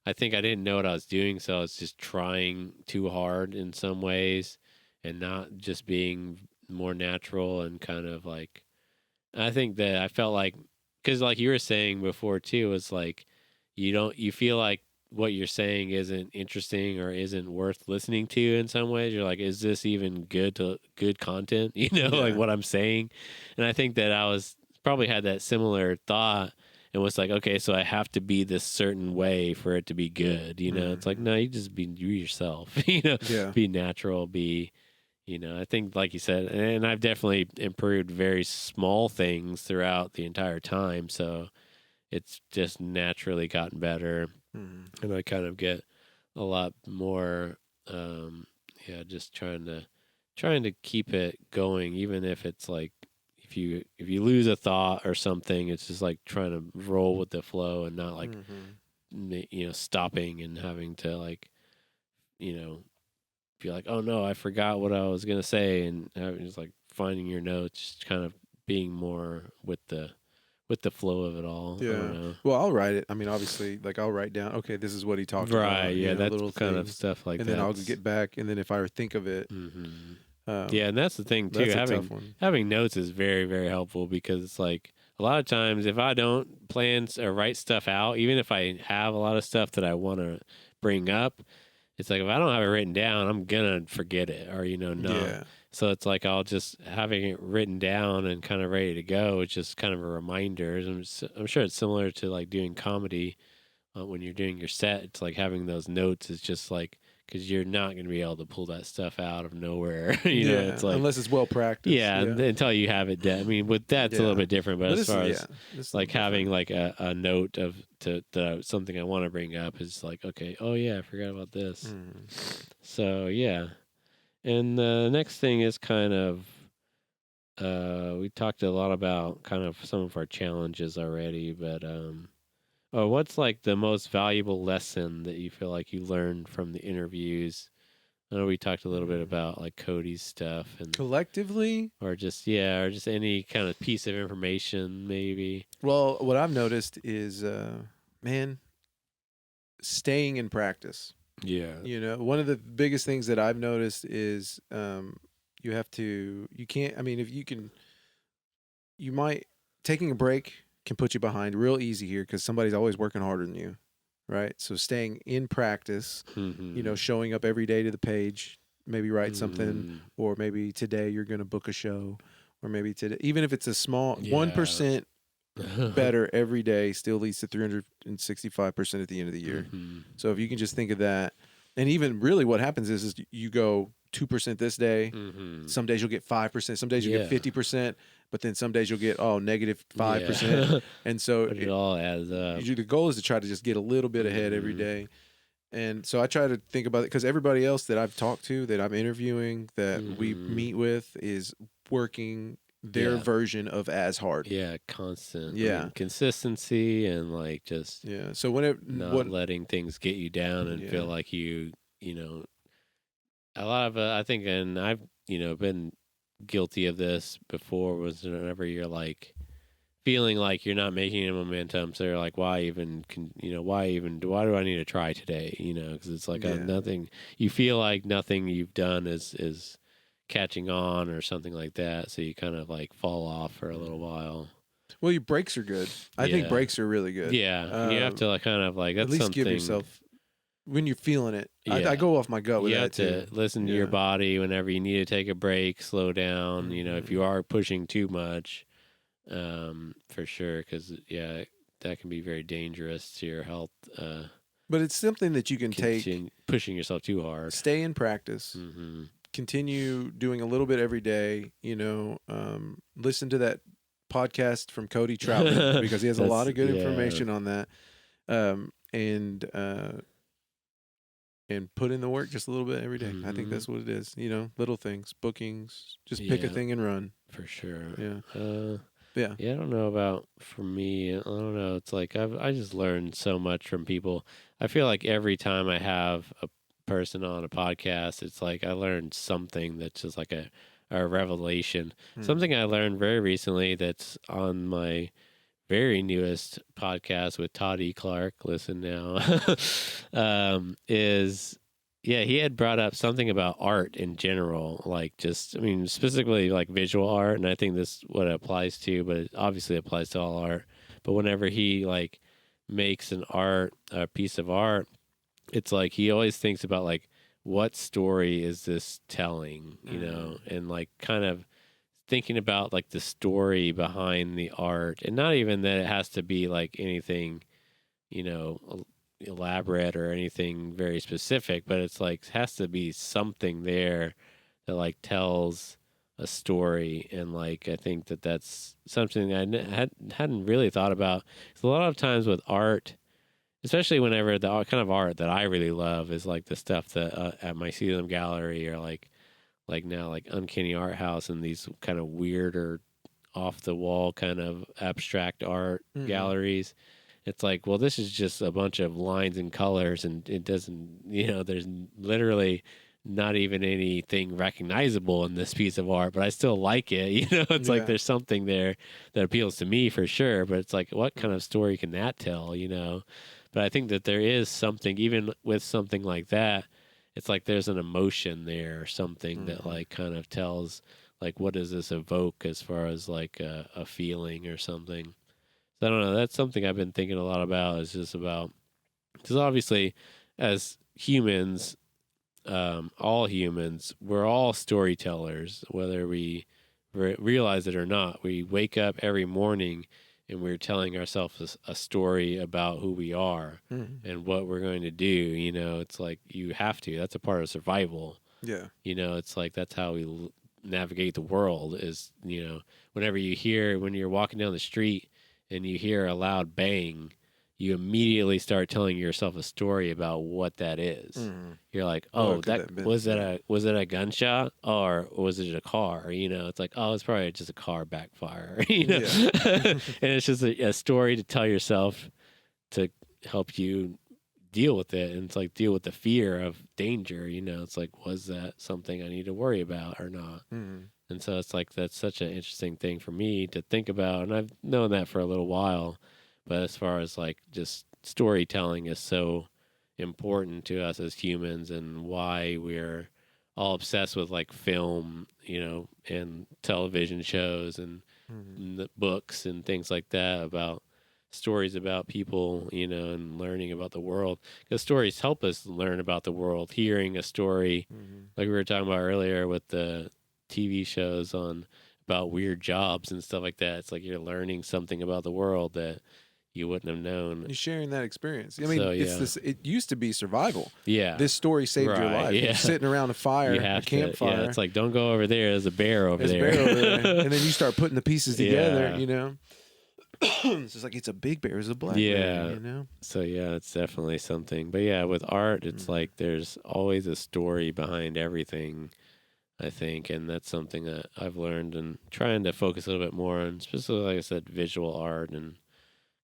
I think I didn't know what I was doing, so I was just trying too hard in some ways and not just being more natural and kind of like, I think that I felt like, because like you were saying before too, it's like you feel like what you're saying isn't interesting or isn't worth listening to in some ways. You're like, is this even good content? Like what I'm saying. And I think that I was probably had that similar thought and was like, okay, so I have to be this certain way for it to be good. It's like, no, you just be yourself, be natural, I think, like you said, and I've definitely improved very small things throughout the entire time. So it's just naturally gotten better. And I kind of get a lot more, just trying to keep it going, even if it's like, if you lose a thought or something, it's just like trying to roll with the flow and not like, stopping and having to like, be like, oh no, I forgot what I was gonna say, and just like finding your notes, just kind of being more with the flow of it all. Yeah. Well, I'll write it. I mean, obviously, like I'll write down, okay, this is what he talked about. Right. Yeah. That little kind of stuff like that. And then I'll get back, and then if I think of it. And that's the thing too. Having notes is very, very helpful, because it's like a lot of times if I don't plan or write stuff out, even if I have a lot of stuff that I want to bring up, it's like if I don't have it written down, I'm gonna forget it or not. Yeah. So it's like I'll just having it written down and kind of ready to go. It's just kind of a reminder. I'm sure it's similar to like doing comedy when you're doing your set. It's like having those notes is just like, because you're not going to be able to pull that stuff out of nowhere. It's like, unless it's well practiced. Yeah, until you have it done. I mean, with that's a little bit different, but as far as like having like a note of something I want to bring up is like, okay, oh yeah, I forgot about this. So yeah, and the next thing is kind of We talked a lot about kind of some of our challenges already, but what's like the most valuable lesson that you feel like you learned from the interviews? I know we talked a little bit about like Cody's stuff and collectively, or just any kind of piece of information maybe. well, what I've noticed is, man, staying in practice. Yeah. You know, one of the biggest things that I've noticed is, you can't, I mean, if you can, you might, taking a break can put you behind real easy here because somebody's always working harder than you, right? So staying in practice, showing up every day to the page, maybe write something, or maybe today you're going to book a show, or maybe today, even if it's a small 1% better every day, still leads to 365% at the end of the year. So if you can just think of that, and even really what happens is you go 2% this day. Some days you'll get 5%. Some days you get 50%. But then some days you'll get negative 5%, and so it all adds up. Usually the goal is to try to just get a little bit ahead every day, and so I try to think about it because everybody else that I've talked to, that I'm interviewing, that we meet with, is working their version of as hard. Yeah, constant. Yeah, I mean, consistency and like just So not letting things get you down and feel like you know. A lot of I think, and I've been guilty of this before, was whenever you're like feeling like you're not making any momentum, so you're like, why do I need to try today, because it's like nothing, you feel like nothing you've done is catching on or something like that, so you kind of like fall off for a little while. Well, your breaks are good. I think breaks are really good. You have to like kind of like, that's at least something, give yourself, when you're feeling it. I go off my gut with that too. You have to listen to your body whenever you need to take a break, slow down, if you are pushing too much, for sure, because that can be very dangerous to your health. But it's something that you can take. Pushing yourself too hard. Stay in practice. Continue doing a little bit every day. Listen to that podcast from Cody Troutman because he has a lot of good information on that. And put in the work just a little bit every day. I think that's what it is. Little things, bookings, just pick a thing and run. For sure. Yeah. I don't know about for me. I don't know. It's like I just learned so much from people. I feel like every time I have a person on a podcast, it's like I learned something that's just like a revelation. Something I learned very recently that's on my very newest podcast with Todd E. Clark, listen now, is, he had brought up something about art in general, like just, I mean, specifically like visual art. And I think this what it applies to, but it obviously applies to all art. But whenever he like makes a piece of art, it's like he always thinks about like, what story is this telling, and like kind of thinking about like the story behind the art, and not even that it has to be like anything, elaborate or anything very specific, but it's like it has to be something there that like tells a story. And like I think that that's something I hadn't really thought about. Because a lot of times with art, especially whenever the kind of art that I really love is like the stuff that at my Mycelium Gallery, or like now like Uncanny Art House, and these kind of weird or off the wall kind of abstract art galleries. It's like, well, this is just a bunch of lines and colors, and it doesn't, there's literally not even anything recognizable in this piece of art, but I still like it. It's like there's something there that appeals to me for sure, but it's like, what kind of story can that tell, But I think that there is something, even with something like that, it's like there's an emotion there or something that like kind of tells like, what does this evoke as far as like a feeling or something. So I don't know. That's something I've been thinking a lot about, is just about, because obviously as humans, all humans, we're all storytellers, whether we realize it or not. We wake up every morning and we're telling ourselves a story about who we are and what we're going to do. It's like you have to. That's a part of survival. Yeah. It's like that's how we navigate the world is, whenever when you're walking down the street and you hear a loud bang, you immediately start telling yourself a story about what that is. You're like, oh, was it a gunshot or was it a car? You know, it's like, oh, it's probably just a car backfire. You know, and it's just a story to tell yourself to help you deal with it, and it's like deal with the fear of danger. You know, it's like, was that something I need to worry about or not? And so it's like that's such an interesting thing for me to think about, and I've known that for a little while. But as far as like just storytelling is so important to us as humans, and why we're all obsessed with like film, you know, and television shows and books and things like that about stories about people, you know, and learning about the world. Because stories help us learn about the world. Hearing a story, like we were talking about earlier with the TV shows on about weird jobs and stuff like that. It's like you're learning something about the world that you wouldn't have known. You're sharing that experience. I mean, it used to be survival. Yeah. This story saved your life. Yeah. You're sitting around a fire, a campfire. Yeah, it's like, don't go over there. There's a bear over there. And then you start putting the pieces together, you know. It's just like, it's a big bear, it's a black bear, you know. So it's definitely something. But yeah, with art, it's like there's always a story behind everything, I think, and that's something that I've learned and trying to focus a little bit more on, especially, like I said, visual art and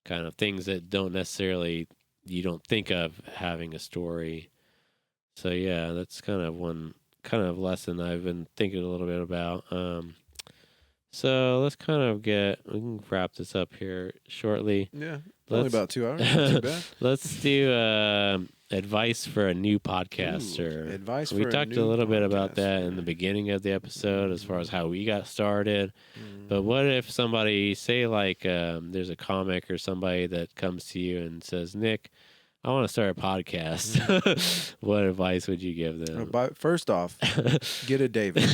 kind of things that don't necessarily, you don't think of having a story. So yeah, that's kind of one kind of lesson I've been thinking a little bit about. So let's kind of we can wrap this up here shortly. Yeah, only about 2 hours. Not too bad. Let's do advice for a new podcaster. Advice for We talked a little bit about that in the beginning of the episode as far as how we got started. But what if somebody, say like there's a comic or somebody that comes to you and says, Nick, I want to start a podcast. What advice would you give them? First off, get a David.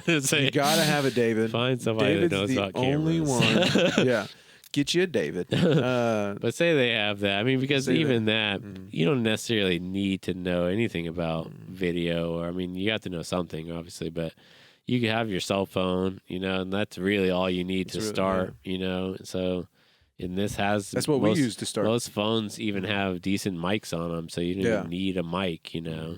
You got to have a David. Find somebody that knows about cameras. Only one. Yeah. Get you a David. But say they have that. I mean, because even that, you don't necessarily need to know anything about video. Or I mean, you have to know something, obviously, but you can have your cell phone, you know, and that's really all you need to start, you know. So, and that's what we use to start. Most phones even have decent mics on them, so you don't even need a mic, you know.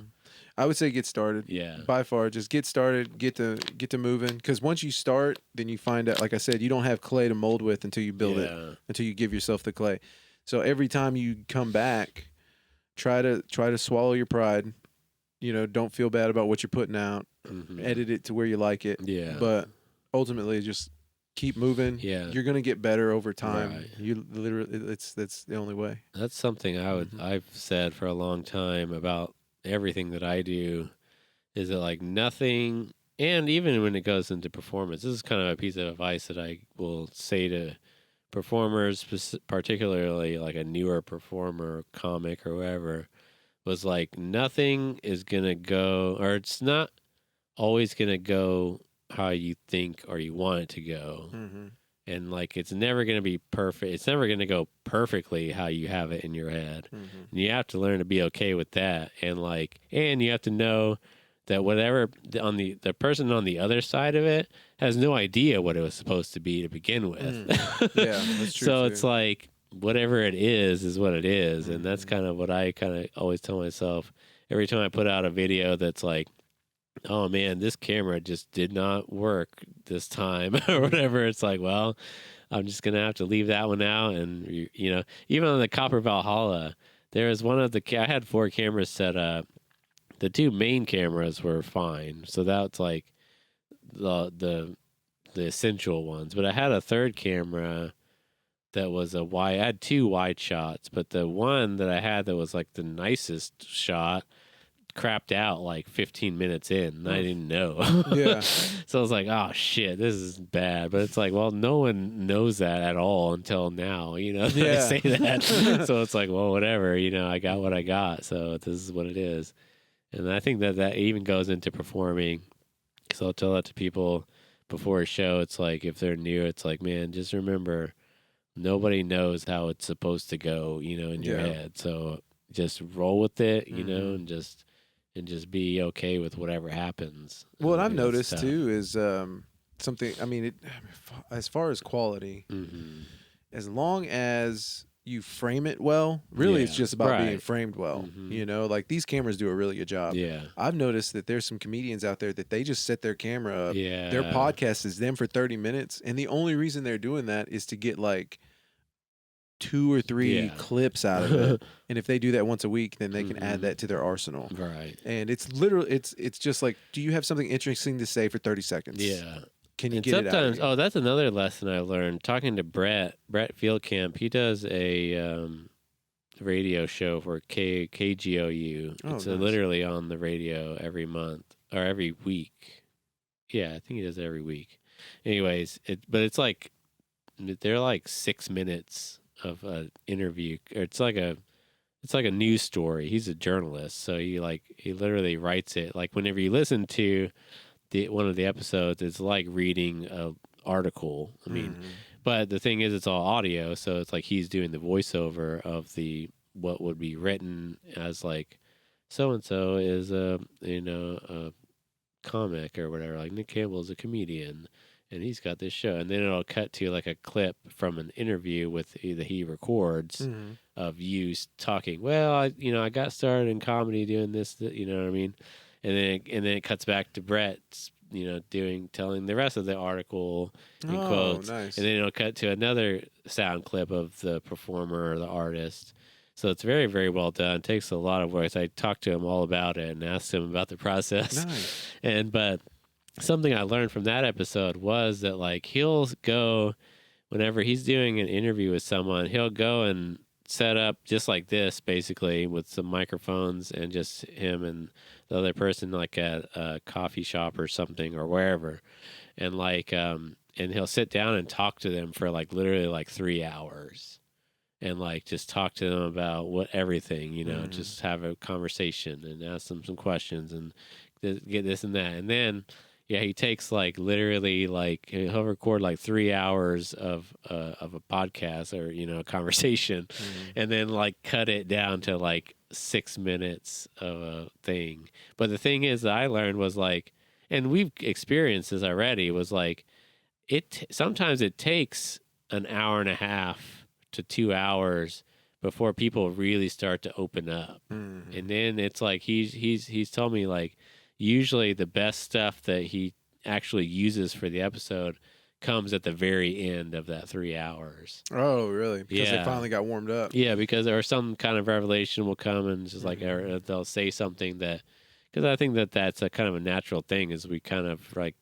I would say get started. Yeah. By far, just get started, get to moving. Because once you start, then you find out, like I said, you don't have clay to mold with until you build it, until you give yourself the clay. So every time you come back, try to swallow your pride. You know, don't feel bad about what you're putting out. Edit it to where you like it. Yeah. But ultimately, just keep moving. Yeah. You're gonna get better over time. Right. You literally, that's the only way. That's something I've said for a long time about everything that I do, is that like nothing, and even when it goes into performance, this is kind of a piece of advice that I will say to performers, particularly like a newer performer, comic, or whoever, was like, nothing is gonna go, or it's not always gonna go how you think or you want it to go. And like, it's never going to be perfect. It's never going to go perfectly how you have it in your head. And you have to learn to be okay with that. And like, and you have to know that whatever on the person on the other side of it has no idea what it was supposed to be to begin with. Yeah, that's true. So it's like, whatever it is what it is. And that's kind of what I kind of always tell myself every time I put out a video that's like, oh man, this camera just did not work this time or whatever. It's like, well, I'm just gonna have to leave that one out. And you know, even on the Copper Valhalla, there was one of I had 4 cameras set up. The 2 main cameras were fine, so that's like the essential ones. But I had a third camera that was I had 2 wide shots, but the one that I had that was like the nicest shot crapped out like 15 minutes in, and I didn't know. Yeah. So I was like, oh shit, this is bad. But it's like, well, no one knows that at all until now, you know. I say that. So it's like, well, whatever, you know, I got what I got, so this is what it is. And I think that even goes into performing, because I'll tell that to people before a show. It's like, if they're new, it's like, man, just remember, nobody knows how it's supposed to go, you know, in your head. So just roll with it, you know, and just be okay with whatever happens. Well, what I've noticed too is something. I mean, as far as quality, as long as you frame it well. Really, it's just about being right. framed well. You know, like these cameras do a really good job. Yeah. I've noticed that there's some comedians out there that they just set their camera up. Yeah. Their podcast is them for 30 minutes. And the only reason they're doing that is to get like 2 or 3 clips out of it. And if they do that once a week, then they can add that to their arsenal. Right. And it's literally, it's just like, do you have something interesting to say for 30 seconds? Yeah. Can you and get sometimes, it out? that's another lesson I learned talking to Brett Fieldcamp. He does a radio show for KGOU. It's nice. Literally on the radio every month or every week. Yeah, I think he does it every week. Anyways, but it's like they're like 6 minutes of an interview. Or it's like a news story. He's a journalist, so he literally writes it. Like whenever you listen to one of the episodes, it's like reading an article. I mean, but the thing is, it's all audio, so it's like he's doing the voiceover of what would be written as like so and so is a comic or whatever. Like Nick Campbell is a comedian, and he's got this show, and then it'll cut to like a clip from an interview that he records of you talking. Well, I got started in comedy doing this, you know what I mean, and then it cuts back to Brett, telling the rest of the article in quotes, nice. And then it'll cut to another sound clip of the performer or the artist. So it's very, very well done. It takes a lot of work. I talked to him all about it and asked him about the process. Nice. But something I learned from that episode was that like he'll go whenever he's doing an interview with someone, he'll go and set up just like this, basically, with some microphones and just him and the other person like at a coffee shop or something or wherever. And and he'll sit down and talk to them for like literally like 3 hours. And like just talk to them about everything, just have a conversation and ask them some questions and get this and that. And then, he takes like literally like he'll record like 3 hours of a podcast or a conversation, and then like cut it down to like 6 minutes of a thing. But the thing is that I learned was like, and we've experienced this already, was like sometimes it takes an hour and a half to 2 hours before people really start to open up. And then it's like he's told me like usually the best stuff that he actually uses for the episode comes at the very end of that 3 hours. Oh, really? Because they finally got warmed up. Yeah, because or some kind of revelation will come and just like they'll say something that, because I think that's a kind of a natural thing, is we kind of like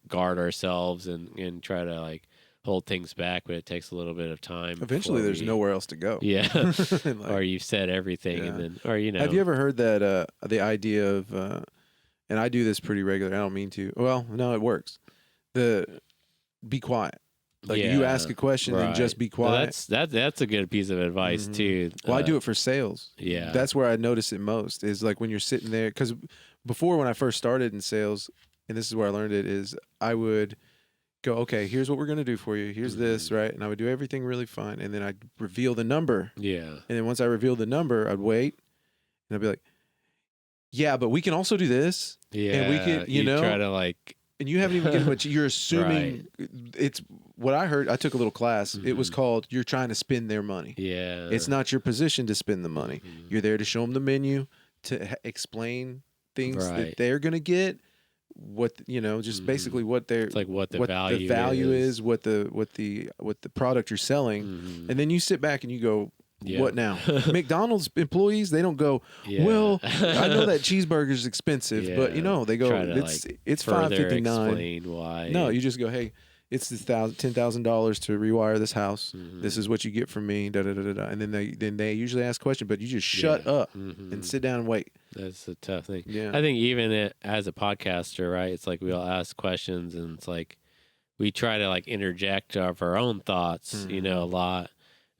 guard ourselves and try to like hold things back, but it takes a little bit of time. Eventually, there's nowhere else to go. Yeah, like, or you've said everything, and then, or Have you ever heard that the idea of, and I do this pretty regularly. I don't mean to. Well, no, it works. Be quiet. Like you ask a question and just be quiet. Well, that's a good piece of advice too. Well, I do it for sales. Yeah, that's where I notice it most. Is like when you're sitting there, because before when I first started in sales, and this is where I learned it, is I would go, okay, here's what we're going to do for you. Here's this, right? And I would do everything really fine. And then I'd reveal the number. Yeah. And then once I revealed the number, I'd wait. And I'd be like, yeah, but we can also do this. Yeah. And we can, you know. Try to like. And you haven't even given much. You're assuming it's what I heard. I took a little class. It was called, you're trying to spend their money. Yeah. It's not your position to spend the money. You're there to show them the menu, to explain things that they're going to get. What just basically what they're, it's like what the value is, what the product you're selling, and then you sit back and you go, what now? McDonald's employees, they don't go, well, I know that cheeseburger is expensive, but they go, it's $5.59. Explain why? No, you just go, hey, it's $10,000 to rewire this house. This is what you get from me. Da da da da. And then they usually ask questions, but you just shut up and sit down and wait. That's a tough thing. Yeah, I think even as a podcaster, right? It's like we all ask questions, and it's like we try to like interject of our own thoughts. A lot.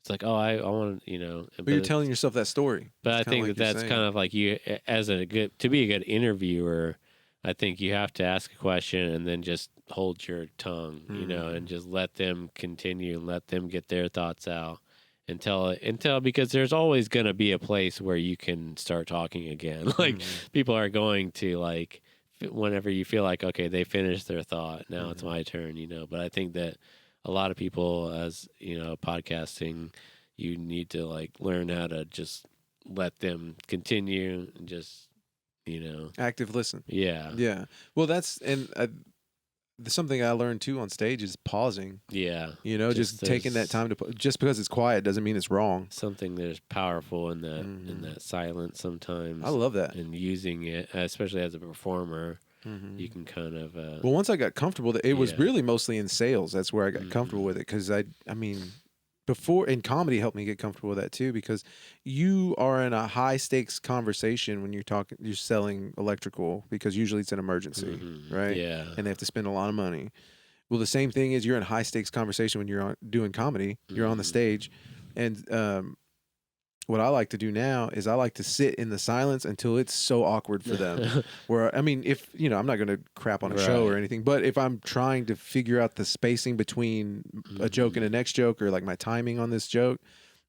It's like, oh, I want to, But you're telling yourself that story. But I think that's kind of like you, as to be a good interviewer. I think you have to ask a question and then just hold your tongue, and just let them continue and let them get their thoughts out until because there's always going to be a place where you can start talking again. Like people are going to like, whenever you feel like, okay, they finished their thought, now it's my turn, But I think that a lot of people, as podcasting, you need to like learn how to just let them continue and just, active listen. Yeah. Yeah. Well, that's something I learned too on stage is pausing. Yeah. Just taking that time to just because it's quiet doesn't mean it's wrong. Something that's powerful in that silence sometimes. I love that. And using it, especially as a performer, you can kind of. Well, once I got comfortable, it was really mostly in sales. That's where I got comfortable with it because I mean, before in comedy helped me get comfortable with that too because you are in a high stakes conversation when you're selling electrical because usually it's an emergency, right? Yeah. And they have to spend a lot of money. Well, the same thing is you're in high stakes conversation when you're doing comedy. You're on the stage, and what I like to do now is I like to sit in the silence until it's so awkward for them. Where I mean, if I'm not going to crap on a show or anything, but if I'm trying to figure out the spacing between a joke and the next joke, or like my timing on this joke,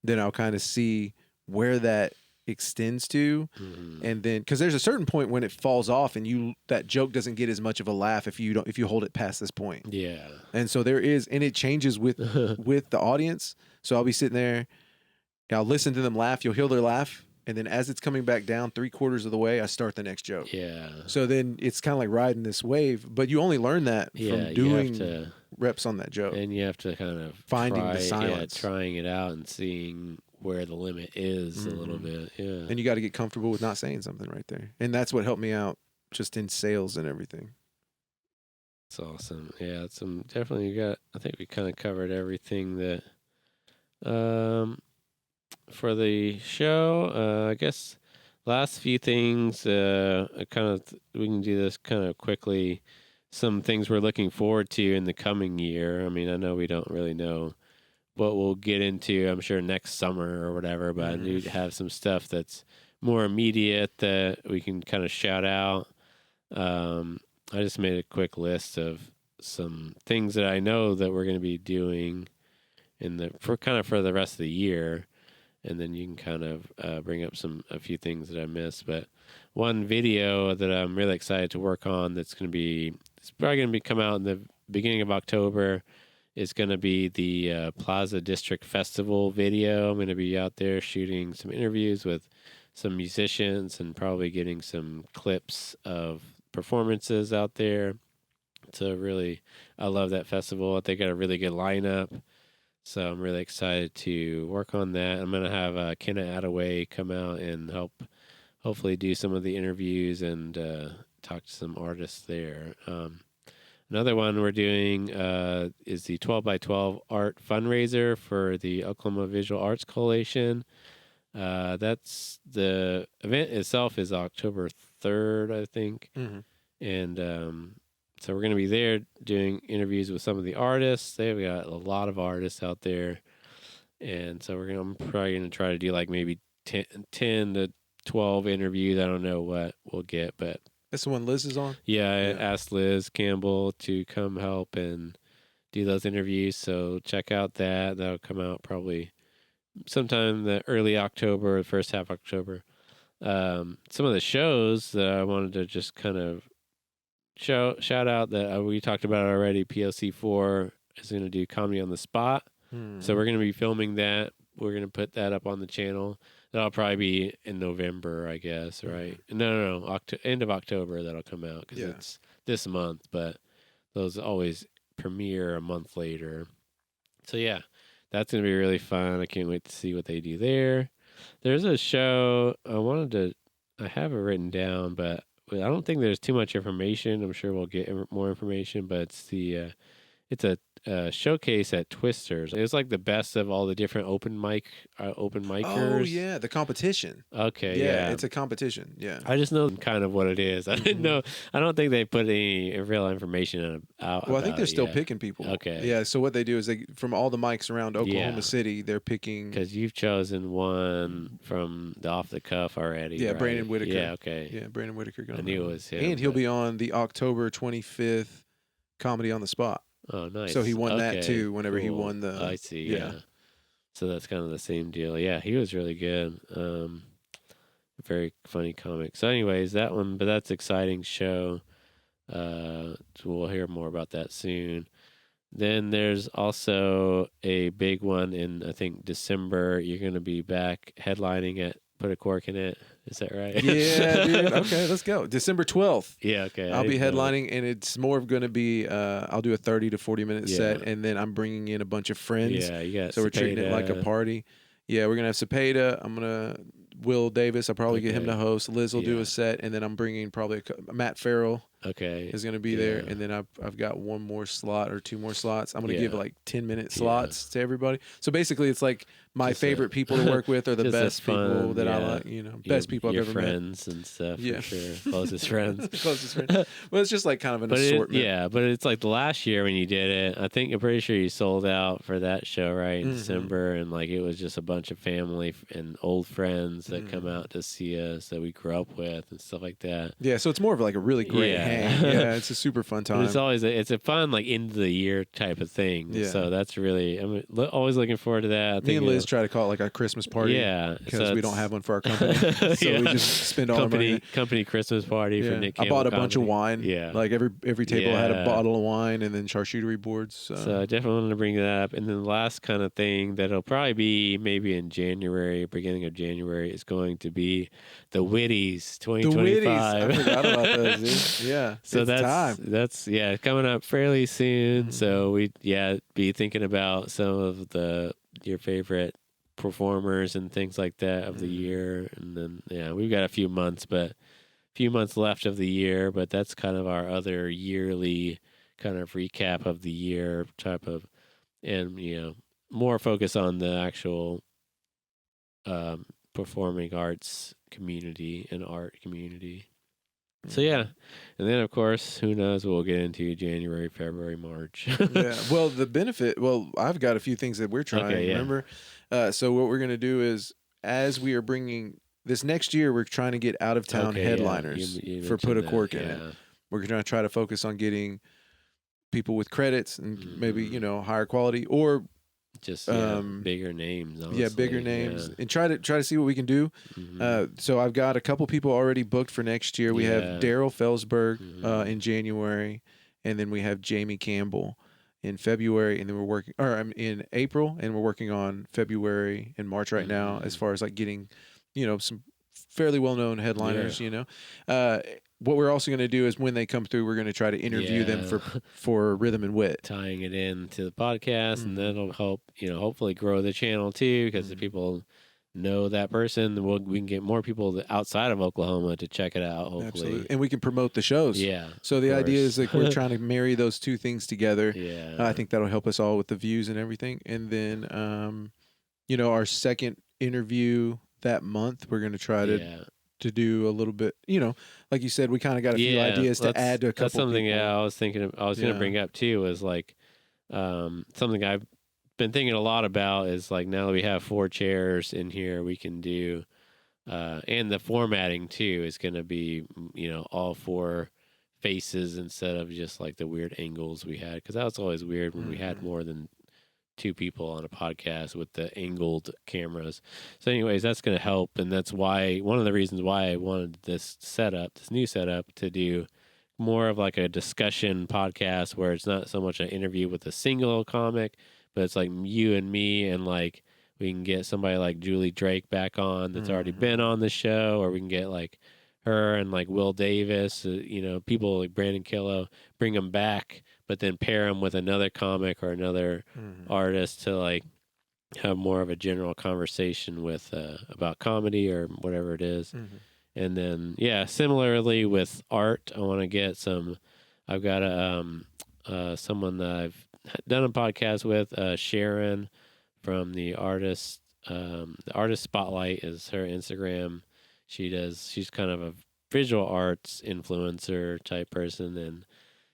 then I'll kind of see where that extends to, and then because there's a certain point when it falls off and that joke doesn't get as much of a laugh if you hold it past this point. Yeah, and so there is, and it changes with the audience. So I'll be sitting there. I'll listen to them laugh. You'll hear their laugh. And then as it's coming back down 3/4 of the way, I start the next joke. Yeah. So then it's kind of like riding this wave. But you only learn that from doing reps on that joke. And you have to kind of finding the silence. Yeah, trying it out and seeing where the limit is a little bit. Yeah. And you got to get comfortable with not saying something right there. And that's what helped me out just in sales and everything. It's awesome. Yeah, definitely I think we kind of covered everything that for the show. I guess last few things, we can do this kind of quickly. Some things we're looking forward to in the coming year. I mean, I know we don't really know what we'll get into, I'm sure, next summer or whatever, but I do have some stuff that's more immediate that we can kind of shout out. I just made a quick list of some things that I know that we're going to be doing for the rest of the year. And then you can kind of bring up a few things that I missed. But one video that I'm really excited to work on it's probably going to come out in the beginning of October is going to be the Plaza District Festival video. I'm going to be out there shooting some interviews with some musicians and probably getting some clips of performances out there. So really, I love that festival. They got a really good lineup. So I'm really excited to work on that. I'm going to have Kenna Attaway come out and hopefully do some of the interviews and talk to some artists there. Another one we're doing is the 12x12 art fundraiser for the Oklahoma Visual Arts Coalition. That's the event itself is October 3rd, I think. And so we're going to be there doing interviews with some of the artists. They've got a lot of artists out there. And so I'm probably going to try to do like maybe 10 to 12 interviews. I don't know what we'll get, but that's the one Liz is on? Yeah, I asked Liz Campbell to come help and do those interviews. So check out that. That'll come out probably sometime in the early October, first half October. Some of the shows that I wanted to just kind of shout out that we talked about already. PLC4 is going to do Comedy on the Spot. So we're going to be filming that. We're going to put that up on the channel. That'll probably be in November, I guess, right? No. End of October that'll come out because it's this month, but those always premiere a month later. So yeah, that's going to be really fun. I can't wait to see what they do there. There's a show I have it written down, but I don't think there's too much information. I'm sure we'll get more information, but it's a showcase at Twisters. It was like the best of all the different open micers. Oh yeah, the competition. Okay, yeah, it's a competition. Yeah, I just know kind of what it is. I didn't know. I don't think they put any real information out. Well, I think they're still picking people. Okay, yeah. So what they do is from all the mics around Oklahoma City, they're picking. Because you've chosen one from the off the cuff already. Yeah, right? Brandon Whitaker. Yeah, okay. Yeah, Brandon Whitaker. I knew it was him. And he'll be on the October 25th Comedy on the Spot. Oh, nice. So he won that too whenever he won the... I see, yeah. So that's kind of the same deal. Yeah, he was really good. Very funny comic. So anyways, that one, but that's exciting show. So we'll hear more about that soon. Then there's also a big one in, I think, December. You're going to be back headlining at Put a Cork in It. Is that right? Yeah, dude. Okay, let's go. December 12th. Yeah, okay. I'll be headlining, and it's more of going to be, I'll do a 30 to 40-minute set, and then I'm bringing in a bunch of friends. Yeah, you got so we're treating it like a party. Yeah, we're going to have Cepeda. I'm going to, Will Davis, I'll probably get him to host. Liz will do a set, and then I'm bringing probably Matt Farrell. Okay. Is going to be there, and then I've got one more slot or two more slots. I'm going to give like 10-minute slots to everybody. So basically, it's like my favorite people to work with are the best people that I like. Best people I've ever met. Your friends and stuff. For sure. Closest friends. Closest friends. Well, it's just like kind of an assortment. But it's like the last year when you did it. I'm pretty sure you sold out for that show, right, in December, and like it was just a bunch of family and old friends that come out to see us that we grew up with and stuff like that. Yeah, so it's more of like a really great hang. Yeah, it's a super fun time. But it's a fun like end of the year type of thing. Yeah. So that's really I'm always looking forward to that. Me and Liz try to call it like our Christmas party. Yeah, because we don't have one for our company, so we just spend all our money. Company Christmas party for Nick Campbell. I bought a bunch of wine. Yeah, like every table had a bottle of wine and then charcuterie boards. So I definitely wanted to bring that up. And then the last kind of thing that'll probably be maybe in January, beginning of January, is going to be the Witties 2025. The Witties. I forgot about those. Dude. Yeah, so that's coming up fairly soon. So we be thinking about some of your favorite performers and things like that of the year, and then we've got a few months left of the year, but that's kind of our other yearly kind of recap of the year type of, and more focus on the actual performing arts community and art community. So and then of course, who knows what we'll get into January, February, March. Well, the benefit. Well, I've got a few things that we're trying. Remember, so what we're gonna do is, as we are bringing this next year, we're trying to get out of town headliners for Put a Cork in It. We're gonna try to focus on getting people with credits and maybe higher quality or just bigger names. Honestly. Bigger names, and try to see what we can do. So I've got a couple people already booked for next year. We have Daryl Felsberg in January, and then we have Jamie Campbell in February, and then we're working, in April, and we're working on February and March right now, as far as like getting, some fairly well-known headliners. What we're also going to do is when they come through, we're going to try to interview them for Rhythm and Wit, tying it into the podcast, and that'll help hopefully grow the channel too, because if people know that person, we can get more people outside of Oklahoma to check it out. Hopefully, absolutely, and we can promote the shows. Yeah. So the idea is like we're trying to marry those two things together. Yeah. I think that'll help us all with the views and everything. And then, our second interview that month, we're going to try to do a little bit, like you said, we kind of got a few ideas to add to a couple. That's something. People. I was thinking. I was going to bring up too. Is like something I've been thinking a lot about. Is like now that we have 4 chairs in here, we can do, and the formatting too is going to be all 4 faces instead of just like the weird angles we had, because that was always weird when we had more than 2 people on a podcast with the angled cameras. So anyways, that's going to help, and that's why one of the reasons why I wanted this new setup, to do more of like a discussion podcast where it's not so much an interview with a single comic, but it's like you and me, and like we can get somebody like Julie Drake back on that's already been on the show, or we can get like her and like Will Davis, people like Brandon Killo, bring them back, but then pair them with another comic or another artist to like have more of a general conversation with about comedy or whatever it is. And then similarly with art, I want to get I've got someone that I've done a podcast with, Sharon from the Artist Spotlight is her Instagram. She's kind of a visual arts influencer type person and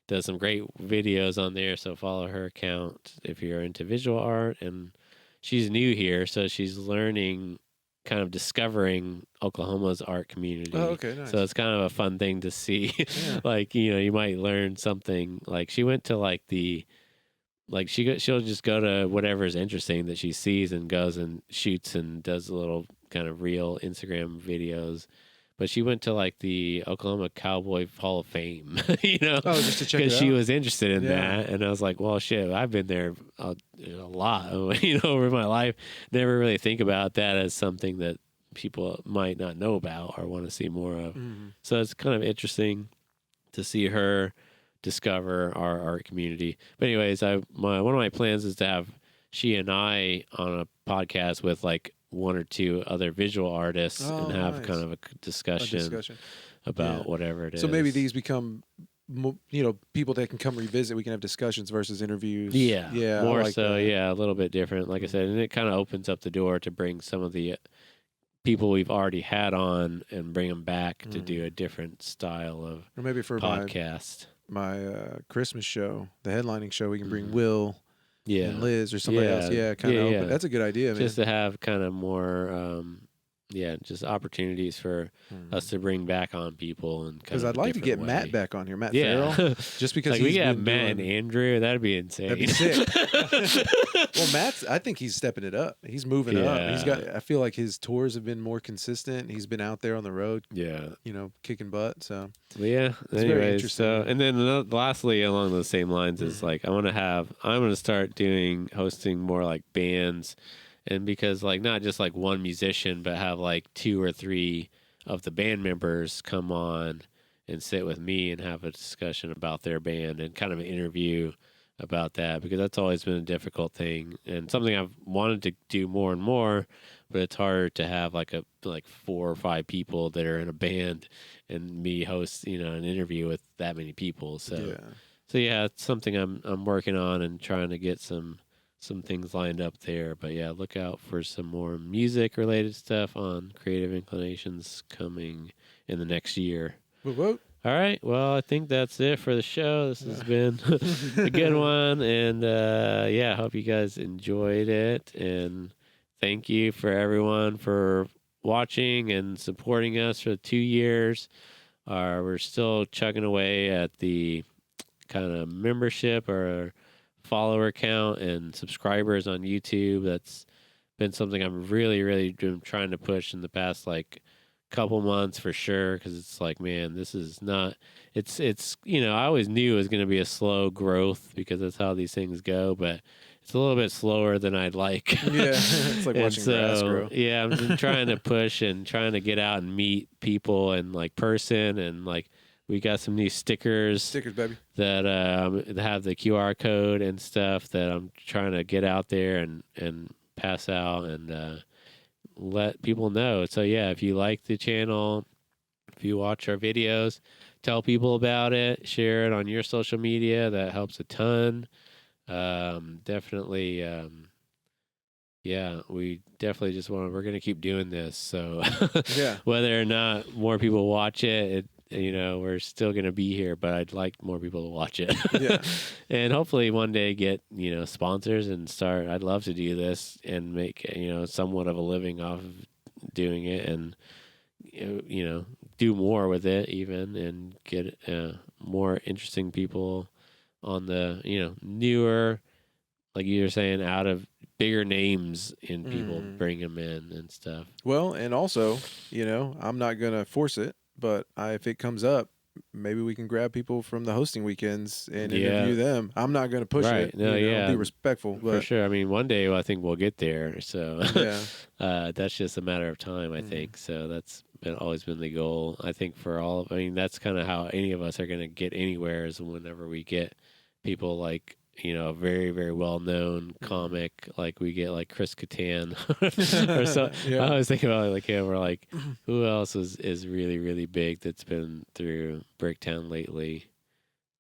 does some great videos on there. So follow her account if you're into visual art. And she's new here, so she's learning, kind of discovering Oklahoma's art community. Oh, okay, nice. So it's kind of a fun thing to see. Yeah. Like, you might learn something. Like she went to like she'll just go to whatever's interesting that she sees and goes and shoots and does little kind of real Instagram videos. but she went to like the Oklahoma Cowboy Hall of Fame, you know, just to check it because she out. was interested in that. And I was like, well, shit, I've been there a lot, you know, over my life. Never really think about that as something that people might not know about or want to see more of. So it's kind of interesting to see her discover our art community. But anyways, one of my plans is to have she and I on a podcast with like one or two other visual artists and have kind of a discussion about whatever it is. So maybe these become, you know, people that can come revisit. We can have discussions versus interviews. Yeah, more like so. That. Yeah, a little bit different, like I said, and it kind of opens up the door to bring some of the people we've already had on and bring them back to do a different style of or maybe for podcast. My Christmas show, the headlining show, we can bring Will. And Liz or somebody else. Yeah, kind of open. That's a good idea, man. Just to have kind of more, just opportunities for us to bring back on people. And because I'd like to get Matt back on here, Matt Farrell. Just because like we have Matt and Andrew, that'd be insane. That'd be sick. Well, I think he's stepping it up. He's moving up. I feel like his tours have been more consistent. He's been out there on the road. Yeah. You know, kicking butt. So. But it's very interesting. So, and then lastly, along those same lines is like, I'm going to start hosting more like bands. And because like not just like one musician, but have like 2 or 3 of the band members come on and sit with me and have a discussion about their band and kind of an interview about that, because that's always been a difficult thing and something I've wanted to do more and more, but it's hard to have like 4 or 5 people that are in a band and me host, you know, an interview with that many people. So it's something I'm working on and trying to get some things lined up there. But yeah, look out for some more music related stuff on Creative Inclinations coming in the next year. Whoop. All right. Well, I think that's it for the show. This has been a good one. And I hope you guys enjoyed it. And thank you for everyone for watching and supporting us for 2 years. We're still chugging away at the kind of membership or follower count and subscribers on YouTube. That's been something I'm really, really been trying to push in the past like couple months for sure, because it's like, man, this is not, it's you know, I always knew it was going to be a slow growth because that's how these things go, but it's a little bit slower than I'd like. It's like watching grass grow. I'm just trying to push and trying to get out and meet people and like person, and like we got some new stickers baby, that have the QR code and stuff that I'm trying to get out there and pass out and let people know. So yeah, if you like the channel, if you watch our videos, tell people about it, share it on your social media. That helps a ton. Definitely. We definitely just we're going to keep doing this. So whether or not more people watch it, you know, we're still going to be here, but I'd like more people to watch it. And hopefully one day get, you know, sponsors and start. I'd love to do this and make, you know, somewhat of a living off of doing it, and, you know, do more with it even, and get more interesting people on the, you know, newer, like you were saying, out of bigger names in people, bring them in and stuff. Well, and also, you know, I'm not going to force it, but if it comes up, maybe we can grab people from the hosting weekends and interview them. I'm not going to push it. No, be respectful. But. For sure. I mean, one day I think we'll get there. So that's just a matter of time, I think. So that's always been the goal. I think for all I mean, that's kind of how any of us are going to get anywhere, is whenever we get people like, you know, a very, very well-known comic, like we get like Chris Kattan or so. I was thinking about like him, or like who else is really, really big that's been through Bricktown lately?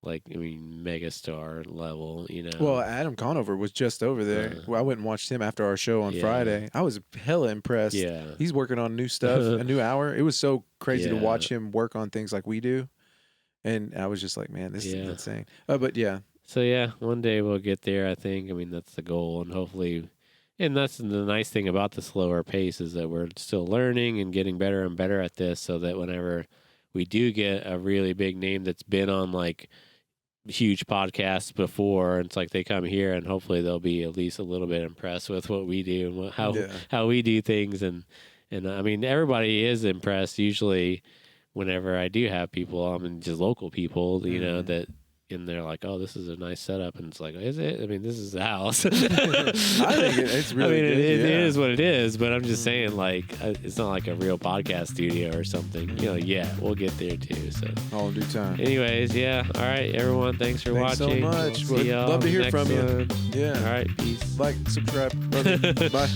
Like, I mean, megastar level, you know. Well, Adam Conover was just over there. I went and watched him after our show on Friday. I was hella impressed. He's working on new stuff, a new hour. It was so crazy to watch him work on things like we do. And I was just like, man, this is insane. But yeah. So yeah, one day we'll get there, I think. I mean, that's the goal, and hopefully, and that's the nice thing about the slower pace, is that we're still learning and getting better and better at this, so that whenever we do get a really big name that's been on like huge podcasts before, it's like they come here and hopefully they'll be at least a little bit impressed with what we do and how we do things, and And I mean, everybody is impressed usually whenever I do have people, I mean, just local people, you know, that, and they're like, "Oh, this is a nice setup," and it's like, "Is it?" I mean, this is the house. I think it's really good. It is what it is, but I'm just saying, like, it's not like a real podcast studio or something. You know, we'll get there too. So all in due time. Anyways, yeah. All right, everyone. Thanks for watching. So much. Love to hear from you. Yeah. All right. Peace. Like, subscribe. Love you. Bye.